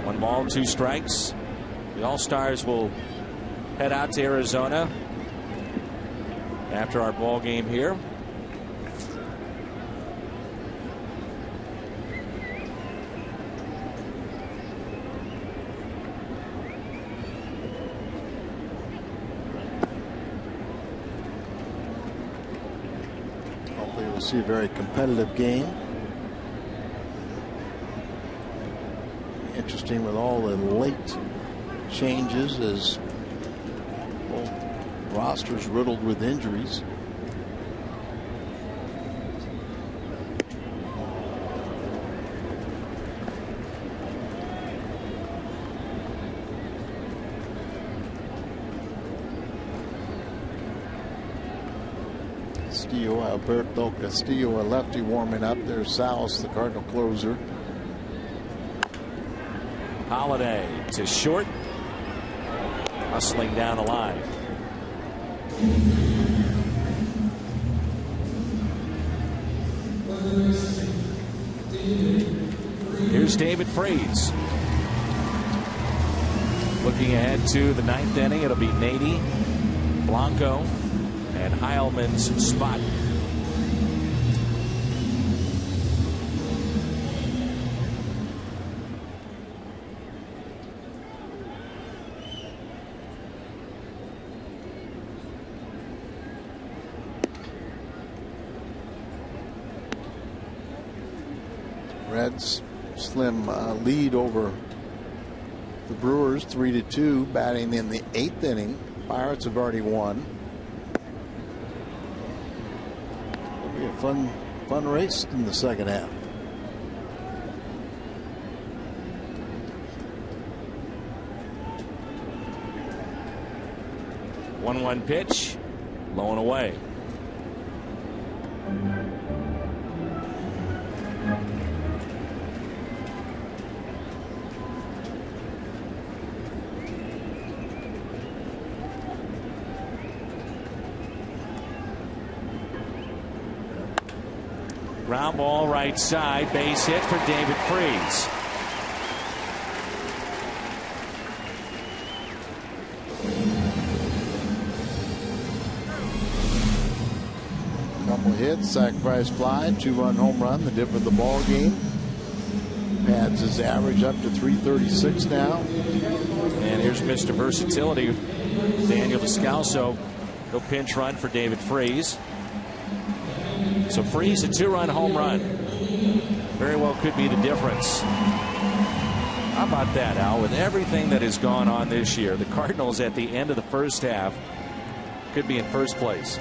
One ball, 2 strikes. The All-Stars will head out to Arizona after our ball game here. See a very competitive game. Interesting with all the late changes as both rosters riddled with injuries. Alberto Castillo, a lefty, warming up. There's Salas, the Cardinal closer. Holiday to short, hustling down the line. Here's David Freese. Looking ahead to the 9th inning, it'll be Nady, Blanco, and Heilman's spot. Reds slim lead over the Brewers 3-2, batting in the 8th inning. Pirates have already won. It'll be a fun race in the second half. One pitch, low and away. Ground ball right side, base hit for David Freese. Couple hits, sacrifice fly, 2-run home run, the dip of the ball game. Pads his average up to 336 now. And here's Mr. Versatility, Daniel Descalso. No pinch run for David Freese. So Freese, a 2-run home run. Very well could be the difference. How about that, Al? With everything that has gone on this year, the Cardinals at the end of the first half could be in first place.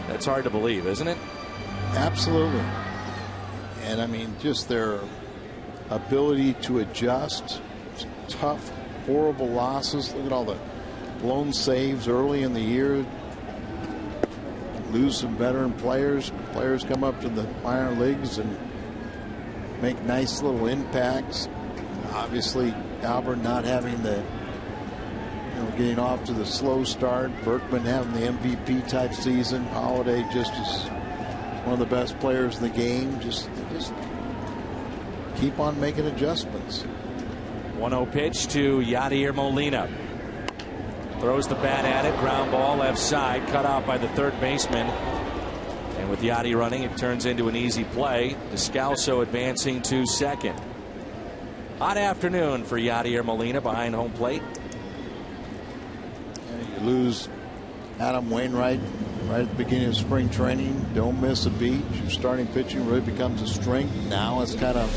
That's hard to believe, isn't it? Absolutely. And I mean, just their ability to adjust. Tough, horrible losses. Look at all the blown saves early in the year. Lose some veteran players. Players come up to the minor leagues and make nice little impacts. Obviously, Albert not having the getting off to the slow start. Berkman having the MVP type season. Holiday just is one of the best players in the game. Just keep on making adjustments. 1-0 pitch to Yadier Molina. Throws the bat at it. Ground ball left side. Cut out by the third baseman. And with Yadi running, it turns into an easy play. Descalso advancing to second. Hot afternoon for Yadier Molina behind home plate. You lose Adam Wainwright right at the beginning of spring training. Don't miss a beat. Your starting pitching really becomes a strength. Now it's kind of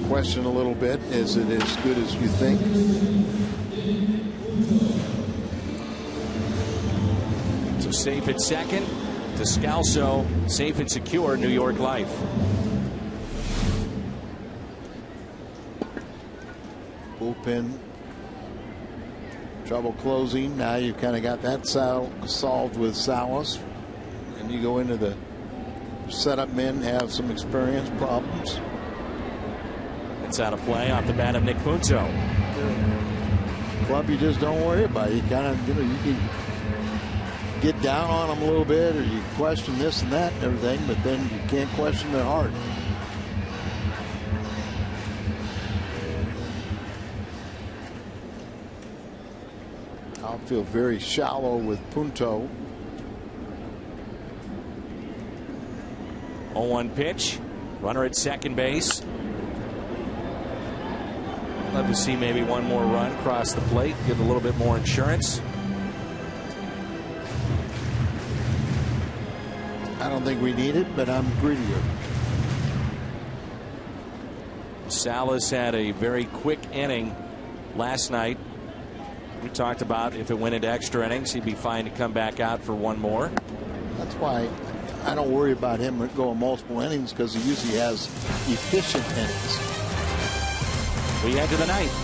question a little bit. Is it as good as you think? So safe at second. Descalso safe and secure. New York Life. Bullpen trouble closing. Now you've kind of got that solved with Salas, and you go into the setup. Men have some experience problems. It's out of play off the bat of Nick Punto. Club you just don't worry about. You kind of, you can get down on them a little bit, or you question this and that and everything, but then you can't question their heart. Outfield very shallow with Punto. 0-1 pitch. Runner at second base. Love to see maybe one more run across the plate. Give a little bit more insurance. I don't think we need it, but I'm greedier. Salas had a very quick inning last night. We talked about if it went into extra innings, he'd be fine to come back out for one more. That's why I don't worry about him going multiple innings, because he usually has efficient innings. We head to the ninth.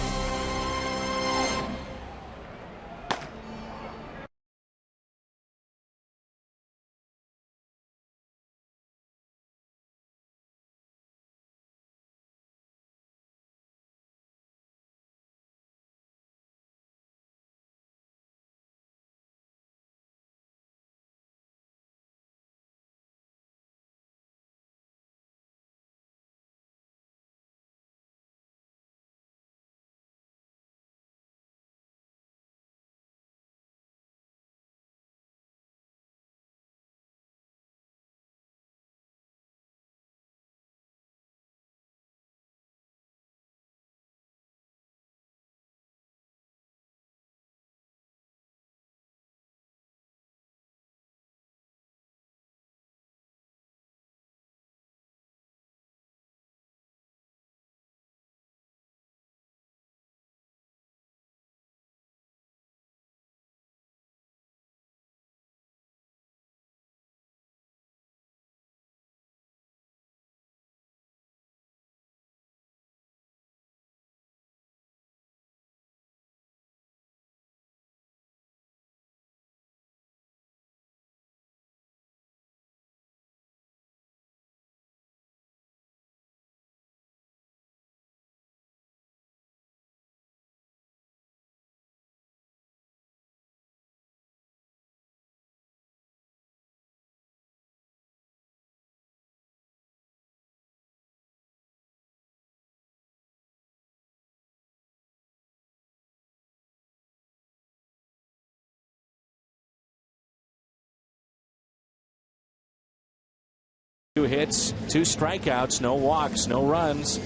Two hits, two strikeouts, no walks, no runs,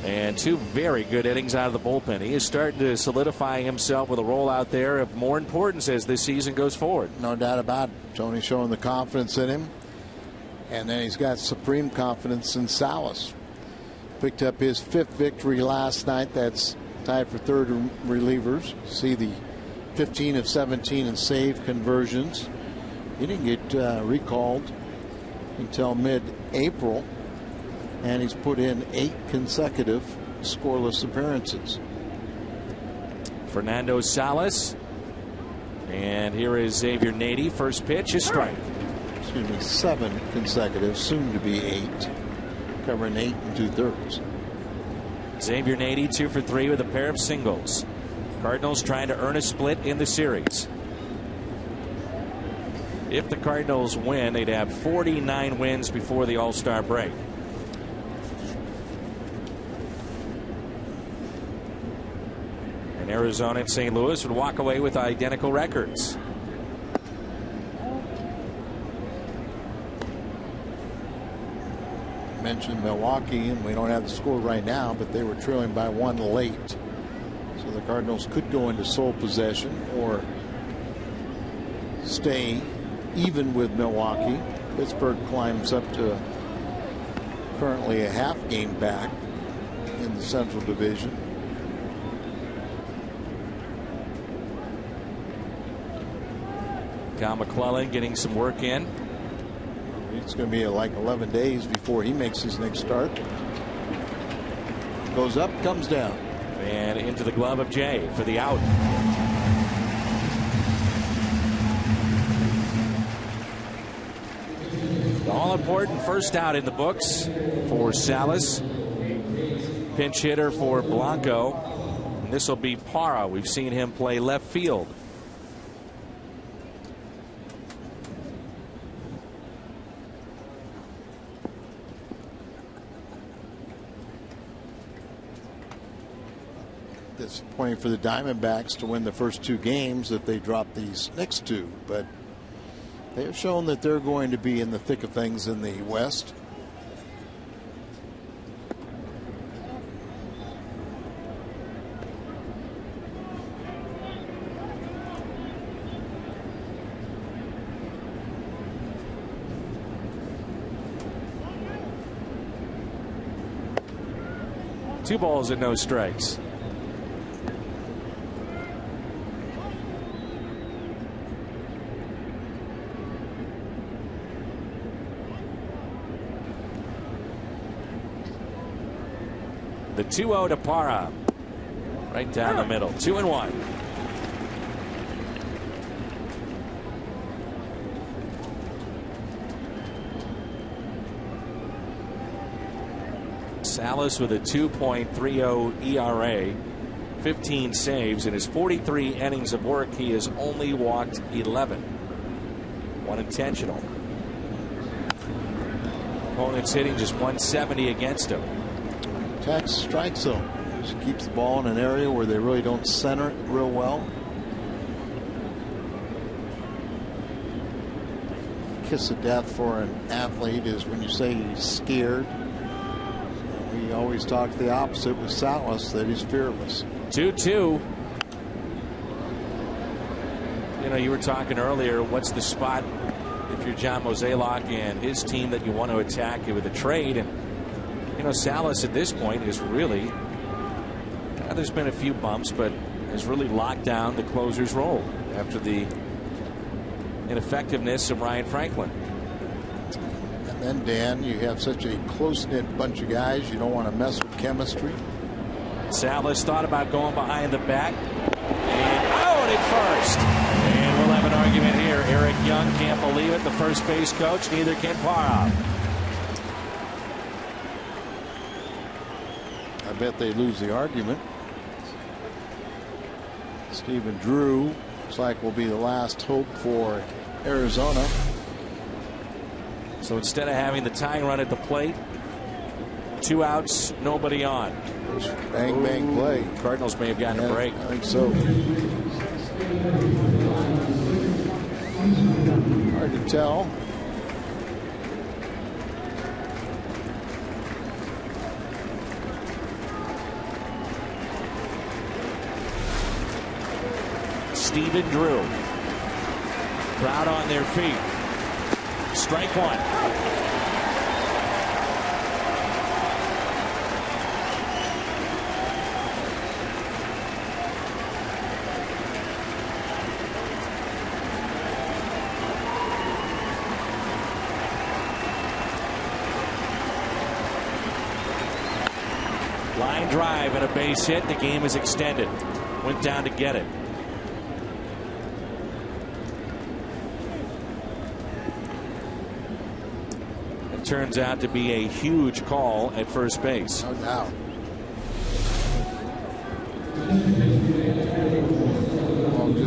and two very good innings out of the bullpen. He is starting to solidify himself with a role out there of more importance as this season goes forward. No doubt about it. Tony's showing the confidence in him, and then he's got supreme confidence in Salas. Picked up his 5th victory last night. That's tied for 3rd relievers. See the 15 of 17 in save conversions. He didn't get recalled until mid-April, and he's put in 8 consecutive scoreless appearances. Fernando Salas, and here is Xavier Nady. First pitch is strike. Excuse me, 7 consecutive, soon to be 8, covering 8 2/3. Xavier Nady 2 for 3 with a pair of singles. Cardinals trying to earn a split in the series. If the Cardinals win, they'd have 49 wins before the All-Star break. And Arizona and St. Louis would walk away with identical records. Mentioned Milwaukee, and we don't have the score right now, but they were trailing by 1 late. So the Cardinals could go into sole possession or stay even with Milwaukee. Pittsburgh climbs up to currently a half game back in the Central Division. Cal McClellan getting some work in. It's going to be like 11 days before he makes his next start. Goes up, comes down. And into the glove of Jay for the out. The all-important first out in the books for Salas. Pinch hitter for Blanco. And this will be Parra. We've seen him play left field. Disappointing for the Diamondbacks to win the first 2 games if they drop these next 2, but they have shown that they're going to be in the thick of things in the West. Two balls and no strikes. The 2-0 to Parra. Right down the middle. 2-1. Salas with a 2.30 ERA, 15 saves. In his 43 innings of work, he has only walked 11. 1 intentional. Opponent's hitting just 170 against him. Attacks strike zone. Just keeps the ball in an area where they really don't center it real well. Kiss of death for an athlete is when you say he's scared. We always talk the opposite with Salas, that he's fearless. 2-2. You know, you were talking earlier, what's the spot if you're John Mozeliak and his team that you want to attack with a trade? And you know, Salas at this point is really, there's been a few bumps, but has really locked down the closer's role after the ineffectiveness of Ryan Franklin. And then, Dan, you have such a close-knit bunch of guys, you don't want to mess with chemistry. Salas thought about going behind the bat, and out at first. And we'll have an argument here. Eric Young can't believe it, the first base coach, neither can Parra. I bet they lose the argument. Stephen Drew looks like will be the last hope for Arizona. So instead of having the tying run at the plate, 2 outs, nobody on. Bang, bang play. Cardinals may have gotten a break. I think so. Hard to tell. Stephen Drew. Crowd on their feet. Strike 1. Line drive and a base hit. The game is extended. Went down to get it. It turns out to be a huge call at first base. No doubt.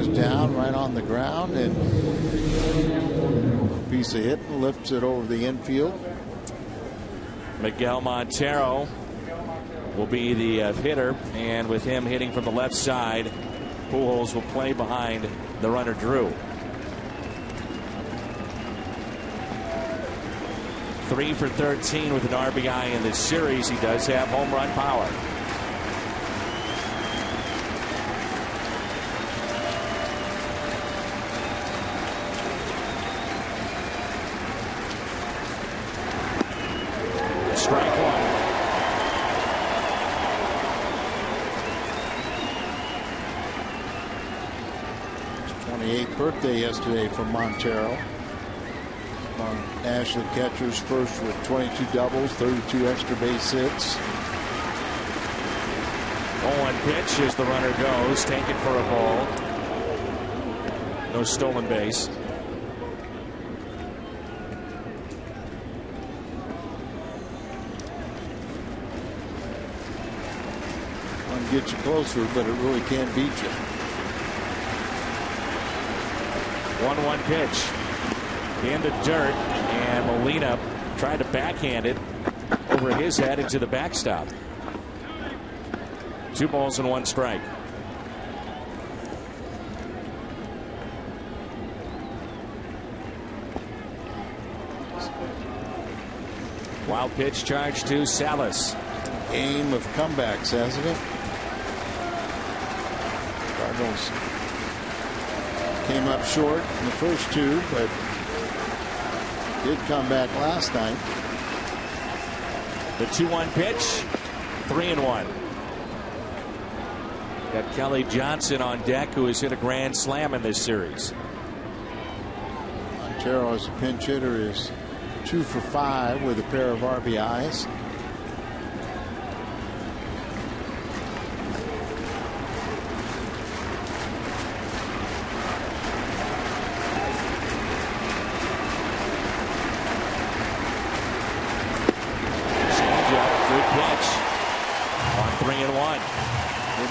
is down right on the ground, and a piece of hit and lifts it over the infield. Miguel Montero will be the hitter, and with him hitting from the left side, Pujols will play behind the runner Drew. 3 for 13 with an RBI in this series. He does have home run power. Strike one. 28th birthday yesterday for Montero. On National Catchers first with 22 doubles, 32 extra base hits. 0-1 pitch as the runner goes, taken for a ball. No stolen base. One gets you closer, but it really can't beat you. 1-1 pitch in the dirt, and Molina tried to backhand it over his head into the backstop. 2 balls and 1 strike. Wild pitch charge to Salas. Game of comebacks, hasn't it? Cardinals came up short in the first 2, but did come back last night. The 2-1 pitch, 3-1. Got Kelly Johnson on deck, who has hit a grand slam in this series. Montero as a pinch hitter is 2 for 5 with a pair of RBIs.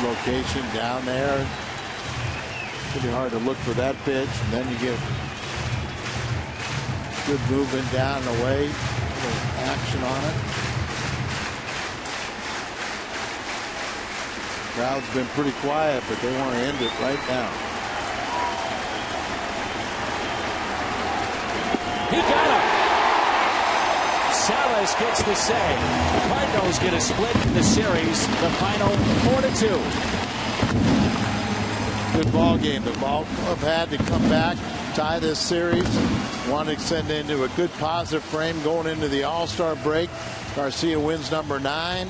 Location down there. Pretty hard to look for that pitch, and then you get good movement down and away. A little action on it. Crowd's been pretty quiet, but they want to end it right now. He got him. Salas gets the save. The Cardinals get a split in the series. The final 4-2. Good ball game. The ball club had to come back, tie this series. Want to extend into a good positive frame going into the All-Star break. Garcia wins number 9.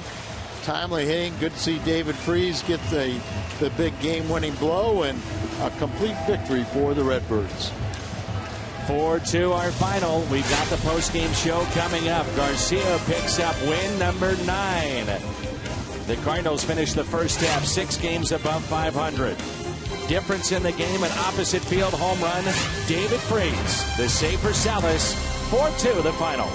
Timely hitting. Good to see David Freese get the big game-winning blow, and a complete victory for the Redbirds. 4-2 our final. We've got the post-game show coming up. Garcia picks up win number 9. The Cardinals finish the first half 6 games above 500. Difference in the game, an opposite field home run. David Freese. The save for Salas. 4-2 the final.